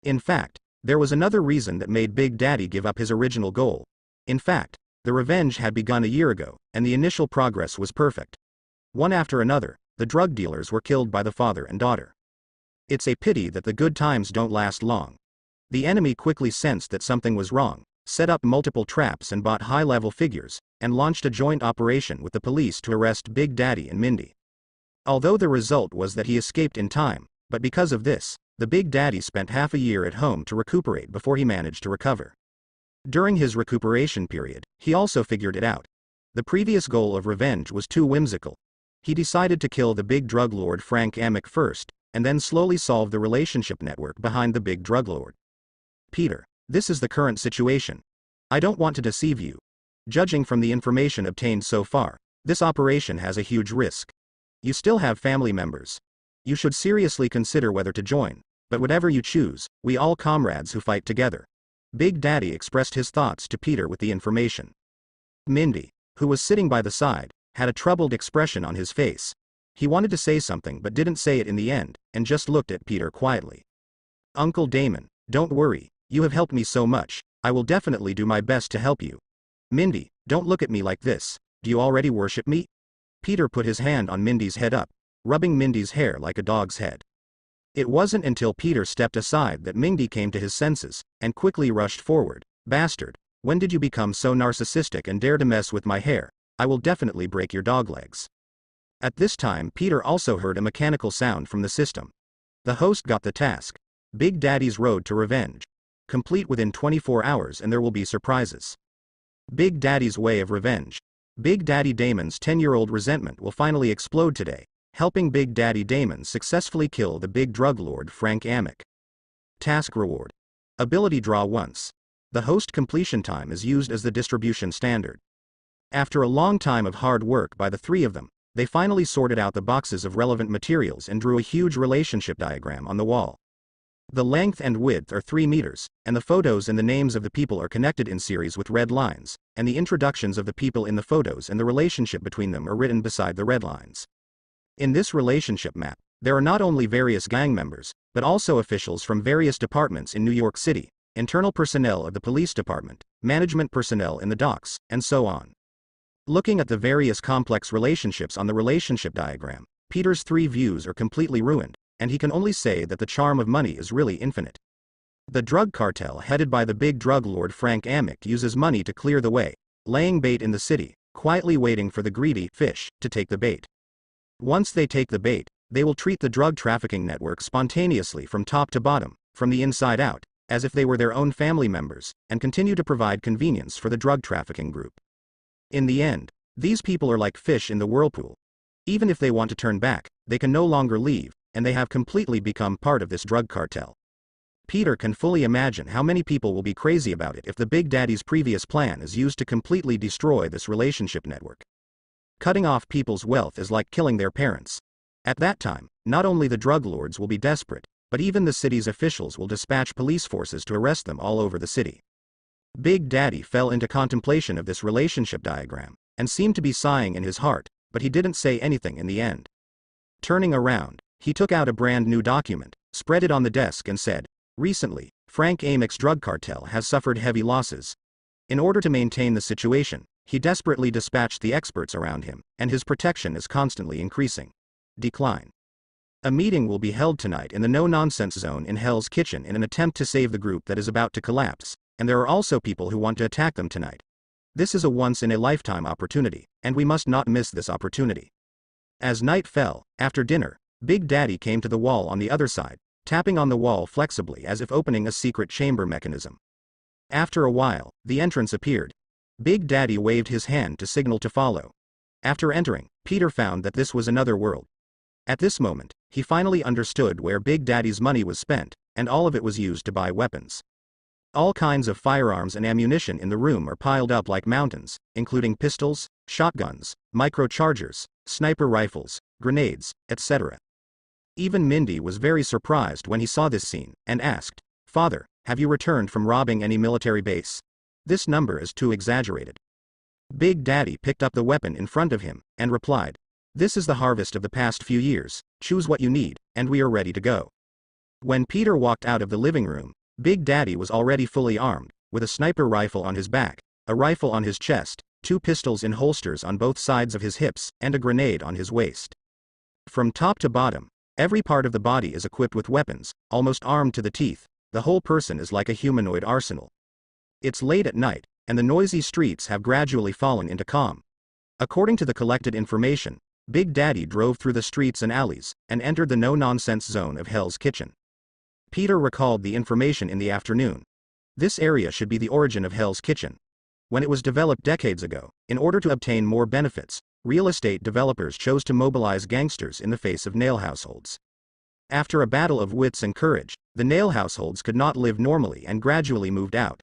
In fact, there was another reason that made Big Daddy give up his original goal. In fact, the revenge had begun a year ago, and the initial progress was perfect. One after another, the drug dealers were killed by the father and daughter. It's a pity that the good times don't last long. The enemy quickly sensed that something was wrong, set up multiple traps and bought high-level figures, and launched a joint operation with the police to arrest Big Daddy and Mindy. Although the result was that he escaped in time, but because of this, the Big Daddy spent half a year at home to recuperate before he managed to recover. During his recuperation period, he also figured it out. The previous goal of revenge was too whimsical. He decided to kill the big drug lord Frank Amick first, and then slowly solve the relationship network behind the big drug lord. "Peter, this is the current situation. I don't want to deceive you. Judging from the information obtained so far, this operation has a huge risk. You still have family members. You should seriously consider whether to join, but whatever you choose, we all comrades who fight together." Big Daddy expressed his thoughts to Peter with the information. Mindy, who was sitting by the side, had a troubled expression on his face. He wanted to say something but didn't say it in the end, and just looked at Peter quietly. "Uncle Damon, don't worry, you have helped me so much, I will definitely do my best to help you." "Mindy, don't look at me like this, do you already worship me?" Peter put his hand on Mindy's head up, rubbing Mindy's hair like a dog's head. It wasn't until Peter stepped aside that Mindy came to his senses, and quickly rushed forward. "Bastard, when did you become so narcissistic and dare to mess with my hair? I will definitely break your dog legs." At this time Peter also heard a mechanical sound from the system. The host got the task. Big Daddy's Road to Revenge. Complete within 24 hours and there will be surprises. Big Daddy's Way of Revenge. Big Daddy Damon's 10-year-old resentment will finally explode today, helping Big Daddy Damon successfully kill the big drug lord Frank Amick. Task Reward. Ability Draw Once. The host completion time is used as the distribution standard. After a long time of hard work by the three of them, they finally sorted out the boxes of relevant materials and drew a huge relationship diagram on the wall. The length and width are 3 meters, and the photos and the names of the people are connected in series with red lines, and the introductions of the people in the photos and the relationship between them are written beside the red lines. In this relationship map, there are not only various gang members, but also officials from various departments in New York City, internal personnel of the police department, management personnel in the docks, and so on. Looking at the various complex relationships on the relationship diagram, Peter's 3 views are completely ruined, and he can only say that the charm of money is really infinite. The drug cartel headed by the big drug lord Frank Amick uses money to clear the way, laying bait in the city, quietly waiting for the greedy fish to take the bait. Once they take the bait, they will treat the drug trafficking network spontaneously from top to bottom, from the inside out, as if they were their own family members, and continue to provide convenience for the drug trafficking group. In the end, these people are like fish in the whirlpool. Even if they want to turn back, they can no longer leave, and they have completely become part of this drug cartel. Peter can fully imagine how many people will be crazy about it if the Big Daddy's previous plan is used to completely destroy this relationship network. Cutting off people's wealth is like killing their parents. At that time, not only the drug lords will be desperate, but even the city's officials will dispatch police forces to arrest them all over the city. Big Daddy fell into contemplation of this relationship diagram, and seemed to be sighing in his heart, but he didn't say anything in the end. Turning around, he took out a brand new document, spread it on the desk and said, "Recently, Frank Amick's drug cartel has suffered heavy losses. In order to maintain the situation, he desperately dispatched the experts around him, and his protection is constantly increasing. Decline." A meeting will be held tonight in the no-nonsense zone in Hell's Kitchen in an attempt to save the group that is about to collapse, and there are also people who want to attack them tonight. This is a once-in-a-lifetime opportunity, and we must not miss this opportunity. As night fell, after dinner, Big Daddy came to the wall on the other side, tapping on the wall flexibly as if opening a secret chamber mechanism. After a while, the entrance appeared. Big Daddy waved his hand to signal to follow. After entering, Peter found that this was another world. At this moment, he finally understood where Big Daddy's money was spent, and all of it was used to buy weapons. All kinds of firearms and ammunition in the room are piled up like mountains, including pistols, shotguns, microchargers, sniper rifles, grenades, etc. Even Mindy was very surprised when he saw this scene, and asked, "Father, have you returned from robbing any military base? This number is too exaggerated." Big Daddy picked up the weapon in front of him, and replied, "This is the harvest of the past few years, choose what you need, and we are ready to go." When Peter walked out of the living room, Big Daddy was already fully armed, with a sniper rifle on his back, a rifle on his chest, 2 pistols in holsters on both sides of his hips, and a grenade on his waist. From top to bottom, every part of the body is equipped with weapons, almost armed to the teeth. The whole person is like a humanoid arsenal. It's late at night, and the noisy streets have gradually fallen into calm. According to the collected information, Big Daddy drove through the streets and alleys, and entered the no-nonsense zone of Hell's Kitchen. Peter recalled the information in the afternoon. This area should be the origin of Hell's Kitchen. When it was developed decades ago, in order to obtain more benefits, real estate developers chose to mobilize gangsters in the face of nail households. After a battle of wits and courage, the nail households could not live normally and gradually moved out.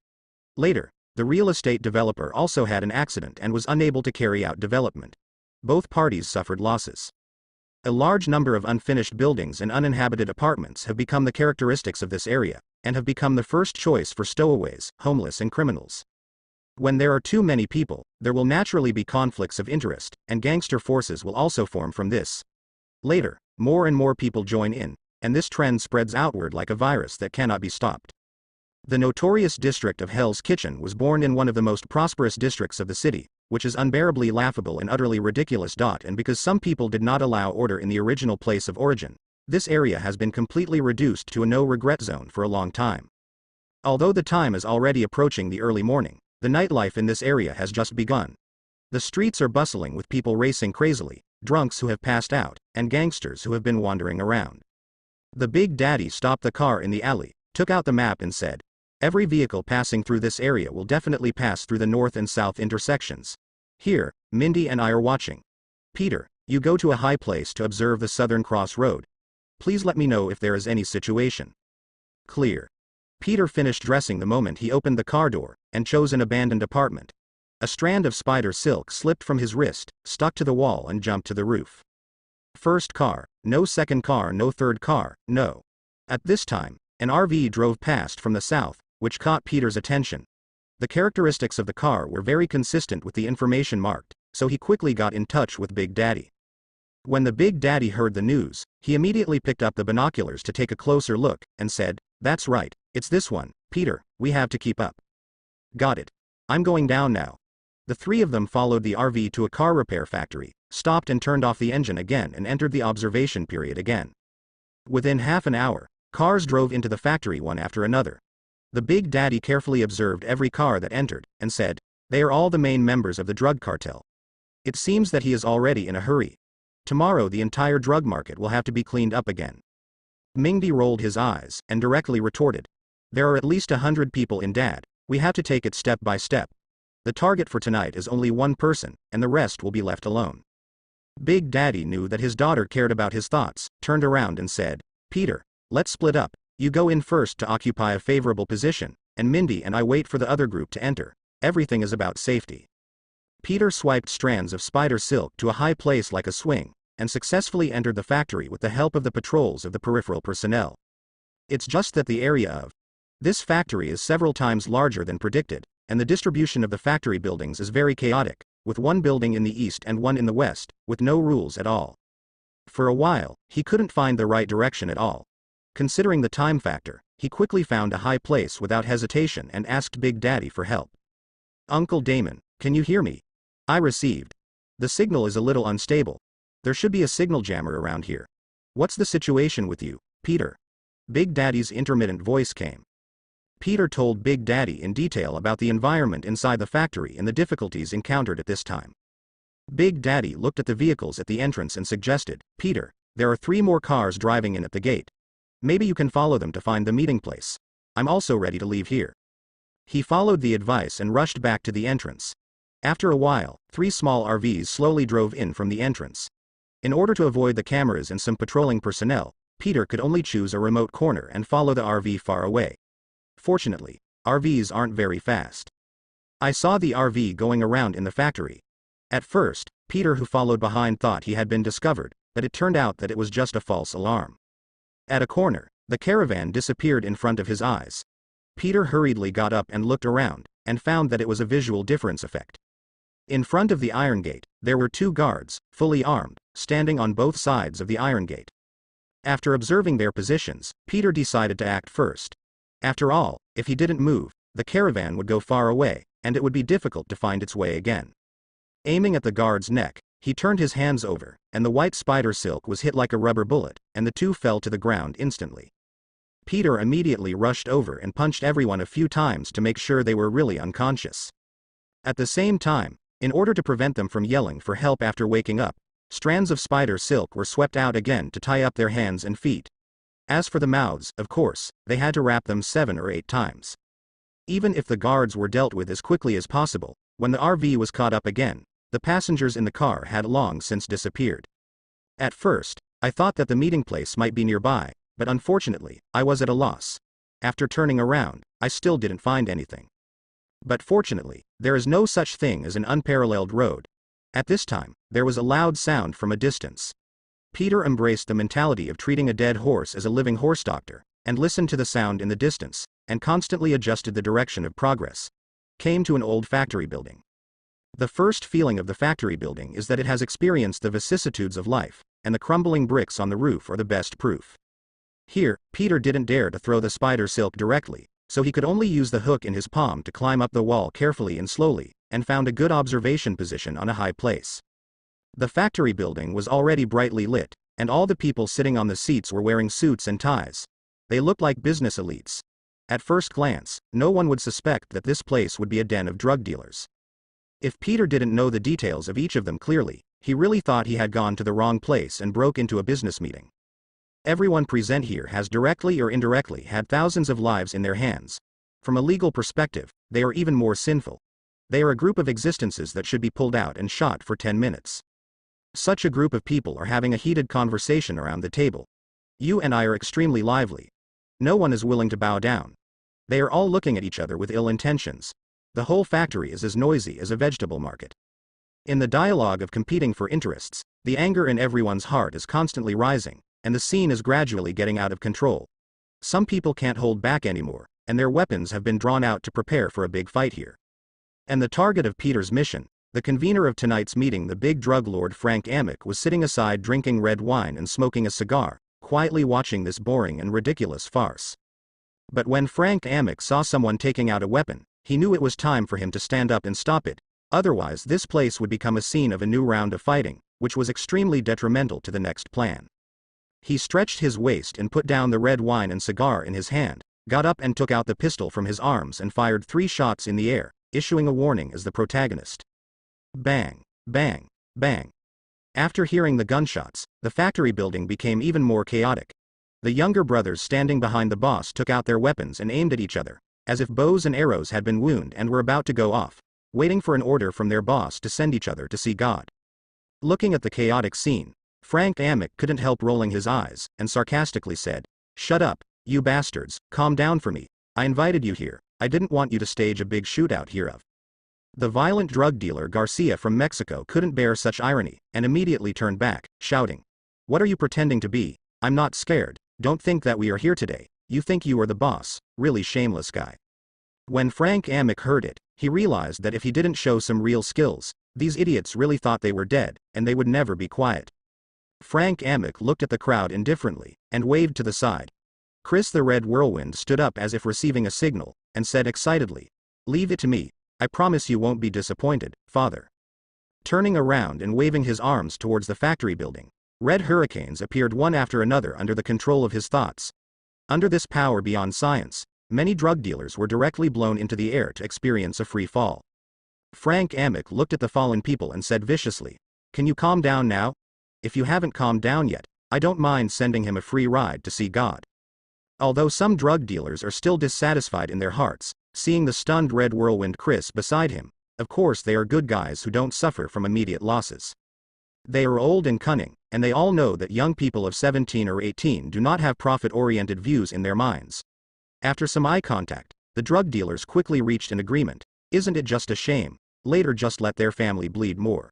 Later, the real estate developer also had an accident and was unable to carry out development. Both parties suffered losses. A large number of unfinished buildings and uninhabited apartments have become the characteristics of this area, and have become the first choice for stowaways, homeless and criminals. When there are too many people, there will naturally be conflicts of interest, and gangster forces will also form from this. Later, more and more people join in, and this trend spreads outward like a virus that cannot be stopped. The notorious district of Hell's Kitchen was born in one of the most prosperous districts of the city, which is unbearably laughable and utterly ridiculous. And because some people did not allow order in the original place of origin, this area has been completely reduced to a no-regret zone for a long time. Although the time is already approaching the early morning, the nightlife in this area has just begun. The streets are bustling with people racing crazily, drunks who have passed out, and gangsters who have been wandering around. The Big Daddy stopped the car in the alley, took out the map and said, "Every vehicle passing through this area will definitely pass through the north and south intersections. Here, Mindy and I are watching. Peter, you go to a high place to observe the southern cross road. Please let me know if there is any situation." Clear. Peter finished dressing the moment he opened the car door, and chose an abandoned apartment. A strand of spider silk slipped from his wrist, stuck to the wall and jumped to the roof. First car, no second car, no third car, no. At this time, an RV drove past from the south, which caught Peter's attention. The characteristics of the car were very consistent with the information marked, so he quickly got in touch with Big Daddy. When the Big Daddy heard the news, he immediately picked up the binoculars to take a closer look, and said, "That's right, it's this one, Peter, we have to keep up." "Got it. I'm going down now." The three of them followed the RV to a car repair factory, stopped and turned off the engine again and entered the observation period again. Within half an hour, cars drove into the factory one after another. The Big Daddy carefully observed every car that entered, and said, "They are all the main members of the drug cartel." It seems that he is already in a hurry. Tomorrow the entire drug market will have to be cleaned up again. Mingdi rolled his eyes, and directly retorted, "There are at least 100 people in Dad, we have to take it step by step. The target for tonight is only one person, and the rest will be left alone." Big Daddy knew that his daughter cared about his thoughts, turned around and said, "Peter, let's split up. You go in first to occupy a favorable position, and Mindy and I wait for the other group to enter. Everything is about safety." Peter swiped strands of spider silk to a high place like a swing, and successfully entered the factory with the help of the patrols of the peripheral personnel. It's just that the area of this factory is several times larger than predicted, and the distribution of the factory buildings is very chaotic, with one building in the east and one in the west, with no rules at all. For a while, he couldn't find the right direction at all. Considering the time factor, he quickly found a high place without hesitation and asked Big Daddy for help. "Uncle Damon, can you hear me?" "I received. The signal is a little unstable. There should be a signal jammer around here." What's the situation with you, Peter? Big Daddy's intermittent voice came. Peter told Big Daddy in detail about the environment inside the factory and the difficulties encountered at this time. Big Daddy looked at the vehicles at the entrance and suggested, Peter, there are 3 more cars driving in at the gate. Maybe you can follow them to find the meeting place. I'm also ready to leave here. He followed the advice and rushed back to the entrance. After a while, 3 small RVs slowly drove in from the entrance. In order to avoid the cameras and some patrolling personnel, Peter could only choose a remote corner and follow the RV far away. Fortunately, RVs aren't very fast. I saw the RV going around in the factory. At first, Peter, who followed behind, thought he had been discovered, but it turned out that it was just a false alarm. At a corner, the caravan disappeared in front of his eyes. Peter hurriedly got up and looked around, and found that it was a visual difference effect. In front of the iron gate, there were 2 guards, fully armed, standing on both sides of the iron gate. After observing their positions, Peter decided to act first. After all, if he didn't move, the caravan would go far away, and it would be difficult to find its way again. Aiming at the guard's neck, he turned his hands over, and the white spider silk was hit like a rubber bullet, and the 2 fell to the ground instantly. Peter immediately rushed over and punched everyone a few times to make sure they were really unconscious. At the same time, in order to prevent them from yelling for help after waking up, strands of spider silk were swept out again to tie up their hands and feet. As for the mouths, of course, they had to wrap them 7 or 8 times. Even if the guards were dealt with as quickly as possible, when the RV was caught up again, the passengers in the car had long since disappeared. At first, I thought that the meeting place might be nearby, but unfortunately, I was at a loss. After turning around, I still didn't find anything. But fortunately, there is no such thing as an unparalleled road. At this time, there was a loud sound from a distance. Peter embraced the mentality of treating a dead horse as a living horse doctor, and listened to the sound in the distance, and constantly adjusted the direction of progress. Came to an old factory building. The first feeling of the factory building is that it has experienced the vicissitudes of life, and the crumbling bricks on the roof are the best proof. Here, Peter didn't dare to throw the spider silk directly, so he could only use the hook in his palm to climb up the wall carefully and slowly, and found a good observation position on a high place. The factory building was already brightly lit, and all the people sitting on the seats were wearing suits and ties. They looked like business elites. At first glance, no one would suspect that this place would be a den of drug dealers. If Peter didn't know the details of each of them clearly, he really thought he had gone to the wrong place and broke into a business meeting. Everyone present here has directly or indirectly had thousands of lives in their hands. From a legal perspective, they are even more sinful. They are a group of existences that should be pulled out and shot for 10 minutes. Such a group of people are having a heated conversation around the table. You and I are extremely lively. No one is willing to bow down. They are all looking at each other with ill intentions. The whole factory is as noisy as a vegetable market. In the dialogue of competing for interests, the anger in everyone's heart is constantly rising, and the scene is gradually getting out of control. Some people can't hold back anymore, and their weapons have been drawn out to prepare for a big fight here. And the target of Peter's mission, the convener of tonight's meeting, the big drug lord Frank Amick, was sitting aside drinking red wine and smoking a cigar, quietly watching this boring and ridiculous farce. But when Frank Amick saw someone taking out a weapon, he knew it was time for him to stand up and stop it. Otherwise, this place would become a scene of a new round of fighting, which was extremely detrimental to the next plan. He stretched his waist and put down the red wine and cigar in his hand, got up and took out the pistol from his arms and fired 3 shots in the air, issuing a warning as the protagonist. Bang, bang, bang. After hearing the gunshots, the factory building became even more chaotic. The younger brothers standing behind the boss took out their weapons and aimed at each other, as if bows and arrows had been wounded and were about to go off, waiting for an order from their boss to send each other to see God. Looking at the chaotic scene, Frank Amick couldn't help rolling his eyes, and sarcastically said, "Shut up, you bastards, calm down for me. I invited you here, I didn't want you to stage a big shootout hereof." The violent drug dealer Garcia from Mexico couldn't bear such irony, and immediately turned back, shouting, "What are you pretending to be? I'm not scared, don't think that we are here today, you think you are the boss, really shameless guy." When Frank Amick heard it, he realized that if he didn't show some real skills, these idiots really thought they were dead, and they would never be quiet. Frank Amick looked at the crowd indifferently, and waved to the side. Chris the Red Whirlwind stood up as if receiving a signal, and said excitedly, "Leave it to me, I promise you won't be disappointed, father." Turning around and waving his arms towards the factory building, Red hurricanes appeared one after another under the control of his thoughts. Under this power beyond science, many drug dealers were directly blown into the air to experience a free fall. Frank Amick looked at the fallen people and said viciously, "Can you calm down now? If you haven't calmed down yet, I don't mind sending him a free ride to see God." Although some drug dealers are still dissatisfied in their hearts, seeing the stunned red whirlwind Chris beside him, of course they are good guys who don't suffer from immediate losses. They are old and cunning, and they all know that young people of 17 or 18 do not have profit-oriented views in their minds. After some eye contact, the drug dealers quickly reached an agreement. Isn't it just a shame? Later just let their family bleed more.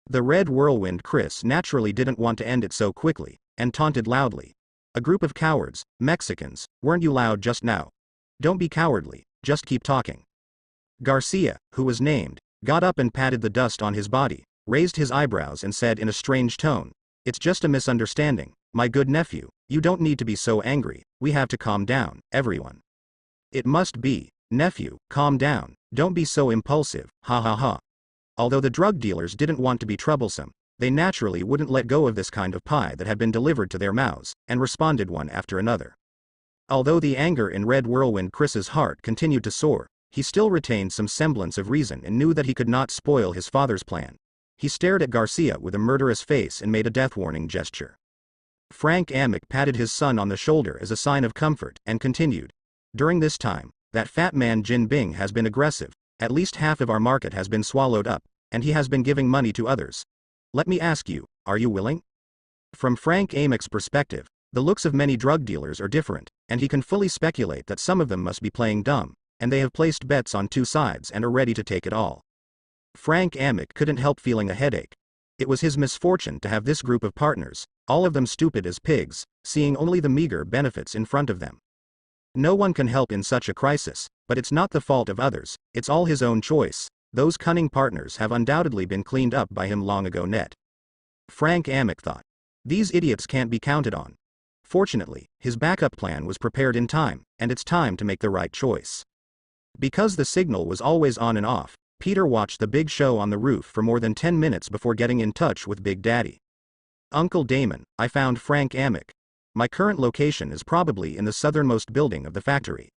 The red whirlwind Chris naturally didn't want to end it so quickly, and taunted loudly. "A group of cowards, Mexicans, weren't you loud just now? Don't be cowardly, just keep talking." Garcia, who was named, got up and patted the dust on his body, raised his eyebrows and said in a strange tone, "It's just a misunderstanding, my good nephew, you don't need to be so angry, we have to calm down, everyone." "It must be, nephew, calm down, don't be so impulsive, ha ha ha." Although the drug dealers didn't want to be troublesome, they naturally wouldn't let go of this kind of pie that had been delivered to their mouths, and responded one after another. Although the anger in Red Whirlwind Chris's heart continued to soar, he still retained some semblance of reason and knew that he could not spoil his father's plan. He stared at Garcia with a murderous face and made a death warning gesture. Frank Amick patted his son on the shoulder as a sign of comfort, and continued, "During this time, that fat man Jin Bing has been aggressive, at least half of our market has been swallowed up, and he has been giving money to others. Let me ask you, are you willing?" From Frank Amick's perspective, the looks of many drug dealers are different, and he can fully speculate that some of them must be playing dumb, and they have placed bets on two sides and are ready to take it all. Frank Amick couldn't help feeling a headache. It was his misfortune to have this group of partners, all of them stupid as pigs, seeing only the meager benefits in front of them. No one can help in such a crisis, but it's not the fault of others, it's all his own choice. Those cunning partners have undoubtedly been cleaned up by him long ago net. Frank Amick thought. These idiots can't be counted on. Fortunately, his backup plan was prepared in time, and it's time to make the right choice. Because the signal was always on and off, Peter watched the big show on the roof for more than 10 minutes before getting in touch with Big Daddy. "Uncle Damon, I found Frank Amick. My current location is probably in the southernmost building of the factory."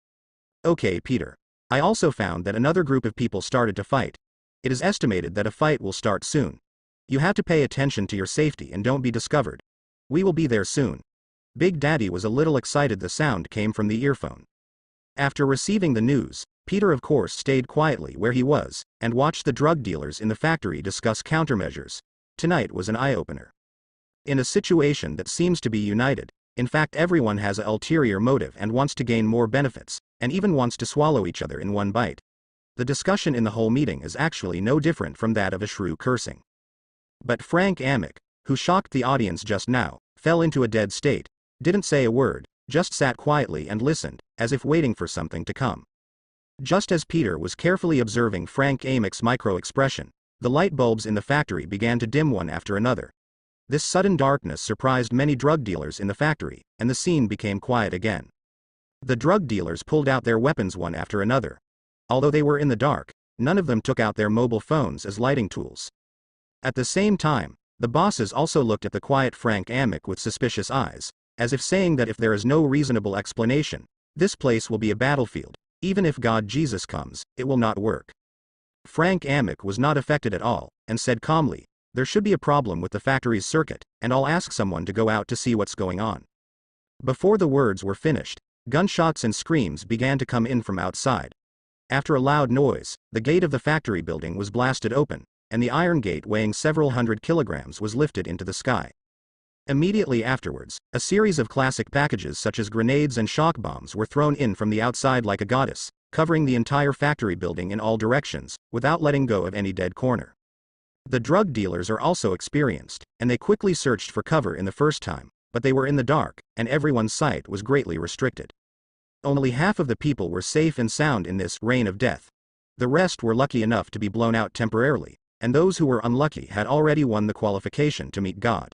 "Okay, Peter. I also found that another group of people started to fight. It is estimated that a fight will start soon. You have to pay attention to your safety and don't be discovered. We will be there soon." Big Daddy was a little excited. The sound came from the earphone. After receiving the news, Peter of course stayed quietly where he was, and watched the drug dealers in the factory discuss countermeasures. Tonight was an eye-opener. In a situation that seems to be united, in fact everyone has an ulterior motive and wants to gain more benefits, and even wants to swallow each other in one bite. The discussion in the whole meeting is actually no different from that of a shrew cursing. But Frank Amick, who shocked the audience just now, fell into a dead state, didn't say a word, just sat quietly and listened, as if waiting for something to come. Just as Peter was carefully observing Frank Amick's micro-expression, the light bulbs in the factory began to dim one after another. This sudden darkness surprised many drug dealers in the factory, and the scene became quiet again. The drug dealers pulled out their weapons one after another. Although they were in the dark, none of them took out their mobile phones as lighting tools. At the same time, the bosses also looked at the quiet Frank Amick with suspicious eyes, as if saying that if there is no reasonable explanation, this place will be a battlefield. Even if God Jesus comes, it will not work. Frank Amick was not affected at all, and said calmly, "There should be a problem with the factory's circuit, and I'll ask someone to go out to see what's going on." Before the words were finished, gunshots and screams began to come in from outside. After a loud noise, the gate of the factory building was blasted open, and the iron gate weighing several hundred kilograms was lifted into the sky. Immediately afterwards, a series of classic packages such as grenades and shock bombs were thrown in from the outside like a goddess, covering the entire factory building in all directions, without letting go of any dead corner. The drug dealers are also experienced, and they quickly searched for cover in the first time, but they were in the dark, and everyone's sight was greatly restricted. Only half of the people were safe and sound in this rain of death. The rest were lucky enough to be blown out temporarily, and those who were unlucky had already won the qualification to meet God.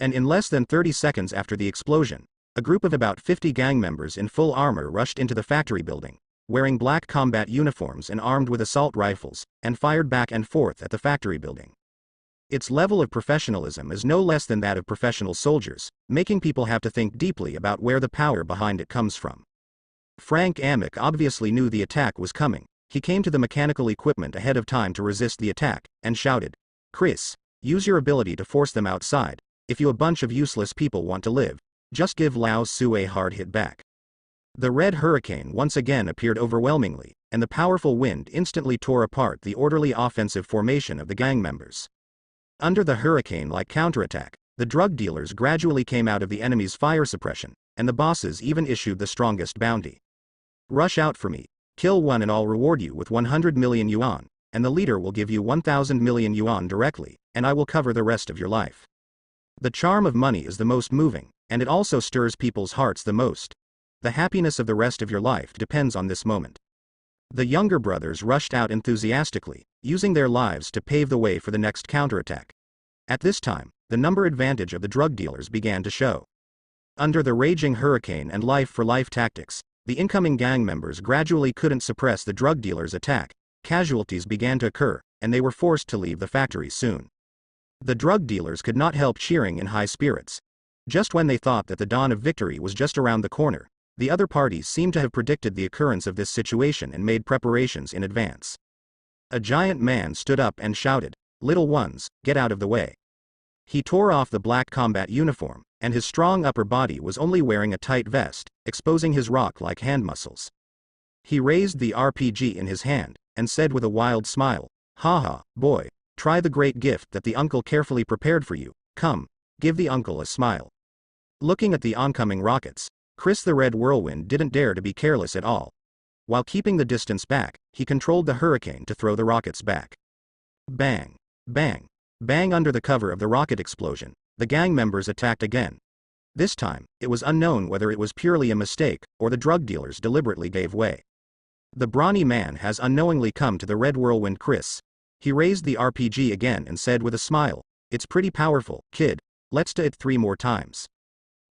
And in less than 30 seconds after the explosion, a group of about 50 gang members in full armor rushed into the factory building, wearing black combat uniforms and armed with assault rifles, and fired back and forth at the factory building. Its level of professionalism is no less than that of professional soldiers, making people have to think deeply about where the power behind it comes from. Frank Amick obviously knew the attack was coming. He came to the mechanical equipment ahead of time to resist the attack, and shouted, "Chris, use your ability to force them outside. If you a bunch of useless people want to live, just give Lao Su a hard hit back." The red hurricane once again appeared overwhelmingly, and the powerful wind instantly tore apart the orderly offensive formation of the gang members. Under the hurricane-like counterattack, the drug dealers gradually came out of the enemy's fire suppression, and the bosses even issued the strongest bounty. "Rush out for me. Kill one and I'll reward you with 100 million yuan, and the leader will give you 1,000 million yuan directly, and I will cover the rest of your life." The charm of money is the most moving, and it also stirs people's hearts the most. The happiness of the rest of your life depends on this moment. The younger brothers rushed out enthusiastically, using their lives to pave the way for the next counterattack. At this time, the number advantage of the drug dealers began to show. Under the raging hurricane and life-for-life tactics, the incoming gang members gradually couldn't suppress the drug dealers' attack. Casualties began to occur, and they were forced to leave the factory soon. The drug dealers could not help cheering in high spirits. Just when they thought that the dawn of victory was just around the corner, the other parties seemed to have predicted the occurrence of this situation and made preparations in advance. A giant man stood up and shouted, "Little ones, get out of the way." He tore off the black combat uniform, and his strong upper body was only wearing a tight vest, exposing his rock-like hand muscles. He raised the RPG in his hand, and said with a wild smile, "Haha, boy, try the great gift that the uncle carefully prepared for you. Come, give the uncle a smile." Looking at the oncoming rockets, Chris the Red Whirlwind didn't dare to be careless at all. While keeping the distance back, he controlled the hurricane to throw the rockets back. Bang! Bang! Bang! Under the cover of the rocket explosion, the gang members attacked again. This time, it was unknown whether it was purely a mistake, or the drug dealers deliberately gave way. The brawny man has unknowingly come to the Red Whirlwind Chris. He raised the RPG again and said with a smile, "It's pretty powerful, kid. Let's do it 3 more times."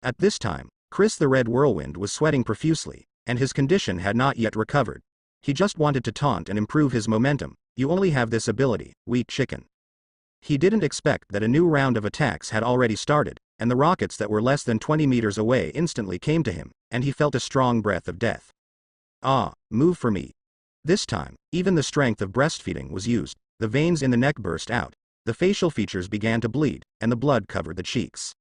At this time, Chris the Red Whirlwind was sweating profusely, and his condition had not yet recovered. He just wanted to taunt and improve his momentum. "You only have this ability, weak chicken." He didn't expect that a new round of attacks had already started, and the rockets that were less than 20 meters away instantly came to him, and he felt a strong breath of death. "Ah, move for me." This time, even the strength of breastfeeding was used. The veins in the neck burst out, the facial features began to bleed, and the blood covered the cheeks.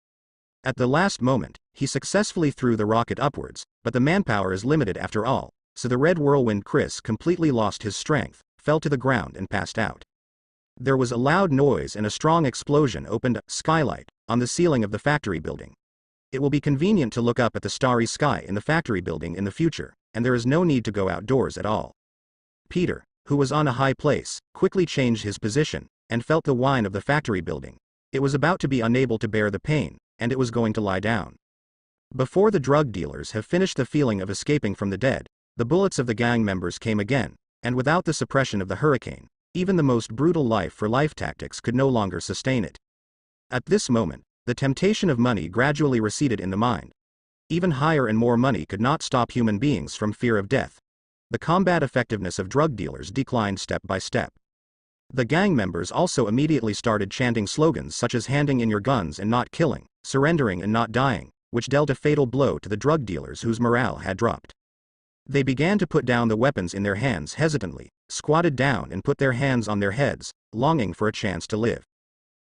At the last moment, he successfully threw the rocket upwards, but the manpower is limited after all, so the Red Whirlwind Chris completely lost his strength, fell to the ground and passed out. There was a loud noise and a strong explosion opened a skylight on the ceiling of the factory building. It will be convenient to look up at the starry sky in the factory building in the future, and there is no need to go outdoors at all. Peter, who was on a high place, quickly changed his position, and felt the whine of the factory building. It was about to be unable to bear the pain, and it was going to lie down. Before the drug dealers have finished the feeling of escaping from the dead, the bullets of the gang members came again, and without the suppression of the hurricane, even the most brutal life-for-life tactics could no longer sustain it. At this moment, the temptation of money gradually receded in the mind. Even higher and more money could not stop human beings from fear of death. The combat effectiveness of drug dealers declined step by step. The gang members also immediately started chanting slogans such as "handing in your guns and not killing," "surrendering and not dying," which dealt a fatal blow to the drug dealers whose morale had dropped. They began to put down the weapons in their hands hesitantly, squatted down and put their hands on their heads, longing for a chance to live.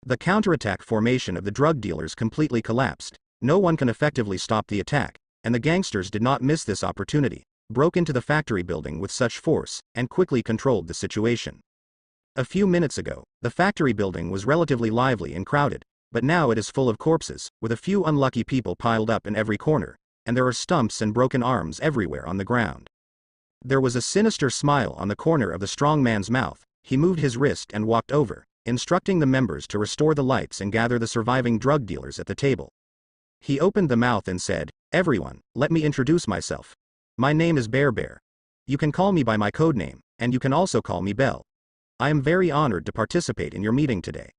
The counterattack formation of the drug dealers completely collapsed. No one can effectively stop the attack, and the gangsters did not miss this opportunity, broke into the factory building with such force, and quickly controlled the situation. A few minutes ago, the factory building was relatively lively and crowded, but now it is full of corpses, with a few unlucky people piled up in every corner, and there are stumps and broken arms everywhere on the ground. There was a sinister smile on the corner of the strong man's mouth. He moved his wrist and walked over, instructing the members to restore the lights and gather the surviving drug dealers at the table. He opened the mouth and said, "Everyone, let me introduce myself. My name is Bear. You can call me by my code name, and you can also call me Bell. I am very honored to participate in your meeting today.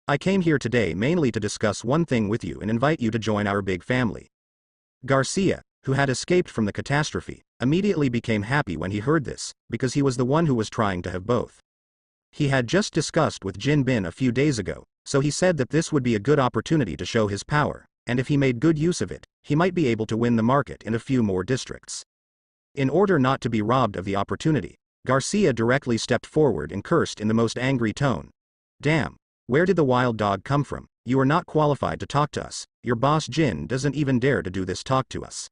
I came here today mainly to discuss one thing with you and invite you to join our big family." Garcia, who had escaped from the catastrophe, immediately became happy when he heard this, because he was the one who was trying to have both. He had just discussed with Jin Bin a few days ago so he said that this would be a good opportunity to show his power, and if he made good use of it, he might be able to win the market in a few more districts. In order not to be robbed of the opportunity, Garcia directly stepped forward and cursed in the most angry tone. "Damn. Where did the wild dog come from? You are not qualified to talk to us. Your boss Jin doesn't even dare to do this talk to us."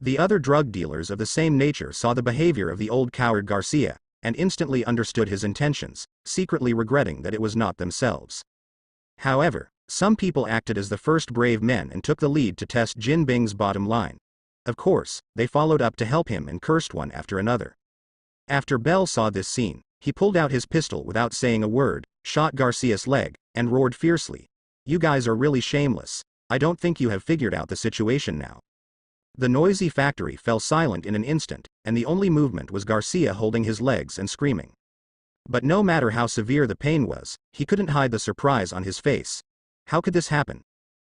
The other drug dealers of the same nature saw the behavior of the old coward Garcia, and instantly understood his intentions, secretly regretting that it was not themselves. However, some people acted as the first brave men and took the lead to test Jin Bing's bottom line. Of course, they followed up to help him and cursed one after another. After Bell saw this scene, he pulled out his pistol without saying a word, shot Garcia's leg, and roared fiercely, "You guys are really shameless. I don't think you have figured out the situation now." The noisy factory fell silent in an instant, and the only movement was Garcia holding his legs and screaming. But no matter how severe the pain was, he couldn't hide the surprise on his face. How could this happen?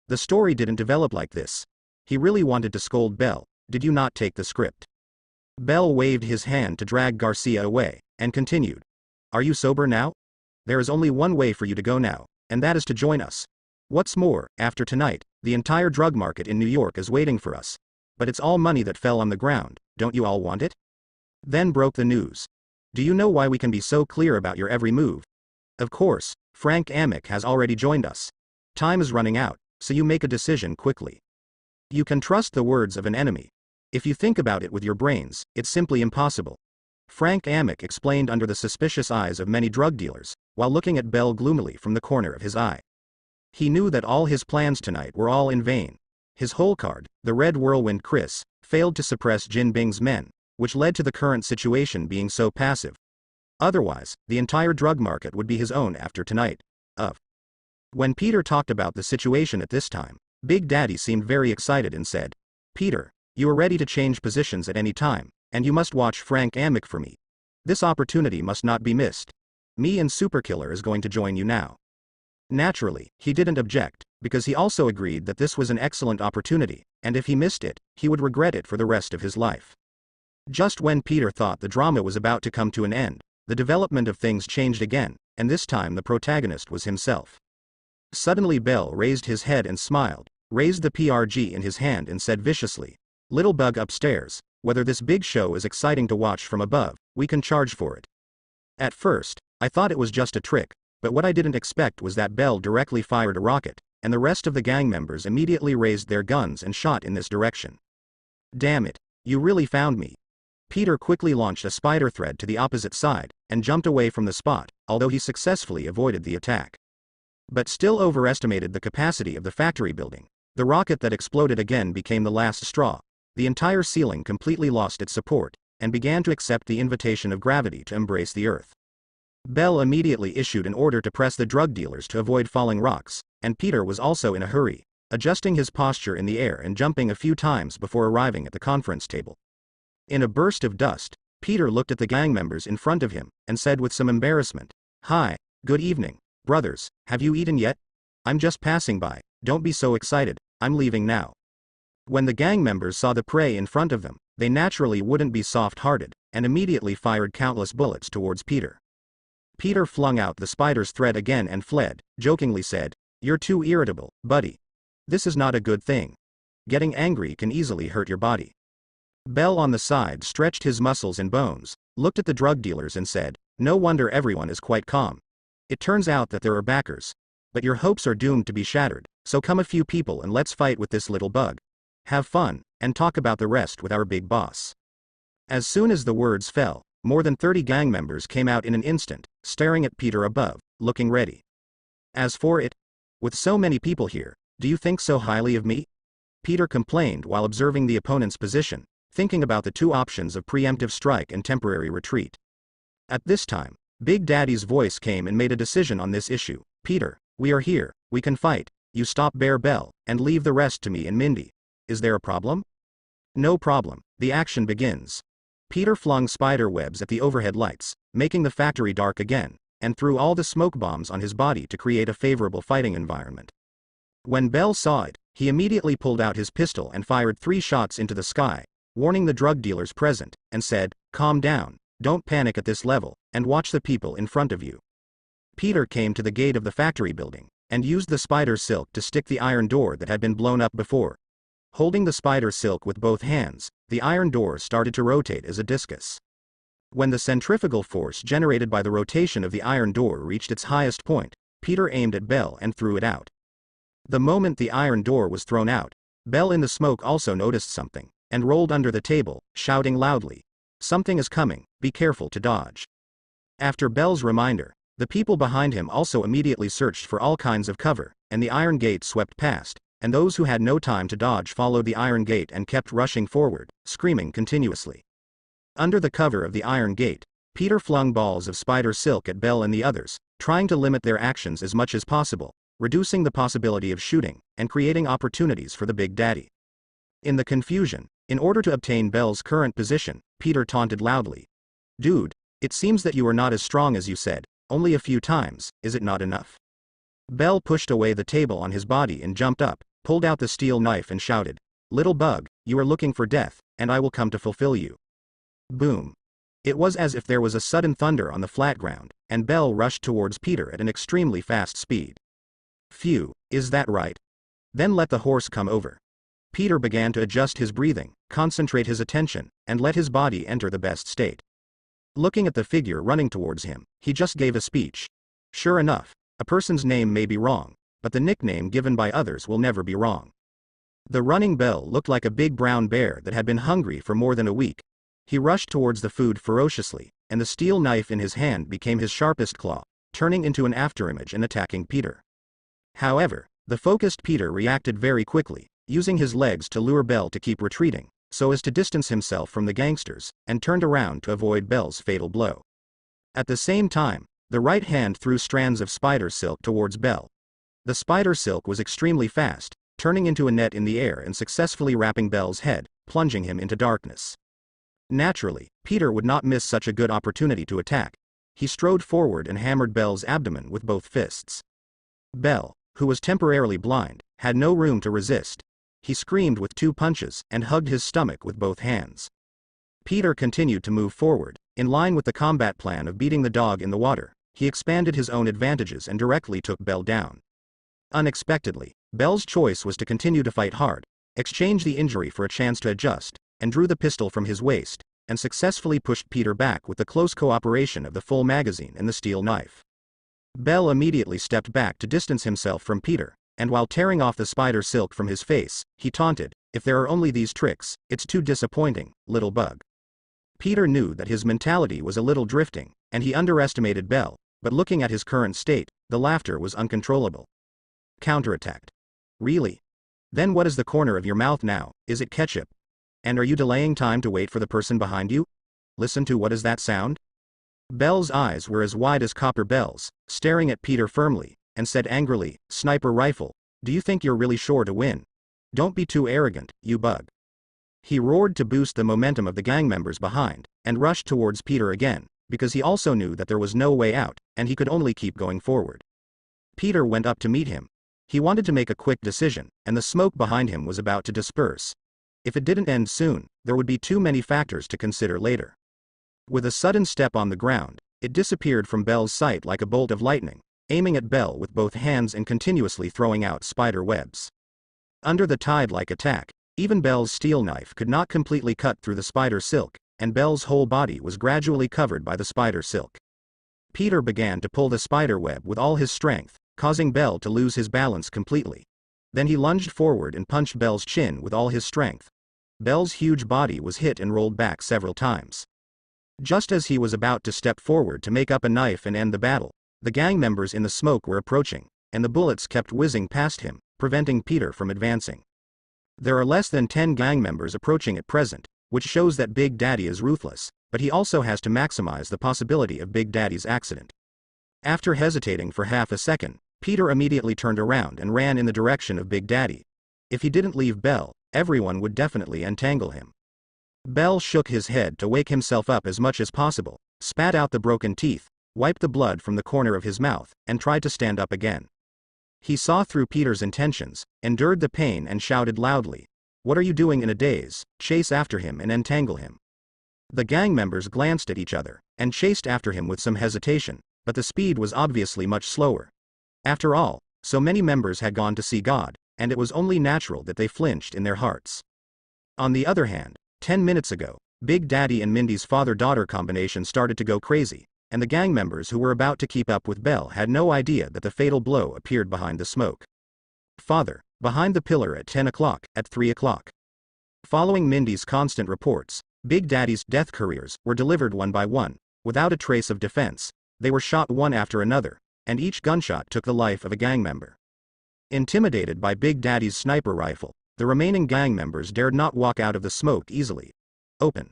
The story didn't develop like this. He really wanted to scold Bell. "Did you not take the script?" Bell waved his hand to drag Garcia away, and continued, "Are you sober now? There is only one way for you to go now, and that is to join us. What's more, after tonight, the entire drug market in New York is waiting for us. But it's all money that fell on the ground, don't you all want it?" Then broke the news. "Do you know why we can be so clear about your every move? Of course, Frank Amick has already joined us. Time is running out, so you make a decision quickly. You can trust the words of an enemy. If you think about it with your brains, it's simply impossible." Frank Amick explained under the suspicious eyes of many drug dealers, while looking at Bell gloomily from the corner of his eye. He knew that all his plans tonight were all in vain. His whole card, the Red Whirlwind Chris, failed to suppress Jin Bing's men, which led to the current situation being so passive. Otherwise, the entire drug market would be his own after tonight. When Peter talked about the situation at this time, Big Daddy seemed very excited and said, "Peter, you are ready to change positions at any time, and you must watch Frank Amick for me. This opportunity must not be missed. Me and Superkiller is going to join you now." Naturally, he didn't object, because he also agreed that this was an excellent opportunity, and if he missed it, he would regret it for the rest of his life. Just when Peter thought the drama was about to come to an end, the development of things changed again, and this time the protagonist was himself. Suddenly Bell raised his head and smiled, raised the PRG in his hand and said viciously, "Little bug upstairs, whether this big show is exciting to watch from above, we can charge for it." At first, I thought it was just a trick, but what I didn't expect was that Bell directly fired a rocket, and the rest of the gang members immediately raised their guns and shot in this direction. "Damn it, you really found me." Peter quickly launched a spider thread to the opposite side, and jumped away from the spot, although he successfully avoided the attack. But still overestimated the capacity of the factory building. The rocket that exploded again became the last straw. The entire ceiling completely lost its support, and began to accept the invitation of gravity to embrace the earth. Bell immediately issued an order to press the drug dealers to avoid falling rocks, and Peter was also in a hurry, adjusting his posture in the air and jumping a few times before arriving at the conference table. In a burst of dust, Peter looked at the gang members in front of him, and said with some embarrassment, "Hi, good evening, brothers, have you eaten yet? I'm just passing by, don't be so excited, I'm leaving now." When the gang members saw the prey in front of them, they naturally wouldn't be soft-hearted, and immediately fired countless bullets towards Peter. Peter flung out the spider's thread again and fled, jokingly said, "You're too irritable, buddy. This is not a good thing. Getting angry can easily hurt your body." Bell on the side stretched his muscles and bones, looked at the drug dealers and said, "No wonder everyone is quite calm. It turns out that there are backers. But your hopes are doomed to be shattered, so come a few people and let's fight with this little bug. Have fun, and talk about the rest with our big boss." As soon as the words fell, more than 30 gang members came out in an instant, staring at Peter above, looking ready. "As for it, with so many people here, do you think so highly of me?" Peter complained while observing the opponent's position, thinking about the two options of preemptive strike and temporary retreat. At this time, Big Daddy's voice came and made a decision on this issue. "Peter, we are here, we can fight, you stop Bear Bell, and leave the rest to me and Mindy. Is there a problem?" "No problem, the action begins." Peter flung spider webs at the overhead lights, making the factory dark again, and threw all the smoke bombs on his body to create a favorable fighting environment. When Bell saw it, he immediately pulled out his pistol and fired 3 shots into the sky, warning the drug dealers present, and said, "Calm down, don't panic at this level, and watch the people in front of you." Peter came to the gate of the factory building, and used the spider silk to stick the iron door that had been blown up before. Holding the spider silk with both hands, the iron door started to rotate as a discus. When the centrifugal force generated by the rotation of the iron door reached its highest point, Peter aimed at Belle and threw it out. The moment the iron door was thrown out, Belle in the smoke also noticed something, and rolled under the table, shouting loudly, "Something is coming, be careful to dodge." After Belle's reminder, the people behind him also immediately searched for all kinds of cover, and the iron gate swept past, and those who had no time to dodge followed the iron gate and kept rushing forward, screaming continuously. Under the cover of the iron gate, Peter flung balls of spider silk at Belle and the others, trying to limit their actions as much as possible, reducing the possibility of shooting, and creating opportunities for the Big Daddy. In the confusion, in order to obtain Belle's current position, Peter taunted loudly, "Dude, it seems that you are not as strong as you said, only a few times, is it not enough?" Belle pushed away the table on his body and jumped up, pulled out the steel knife and shouted, "Little bug, you are looking for death, and I will come to fulfill you." Boom. It was as if there was a sudden thunder on the flat ground, and Belle rushed towards Peter at an extremely fast speed. "Phew, is that right? Then let the horse come over." Peter began to adjust his breathing, concentrate his attention, and let his body enter the best state. Looking at the figure running towards him, he just gave a speech. Sure enough, a person's name may be wrong, but the nickname given by others will never be wrong. The running Belle looked like a big brown bear that had been hungry for more than a week. He rushed towards the food ferociously, and the steel knife in his hand became his sharpest claw, turning into an afterimage and attacking Peter. However, the focused Peter reacted very quickly, using his legs to lure Belle to keep retreating, so as to distance himself from the gangsters, and turned around to avoid Belle's fatal blow. At the same time, the right hand threw strands of spider silk towards Belle. The spider silk was extremely fast, turning into a net in the air and successfully wrapping Belle's head, plunging him into darkness. Naturally, Peter would not miss such a good opportunity to attack. He strode forward and hammered Belle's abdomen with both fists. Belle, who was temporarily blind, had no room to resist. He screamed with 2 punches and hugged his stomach with both hands. Peter continued to move forward. In line with the combat plan of beating the dog in the water, he expanded his own advantages and directly took Belle down. Unexpectedly, Belle's choice was to continue to fight hard, exchange the injury for a chance to adjust, and drew the pistol from his waist, and successfully pushed Peter back with the close cooperation of the full magazine and the steel knife. Belle immediately stepped back to distance himself from Peter, and while tearing off the spider silk from his face, he taunted, "If there are only these tricks, it's too disappointing, little bug." Peter knew that his mentality was a little drifting, and he underestimated Belle, but looking at his current state, the laughter was uncontrollable. Counterattacked. Really? Then what is the corner of your mouth now? Is it ketchup? And are you delaying time to wait for the person behind you? Listen to what is that sound? Belle's eyes were as wide as copper bells, staring at Peter firmly, and said angrily, "Sniper rifle, do you think you're really sure to win? Don't be too arrogant, you bug." He roared to boost the momentum of the gang members behind, and rushed towards Peter again, because he also knew that there was no way out, and he could only keep going forward. Peter went up to meet him. He wanted to make a quick decision, and the smoke behind him was about to disperse. If it didn't end soon, there would be too many factors to consider later. With a sudden step on the ground, it disappeared from Belle's sight like a bolt of lightning, aiming at Belle with both hands and continuously throwing out spider webs. Under the tide-like attack, even Belle's steel knife could not completely cut through the spider silk, and Belle's whole body was gradually covered by the spider silk. Peter began to pull the spider web with all his strength, causing Belle to lose his balance completely. Then he lunged forward and punched Belle's chin with all his strength. Belle's huge body was hit and rolled back several times. Just as he was about to step forward to make up a knife and end the battle, the gang members in the smoke were approaching, and the bullets kept whizzing past him, preventing Peter from advancing. There are less than 10 gang members approaching at present, which shows that Big Daddy is ruthless, but he also has to maximize the possibility of Big Daddy's accident. After hesitating for half a second, Peter immediately turned around and ran in the direction of Big Daddy. If he didn't leave Belle, everyone would definitely entangle him. Belle shook his head to wake himself up as much as possible, spat out the broken teeth, wiped the blood from the corner of his mouth, and tried to stand up again. He saw through Peter's intentions, endured the pain and shouted loudly, "What are you doing in a daze? Chase after him and entangle him." The gang members glanced at each other, and chased after him with some hesitation, but the speed was obviously much slower. After all, so many members had gone to see God, and it was only natural that they flinched in their hearts. On the other hand, 10 minutes ago, Big Daddy and Mindy's father-daughter combination started to go crazy, and the gang members who were about to keep up with Belle had no idea that the fatal blow appeared behind the smoke. Father, behind the pillar at 10 o'clock, at 3 o'clock. Following Mindy's constant reports, Big Daddy's death couriers were delivered one by one, without a trace of defense. They were shot one after another, and each gunshot took the life of a gang member. Intimidated by Big Daddy's sniper rifle, the remaining gang members dared not walk out of the smoke easily. Open.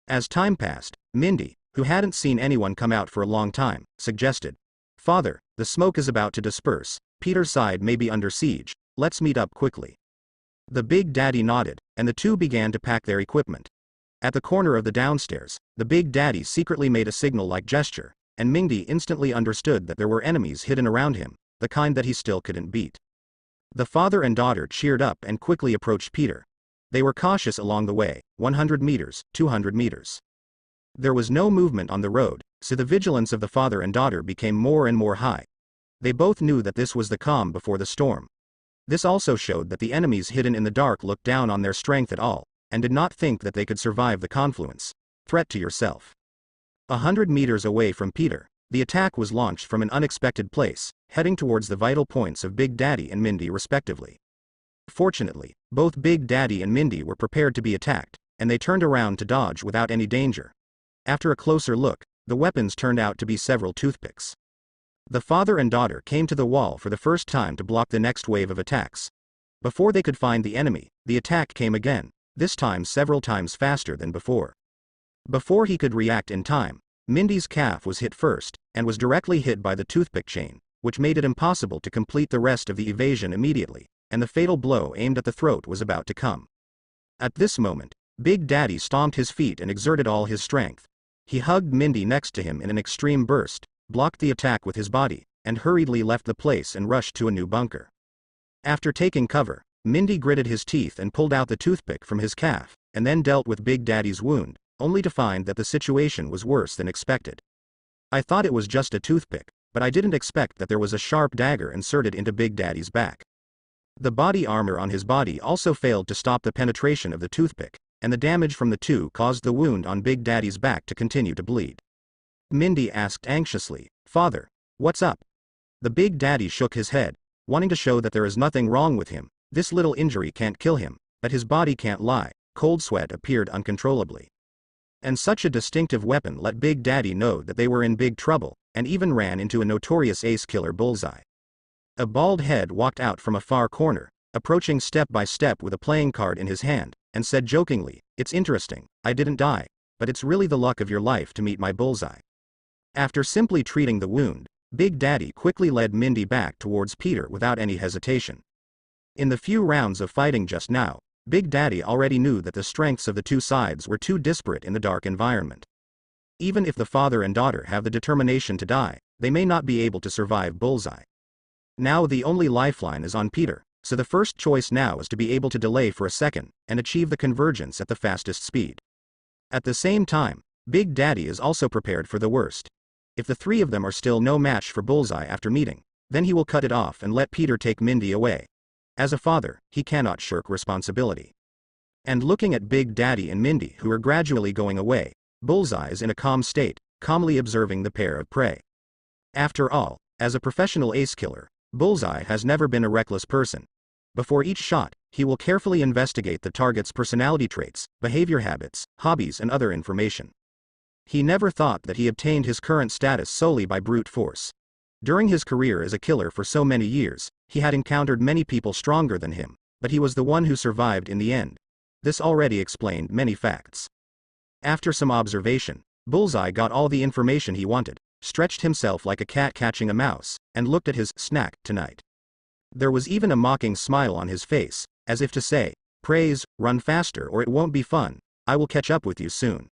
As time passed, Mindy, who hadn't seen anyone come out for a long time, suggested, "Father, the smoke is about to disperse, Peter's side may be under siege, let's meet up quickly." The Big Daddy nodded, and the two began to pack their equipment. At the corner of the downstairs, the Big Daddy secretly made a signal-like gesture, and Mindy instantly understood that there were enemies hidden around him, the kind that he still couldn't beat. The father and daughter cheered up and quickly approached Peter. They were cautious along the way, 100 meters, 200 meters. There was no movement on the road, so the vigilance of the father and daughter became more and more high. They both knew that this was the calm before the storm. This also showed that the enemies hidden in the dark looked down on their strength at all, and did not think that they could survive the confluence. Threat to yourself. 100 meters away from Peter, the attack was launched from an unexpected place, heading towards the vital points of Big Daddy and Mindy respectively. Fortunately, both Big Daddy and Mindy were prepared to be attacked, and they turned around to dodge without any danger. After a closer look, the weapons turned out to be several toothpicks. The father and daughter came to the wall for the first time to block the next wave of attacks. Before they could find the enemy, the attack came again, this time several times faster than before. Before he could react in time, Mindy's calf was hit first, and was directly hit by the toothpick chain, which made it impossible to complete the rest of the evasion immediately, and the fatal blow aimed at the throat was about to come. At this moment, Big Daddy stomped his feet and exerted all his strength. He hugged Mindy next to him in an extreme burst, blocked the attack with his body, and hurriedly left the place and rushed to a new bunker. After taking cover, Mindy gritted his teeth and pulled out the toothpick from his calf, and then dealt with Big Daddy's wound, only to find that the situation was worse than expected. "I thought it was just a toothpick, but I didn't expect that there was a sharp dagger inserted into Big Daddy's back." The body armor on his body also failed to stop the penetration of the toothpick, and the damage from the two caused the wound on Big Daddy's back to continue to bleed. Mindy asked anxiously, "Father, what's up?" The Big Daddy shook his head, wanting to show that there is nothing wrong with him. This little injury can't kill him, but his body can't lie. Cold sweat appeared uncontrollably. And such a distinctive weapon let Big Daddy know that they were in big trouble, and even ran into a notorious ace killer Bullseye. A bald head walked out from a far corner, approaching step by step with a playing card in his hand, and said jokingly, "It's interesting, I didn't die, but it's really the luck of your life to meet my Bullseye." After simply treating the wound, Big Daddy quickly led Mindy back towards Peter without any hesitation. In the few rounds of fighting just now, Big Daddy already knew that the strengths of the two sides were too disparate in the dark environment. Even if the father and daughter have the determination to die, they may not be able to survive Bullseye. Now the only lifeline is on Peter, so the first choice now is to be able to delay for a second, and achieve the convergence at the fastest speed. At the same time, Big Daddy is also prepared for the worst. If the three of them are still no match for Bullseye after meeting, then he will cut it off and let Peter take Mindy away. As a father, he cannot shirk responsibility. And looking at Big Daddy and Mindy who are gradually going away, Bullseye is in a calm state, calmly observing the pair of prey. After all, as a professional ace killer, Bullseye has never been a reckless person. Before each shot, he will carefully investigate the target's personality traits, behavior habits, hobbies and other information. He never thought that he obtained his current status solely by brute force. During his career as a killer for so many years, he had encountered many people stronger than him, but he was the one who survived in the end. This already explained many facts. After some observation, Bullseye got all the information he wanted, stretched himself like a cat catching a mouse, and looked at his snack tonight. There was even a mocking smile on his face, as if to say, "Praise, run faster or it won't be fun, I will catch up with you soon."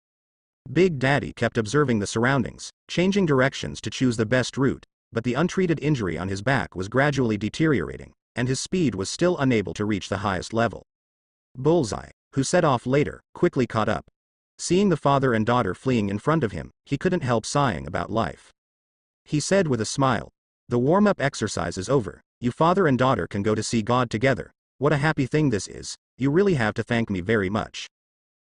Big Daddy kept observing the surroundings, changing directions to choose the best route, but the untreated injury on his back was gradually deteriorating, and his speed was still unable to reach the highest level. Bullseye, who set off later, quickly caught up. Seeing the father and daughter fleeing in front of him, he couldn't help sighing about life. He said with a smile, "The warm-up exercise is over, You father and daughter can go to see God together. What a happy thing this is. You really have to thank me very much."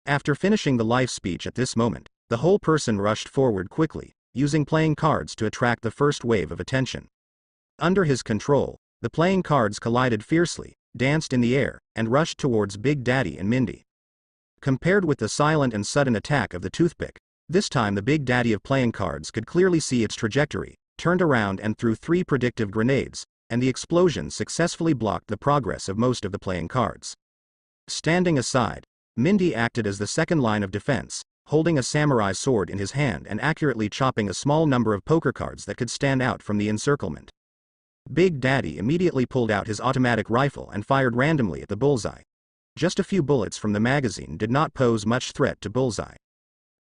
After finishing the life speech at this moment, the whole person rushed forward quickly, using playing cards to attract the first wave of attention. Under his control, the playing cards collided fiercely, danced in the air, and rushed towards Big Daddy and Mindy. Compared with the silent and sudden attack of the toothpick, this time the Big Daddy of playing cards could clearly see its trajectory, turned around and threw 3 predictive grenades, and the explosion successfully blocked the progress of most of the playing cards. Standing aside, Mindy acted as the second line of defense, holding a samurai sword in his hand and accurately chopping a small number of poker cards that could stand out from the encirclement. Big Daddy immediately pulled out his automatic rifle and fired randomly at the bullseye. Just a few bullets from the magazine did not pose much threat to Bullseye.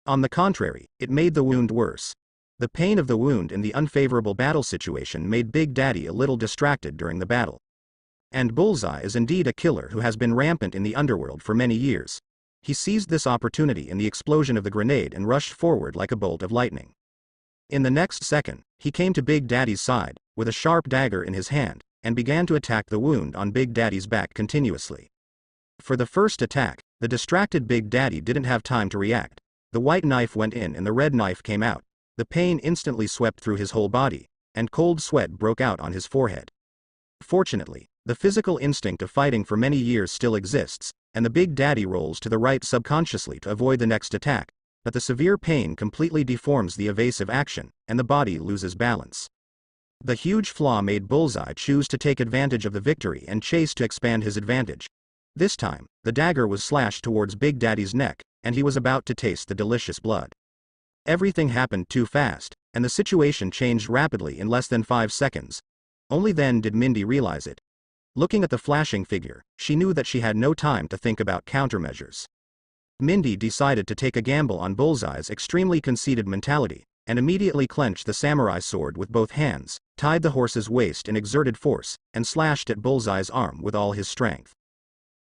On the contrary, it made the wound worse. The pain of the wound in the unfavorable battle situation made Big Daddy a little distracted during the battle. And Bullseye is indeed a killer who has been rampant in the underworld for many years. He seized this opportunity in the explosion of the grenade and rushed forward like a bolt of lightning. In the next second, he came to Big Daddy's side, with a sharp dagger in his hand, and began to attack the wound on Big Daddy's back continuously. For the first attack, the distracted Big Daddy didn't have time to react. The white knife went in and the red knife came out. The pain instantly swept through his whole body, and cold sweat broke out on his forehead. Fortunately, the physical instinct of fighting for many years still exists, and the Big Daddy rolls to the right subconsciously to avoid the next attack, but the severe pain completely deforms the evasive action, and the body loses balance. The huge flaw made Bullseye choose to take advantage of the victory and chase to expand his advantage. This time, the dagger was slashed towards Big Daddy's neck, and he was about to taste the delicious blood. Everything happened too fast, and the situation changed rapidly in less than 5 seconds. Only then did Mindy realize it. Looking at the flashing figure, she knew that she had no time to think about countermeasures. Mindy decided to take a gamble on Bullseye's extremely conceited mentality, and immediately clenched the samurai sword with both hands, tied the horse's waist in exerted force, and slashed at Bullseye's arm with all his strength.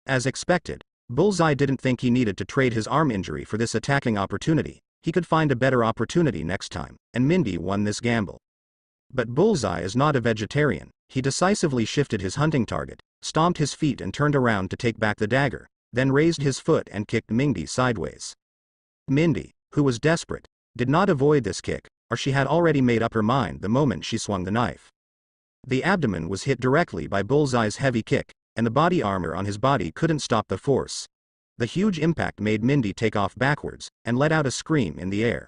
As expected, Bullseye didn't think he needed to trade his arm injury for this attacking opportunity. He could find a better opportunity next time, and Mindy won this gamble. But Bullseye is not a vegetarian. He decisively shifted his hunting target, stomped his feet and turned around to take back the dagger, then raised his foot and kicked Mindy sideways. Mindy, who was desperate, did not avoid this kick, or she had already made up her mind the moment she swung the knife. The abdomen was hit directly by Bullseye's heavy kick, and the body armor on his body couldn't stop the force. The huge impact made Mindy take off backwards, and let out a scream in the air.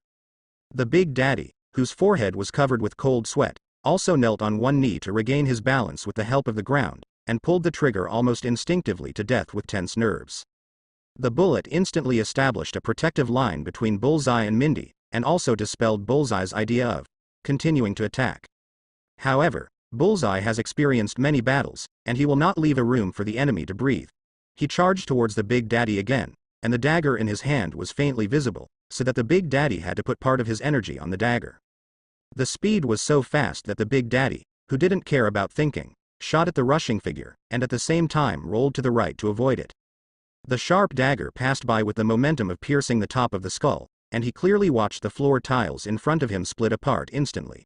The Big Daddy, whose forehead was covered with cold sweat, also knelt on one knee to regain his balance with the help of the ground, and pulled the trigger almost instinctively to death with tense nerves. The bullet instantly established a protective line between Bullseye and Mindy, and also dispelled Bullseye's idea of continuing to attack. However, Bullseye has experienced many battles, and he will not leave a room for the enemy to breathe. He charged towards the Big Daddy again, and the dagger in his hand was faintly visible, so that the Big Daddy had to put part of his energy on the dagger. The speed was so fast that the Big Daddy, who didn't care about thinking, shot at the rushing figure, and at the same time rolled to the right to avoid it. The sharp dagger passed by with the momentum of piercing the top of the skull, and he clearly watched the floor tiles in front of him split apart instantly.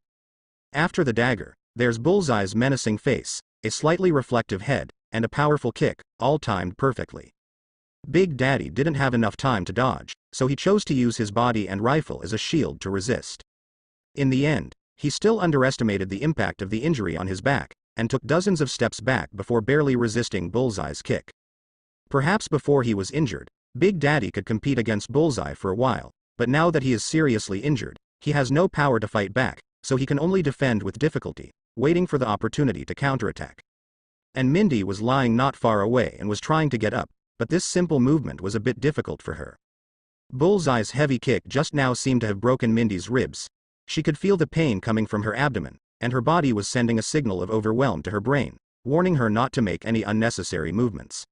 After the dagger, there's Bullseye's menacing face, a slightly reflective head, and a powerful kick, all timed perfectly. Big Daddy didn't have enough time to dodge, so he chose to use his body and rifle as a shield to resist. In the end, he still underestimated the impact of the injury on his back, and took dozens of steps back before barely resisting Bullseye's kick. Perhaps before he was injured, Big Daddy could compete against Bullseye for a while, but now that he is seriously injured, he has no power to fight back, so he can only defend with difficulty, waiting for the opportunity to counterattack. And Mindy was lying not far away and was trying to get up, but this simple movement was a bit difficult for her. Bullseye's heavy kick just now seemed to have broken Mindy's ribs. She could feel the pain coming from her abdomen, and her body was sending a signal of overwhelm to her brain, warning her not to make any unnecessary movements.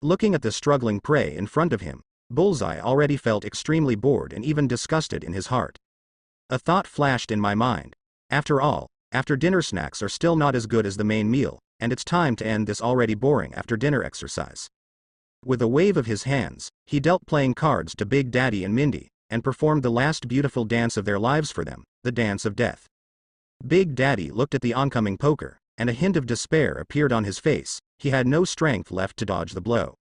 Looking at the struggling prey in front of him, Bullseye already felt extremely bored and even disgusted in his heart. A thought flashed in my mind. After all, after-dinner snacks are still not as good as the main meal, and it's time to end this already boring after-dinner exercise. With a wave of his hands, he dealt playing cards to Big Daddy and Mindy, and performed the last beautiful dance of their lives for them, the dance of death. Big Daddy looked at the oncoming poker, and a hint of despair appeared on his face. He had no strength left to dodge the blow.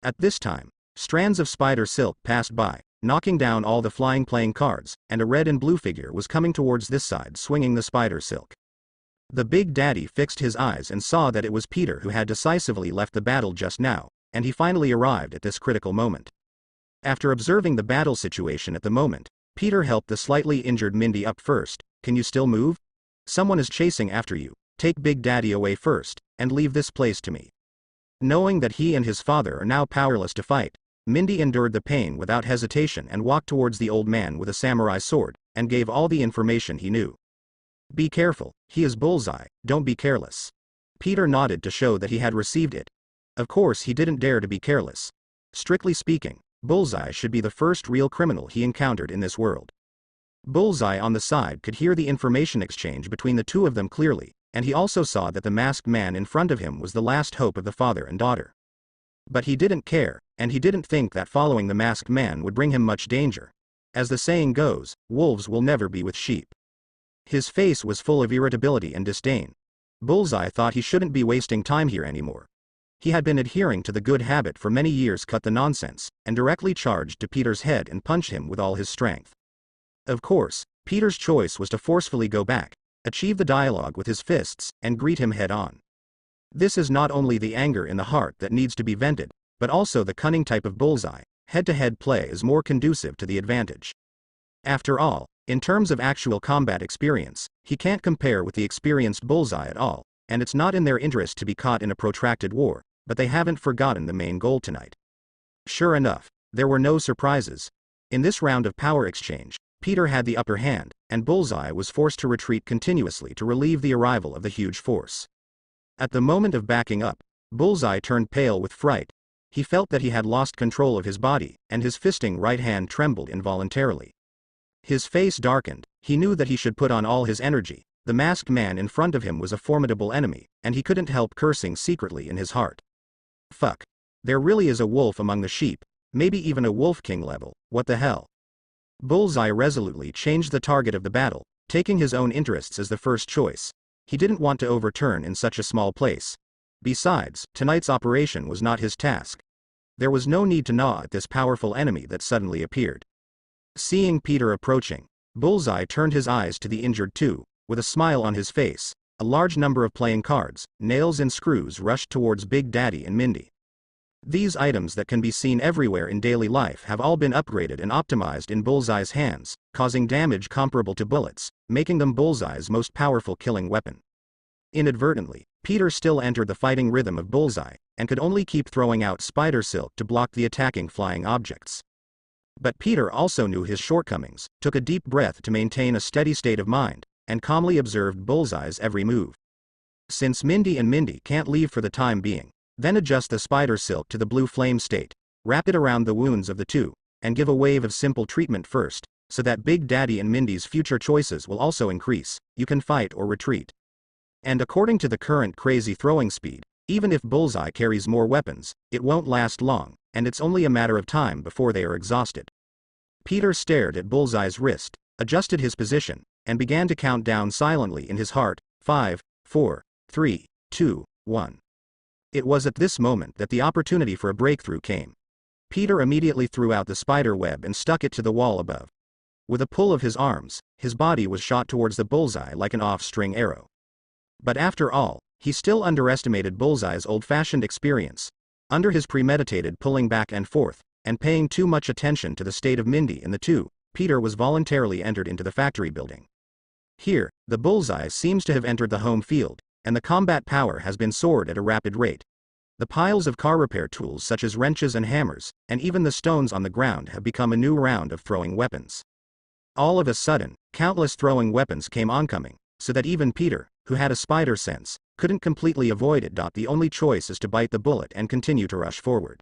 At this time, strands of spider silk passed by, knocking down all the flying playing cards, and a red and blue figure was coming towards this side swinging the spider silk. The Big Daddy fixed his eyes and saw that it was Peter who had decisively left the battle just now, and he finally arrived at this critical moment. After observing the battle situation at the moment, Peter helped the slightly injured Mindy up first. "Can you still move? Someone is chasing after you. Take Big Daddy away first, and leave this place to me." Knowing that he and his father are now powerless to fight, Mindy endured the pain without hesitation and walked towards the old man with a samurai sword, and gave all the information he knew. "Be careful, he is Bullseye, don't be careless." Peter nodded to show that he had received it. Of course he didn't dare to be careless. Strictly speaking, Bullseye should be the first real criminal he encountered in this world. Bullseye on the side could hear the information exchange between the two of them clearly, and he also saw that the masked man in front of him was the last hope of the father and daughter. But he didn't care, and he didn't think that following the masked man would bring him much danger. As the saying goes, wolves will never be with sheep. His face was full of irritability and disdain. Bullseye thought he shouldn't be wasting time here anymore. He had been adhering to the good habit for many years, cut the nonsense, and directly charged to Peter's head and punched him with all his strength. Of course, Peter's choice was to forcefully go back, achieve the dialogue with his fists, and greet him head-on. This is not only the anger in the heart that needs to be vented, but also the cunning type of Bullseye. Head-to-head play is more conducive to the advantage. After all, in terms of actual combat experience, he can't compare with the experienced Bullseye at all, and it's not in their interest to be caught in a protracted war, but they haven't forgotten the main goal tonight. Sure enough, there were no surprises. In this round of power exchange, Peter had the upper hand, and Bullseye was forced to retreat continuously to relieve the arrival of the huge force. At the moment of backing up, Bullseye turned pale with fright. He felt that he had lost control of his body, and his fisting right hand trembled involuntarily. His face darkened. He knew that he should put on all his energy. The masked man in front of him was a formidable enemy, and he couldn't help cursing secretly in his heart. Fuck. There really is a wolf among the sheep, maybe even a wolf king level, what the hell. Bullseye resolutely changed the target of the battle, taking his own interests as the first choice. He didn't want to overturn in such a small place. Besides, tonight's operation was not his task. There was no need to gnaw at this powerful enemy that suddenly appeared. Seeing Peter approaching, Bullseye turned his eyes to the injured two. With a smile on his face, a large number of playing cards, nails and screws rushed towards Big Daddy and Mindy. These items that can be seen everywhere in daily life have all been upgraded and optimized in Bullseye's hands, causing damage comparable to bullets, making them Bullseye's most powerful killing weapon. Inadvertently, Peter still entered the fighting rhythm of Bullseye, and could only keep throwing out spider silk to block the attacking flying objects. But Peter also knew his shortcomings, took a deep breath to maintain a steady state of mind, and calmly observed Bullseye's every move. Since Mindy can't leave for the time being, then adjust the spider silk to the blue flame state, wrap it around the wounds of the two, and give a wave of simple treatment first, so that Big Daddy and Mindy's future choices will also increase. You can fight or retreat. And according to the current crazy throwing speed, even if Bullseye carries more weapons, it won't last long, and it's only a matter of time before they are exhausted. Peter stared at Bullseye's wrist, adjusted his position, and began to count down silently in his heart. 5, 4, 3, 2, 1. It was at this moment that the opportunity for a breakthrough came. Peter immediately threw out the spider web and stuck it to the wall above. With a pull of his arms, his body was shot towards the Bullseye like an off-string arrow. But after all, he still underestimated Bullseye's old-fashioned experience. Under his premeditated pulling back and forth, and paying too much attention to the state of Mindy and the two, Peter was voluntarily entered into the factory building. Here, the Bullseye seems to have entered the home field, and the combat power has been soared at a rapid rate. The piles of car repair tools such as wrenches and hammers, and even the stones on the ground have become a new round of throwing weapons. All of a sudden, countless throwing weapons came oncoming, so that even Peter, who had a spider sense, couldn't completely avoid it. The only choice is to bite the bullet and continue to rush forward.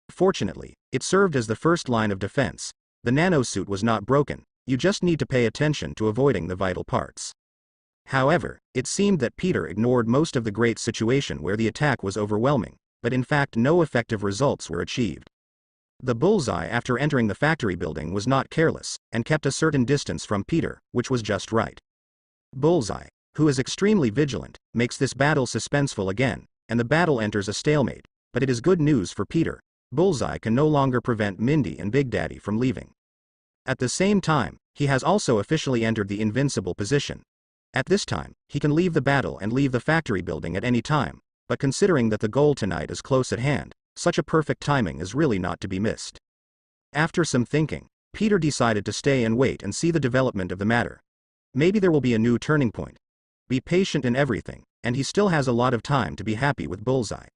Fortunately, it served as the first line of defense. The nanosuit was not broken, you just need to pay attention to avoiding the vital parts. However, it seemed that Peter ignored most of the great situation where the attack was overwhelming, but in fact no effective results were achieved. The Bullseye after entering the factory building was not careless, and kept a certain distance from Peter, which was just right. Bullseye, who is extremely vigilant, makes this battle suspenseful again, and the battle enters a stalemate. But it is good news for Peter. Bullseye can no longer prevent Mindy and Big Daddy from leaving. At the same time, he has also officially entered the invincible position. At this time, he can leave the battle and leave the factory building at any time, but considering that the goal tonight is close at hand, such a perfect timing is really not to be missed. After some thinking, Peter decided to stay and wait and see the development of the matter. Maybe there will be a new turning point. Be patient in everything, and he still has a lot of time to be happy with Bullseye.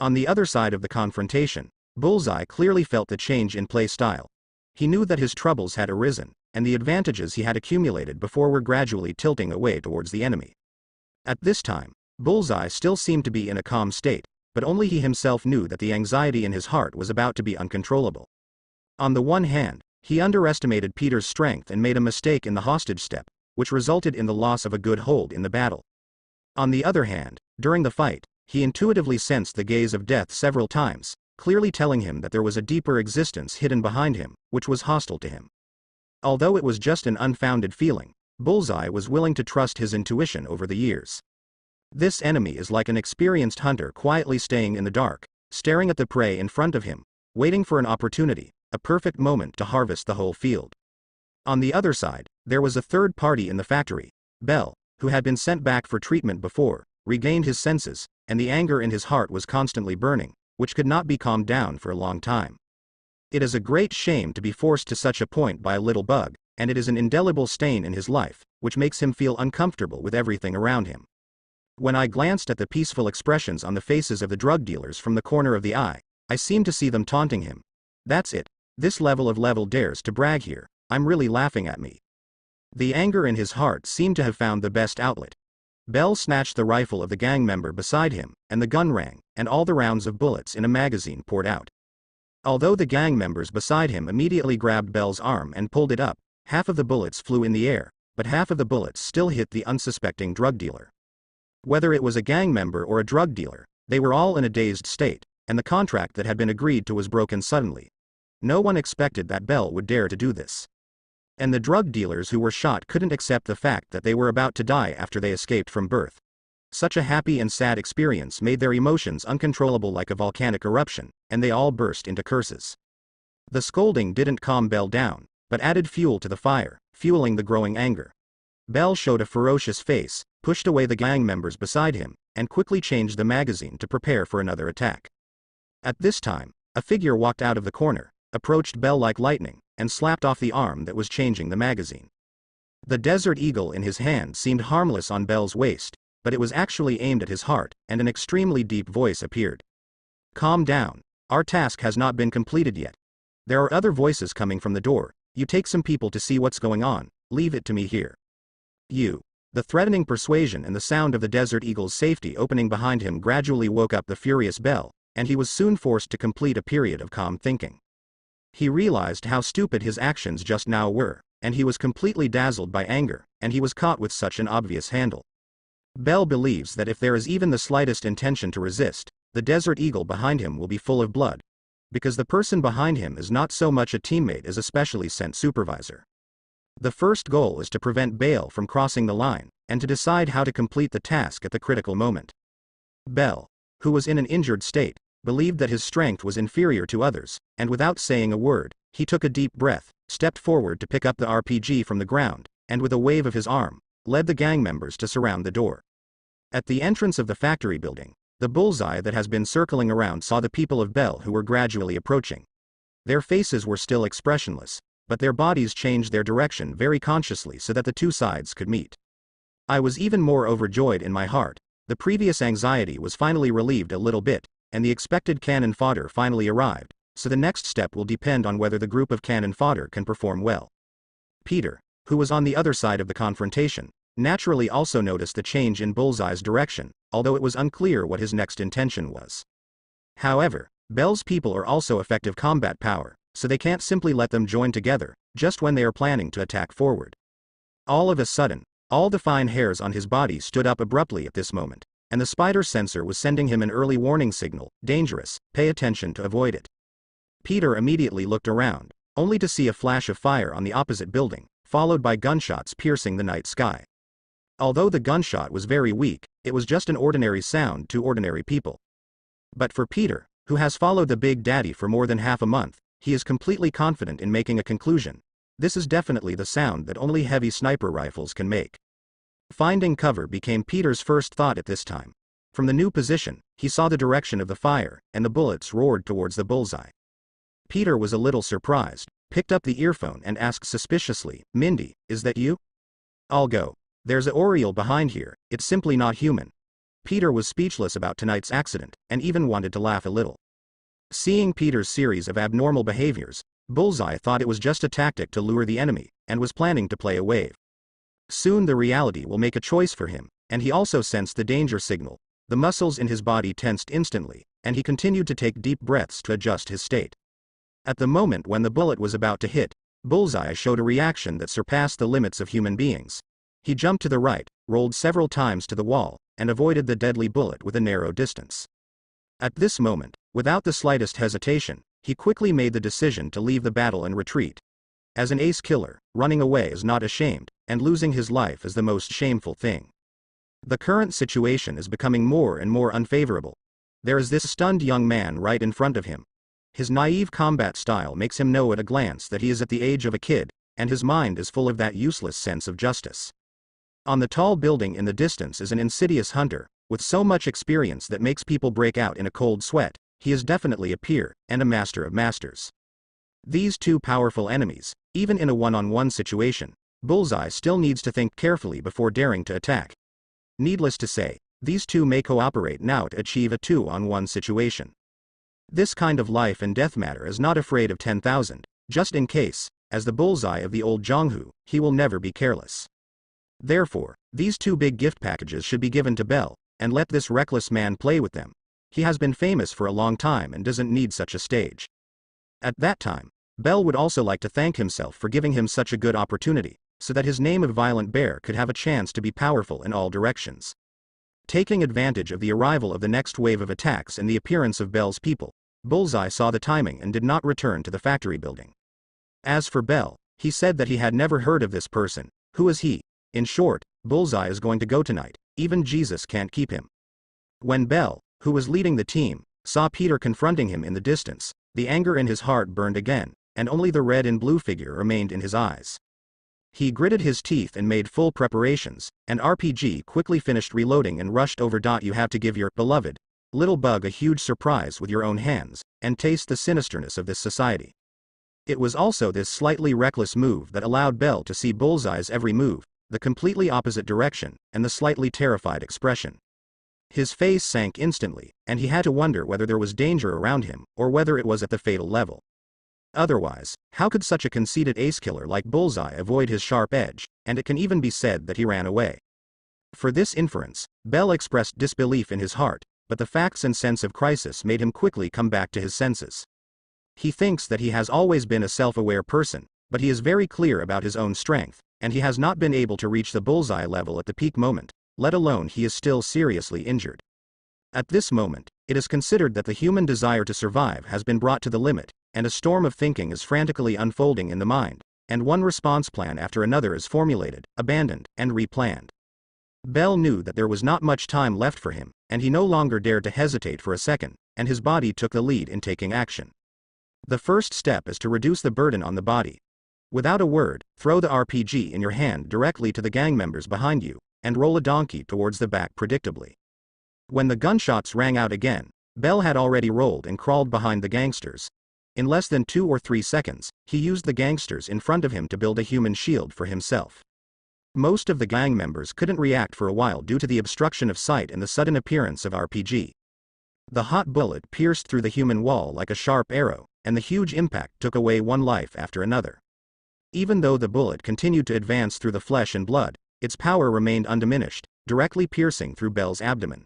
On the other side of the confrontation, Bullseye clearly felt the change in play style. He knew that his troubles had arisen, and the advantages he had accumulated before were gradually tilting away towards the enemy. At this time, Bullseye still seemed to be in a calm state, but only he himself knew that the anxiety in his heart was about to be uncontrollable. On the one hand, he underestimated Peter's strength and made a mistake in the hostage step, which resulted in the loss of a good hold in the battle. On the other hand, during the fight, he intuitively sensed the gaze of death several times, clearly telling him that there was a deeper existence hidden behind him, which was hostile to him. Although it was just an unfounded feeling, Bullseye was willing to trust his intuition over the years. This enemy is like an experienced hunter quietly staying in the dark, staring at the prey in front of him, waiting for an opportunity, a perfect moment to harvest the whole field. On the other side, there was a third party in the factory. Bell, who had been sent back for treatment before, regained his senses, and the anger in his heart was constantly burning, which could not be calmed down for a long time. It is a great shame to be forced to such a point by a little bug, and it is an indelible stain in his life, which makes him feel uncomfortable with everything around him. When I glanced at the peaceful expressions on the faces of the drug dealers from the corner of the eye, I seemed to see them taunting him. That's it. This level dares to brag here. I'm really laughing at me. The anger in his heart seemed to have found the best outlet. Bell snatched the rifle of the gang member beside him, and the gun rang, and all the rounds of bullets in a magazine poured out. Although the gang members beside him immediately grabbed Bell's arm and pulled it up, half of the bullets flew in the air, but half of the bullets still hit the unsuspecting drug dealer. Whether it was a gang member or a drug dealer, they were all in a dazed state, and the contract that had been agreed to was broken suddenly. No one expected that Bell would dare to do this. And the drug dealers who were shot couldn't accept the fact that they were about to die after they escaped from birth. Such a happy and sad experience made their emotions uncontrollable like a volcanic eruption, and they all burst into curses. The scolding didn't calm Bell down, but added fuel to the fire, fueling the growing anger. Bell showed a ferocious face, pushed away the gang members beside him, and quickly changed the magazine to prepare for another attack. At this time, a figure walked out of the corner, approached Bell like lightning, and slapped off the arm that was changing the magazine. The Desert Eagle in his hand seemed harmless on Bell's waist, but it was actually aimed at his heart, and an extremely deep voice appeared. Calm down. Our task has not been completed yet. There are other voices coming from the door. You take some people to see what's going on. Leave it to me here. You. The threatening persuasion and the sound of the Desert Eagle's safety opening behind him gradually woke up the furious Bell, and he was soon forced to complete a period of calm thinking. He realized how stupid his actions just now were, and he was completely dazzled by anger, and he was caught with such an obvious handle. Bell believes that if there is even the slightest intention to resist, the Desert Eagle behind him will be full of blood. Because the person behind him is not so much a teammate as a specially sent supervisor. The first goal is to prevent Bell from crossing the line, and to decide how to complete the task at the critical moment. Bell, who was in an injured state, believed that his strength was inferior to others, and without saying a word, he took a deep breath, stepped forward to pick up the RPG from the ground, and with a wave of his arm, led the gang members to surround the door. At the entrance of the factory building, the bullseye that has been circling around saw the people of Bell who were gradually approaching. Their faces were still expressionless, but their bodies changed their direction very consciously so that the two sides could meet. I was even more overjoyed in my heart. The previous anxiety was finally relieved a little bit, and the expected cannon fodder finally arrived, so the next step will depend on whether the group of cannon fodder can perform well. Peter, who was on the other side of the confrontation, naturally also noticed the change in Bullseye's direction, although it was unclear what his next intention was. However, Bell's people are also effective combat power, so they can't simply let them join together, just when they are planning to attack forward. All of a sudden, all the fine hairs on his body stood up abruptly at this moment, and the spider sensor was sending him an early warning signal, dangerous, pay attention to avoid it. Peter immediately looked around, only to see a flash of fire on the opposite building, followed by gunshots piercing the night sky. Although the gunshot was very weak, it was just an ordinary sound to ordinary people. But for Peter, who has followed the Big Daddy for more than half a month, he is completely confident in making a conclusion. This is definitely the sound that only heavy sniper rifles can make. Finding cover became Peter's first thought at this time. From the new position, he saw the direction of the fire, and the bullets roared towards the bullseye. Peter was a little surprised, picked up the earphone and asked suspiciously, "Mindy, is that you?" "I'll go. There's a Oriole behind here, it's simply not human." Peter was speechless about tonight's accident, and even wanted to laugh a little. Seeing Peter's series of abnormal behaviors, Bullseye thought it was just a tactic to lure the enemy, and was planning to play a wave. Soon the reality will make a choice for him, and he also sensed the danger signal. The muscles in his body tensed instantly, and he continued to take deep breaths to adjust his state. At the moment when the bullet was about to hit, Bullseye showed a reaction that surpassed the limits of human beings. He jumped to the right, rolled several times to the wall, and avoided the deadly bullet with a narrow distance. At this moment, without the slightest hesitation, he quickly made the decision to leave the battle and retreat. As an ace killer, running away is not ashamed, and losing his life is the most shameful thing. The current situation is becoming more and more unfavorable. There is this stunned young man right in front of him. His naive combat style makes him know at a glance that he is at the age of a kid, and his mind is full of that useless sense of justice. On the tall building in the distance is an insidious hunter, with so much experience that makes people break out in a cold sweat. He is definitely a peer, and a master of masters. These two powerful enemies, even in a one-on-one situation, Bullseye still needs to think carefully before daring to attack. Needless to say, these two may cooperate now to achieve a two-on-one situation. This kind of life and death matter is not afraid of 10,000, just in case, as the Bullseye of the old Jonghu, he will never be careless. Therefore, these two big gift packages should be given to Bell, and let this reckless man play with them. He has been famous for a long time and doesn't need such a stage. At that time, Bell would also like to thank himself for giving him such a good opportunity, so that his name of Violent Bear could have a chance to be powerful in all directions. Taking advantage of the arrival of the next wave of attacks and the appearance of Bell's people, Bullseye saw the timing and did not return to the factory building. As for Bell, he said that he had never heard of this person. Who is he? In short, Bullseye is going to go tonight, even Jesus can't keep him. When Bell, who was leading the team, saw Peter confronting him in the distance, the anger in his heart burned again, and only the red and blue figure remained in his eyes. He gritted his teeth and made full preparations, and RPG quickly finished reloading and rushed over. You have to give your beloved little bug a huge surprise with your own hands, and taste the sinisterness of this society. It was also this slightly reckless move that allowed Bell to see Bullseye's every move, the completely opposite direction, and the slightly terrified expression. His face sank instantly, and he had to wonder whether there was danger around him, or whether it was at the fatal level. Otherwise, how could such a conceited ace killer like Bullseye avoid his sharp edge, and it can even be said that he ran away. For this inference, Bell expressed disbelief in his heart, but the facts and sense of crisis made him quickly come back to his senses. He thinks that he has always been a self-aware person, but he is very clear about his own strength, and he has not been able to reach the Bullseye level at the peak moment, let alone he is still seriously injured. At this moment, it is considered that the human desire to survive has been brought to the limit, and a storm of thinking is frantically unfolding in the mind, and one response plan after another is formulated, abandoned, and replanned. Bell knew that there was not much time left for him, and he no longer dared to hesitate for a second, and his body took the lead in taking action. The first step is to reduce the burden on the body. Without a word, throw the RPG in your hand directly to the gang members behind you, and roll a donkey towards the back predictably. When the gunshots rang out again, Bell had already rolled and crawled behind the gangsters. In less than 2 or 3 seconds, he used the gangsters in front of him to build a human shield for himself. Most of the gang members couldn't react for a while due to the obstruction of sight and the sudden appearance of RPG. The hot bullet pierced through the human wall like a sharp arrow, and the huge impact took away one life after another. Even though the bullet continued to advance through the flesh and blood, its power remained undiminished, directly piercing through Bell's abdomen.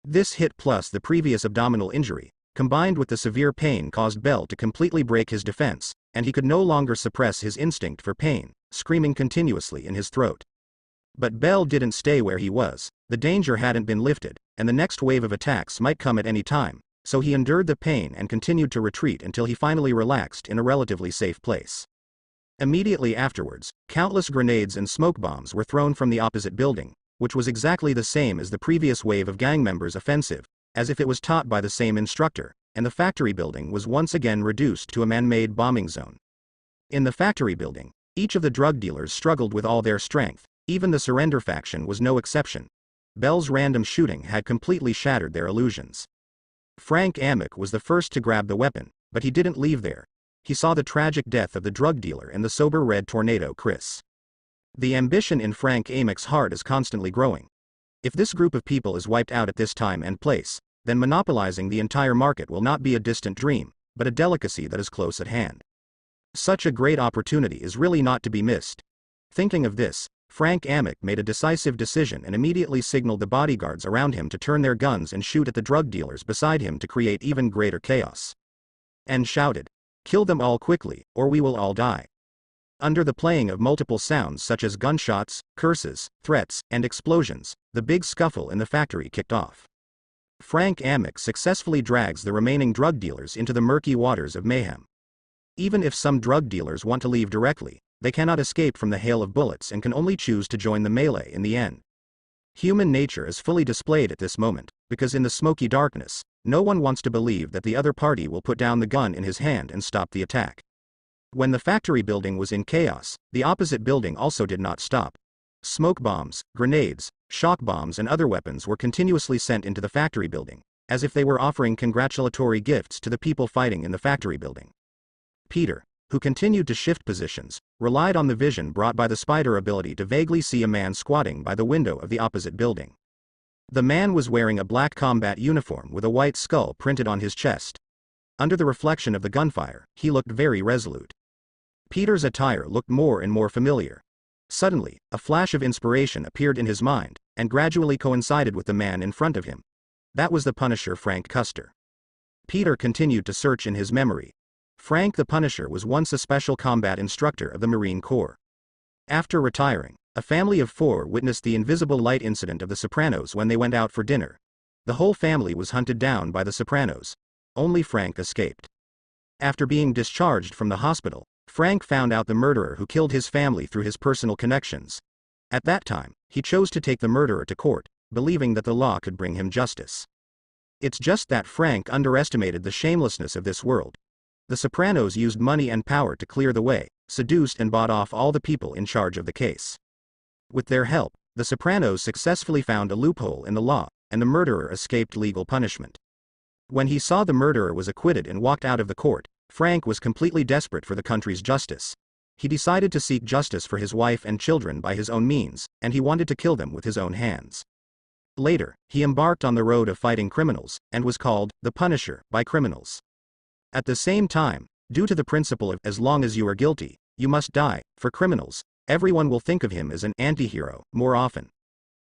This hit plus the previous abdominal injury, combined with the severe pain, caused Bell to completely break his defense, and he could no longer suppress his instinct for pain, screaming continuously in his throat. But Bell didn't stay where he was. The danger hadn't been lifted, and the next wave of attacks might come at any time, so he endured the pain and continued to retreat until he finally relaxed in a relatively safe place. Immediately afterwards, countless grenades and smoke bombs were thrown from the opposite building, which was exactly the same as the previous wave of gang members' offensive, as if it was taught by the same instructor, and the factory building was once again reduced to a man-made bombing zone. In the factory building, each of the drug dealers struggled with all their strength, even the surrender faction was no exception. Bell's random shooting had completely shattered their illusions. Frank Amick was the first to grab the weapon, but he didn't leave there. He saw the tragic death of the drug dealer and the sober red tornado Chris. The ambition in Frank Amick's heart is constantly growing. If this group of people is wiped out at this time and place, then monopolizing the entire market will not be a distant dream, but a delicacy that is close at hand. Such a great opportunity is really not to be missed. Thinking of this, Frank Amick made a decisive decision and immediately signaled the bodyguards around him to turn their guns and shoot at the drug dealers beside him to create even greater chaos. And shouted, "Kill them all quickly, or we will all die." Under the playing of multiple sounds such as gunshots, curses, threats, and explosions, the big scuffle in the factory kicked off. Frank Amick successfully drags the remaining drug dealers into the murky waters of mayhem. Even if some drug dealers want to leave directly, they cannot escape from the hail of bullets and can only choose to join the melee in the end. Human nature is fully displayed at this moment, because in the smoky darkness, no one wants to believe that the other party will put down the gun in his hand and stop the attack. When the factory building was in chaos, the opposite building also did not stop. Smoke bombs, grenades, shock bombs and other weapons were continuously sent into the factory building, as if they were offering congratulatory gifts to the people fighting in the factory building. Peter, who continued to shift positions, relied on the vision brought by the spider ability to vaguely see a man squatting by the window of the opposite building. The man was wearing a black combat uniform with a white skull printed on his chest. Under the reflection of the gunfire, he looked very resolute. Peter's attire looked more and more familiar. Suddenly, a flash of inspiration appeared in his mind, and gradually coincided with the man in front of him. That was the Punisher Frank Custer. Peter continued to search in his memory. Frank the Punisher was once a special combat instructor of the Marine Corps. After retiring, a family of 4 witnessed the invisible light incident of the Sopranos when they went out for dinner. The whole family was hunted down by the Sopranos. Only Frank escaped. After being discharged from the hospital, Frank found out the murderer who killed his family through his personal connections. At that time, he chose to take the murderer to court, believing that the law could bring him justice. It's just that Frank underestimated the shamelessness of this world. The Sopranos used money and power to clear the way, seduced and bought off all the people in charge of the case. With their help, the Sopranos successfully found a loophole in the law, and the murderer escaped legal punishment. When he saw the murderer was acquitted and walked out of the court, Frank was completely desperate for the country's justice. He decided to seek justice for his wife and children by his own means, and he wanted to kill them with his own hands. Later, he embarked on the road of fighting criminals, and was called the Punisher by criminals. At the same time, due to the principle of as long as you are guilty, you must die, for criminals, everyone will think of him as an anti-hero more often.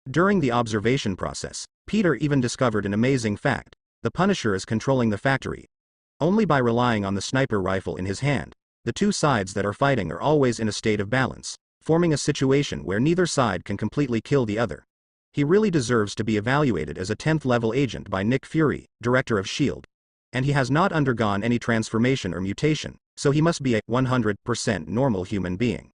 During the observation process, Peter even discovered an amazing fact: the Punisher is controlling the factory. Only by relying on the sniper rifle in his hand, the two sides that are fighting are always in a state of balance, forming a situation where neither side can completely kill the other. He really deserves to be evaluated as a 10th level agent by Nick Fury, director of S.H.I.E.L.D. And he has not undergone any transformation or mutation, so he must be a 100% normal human being.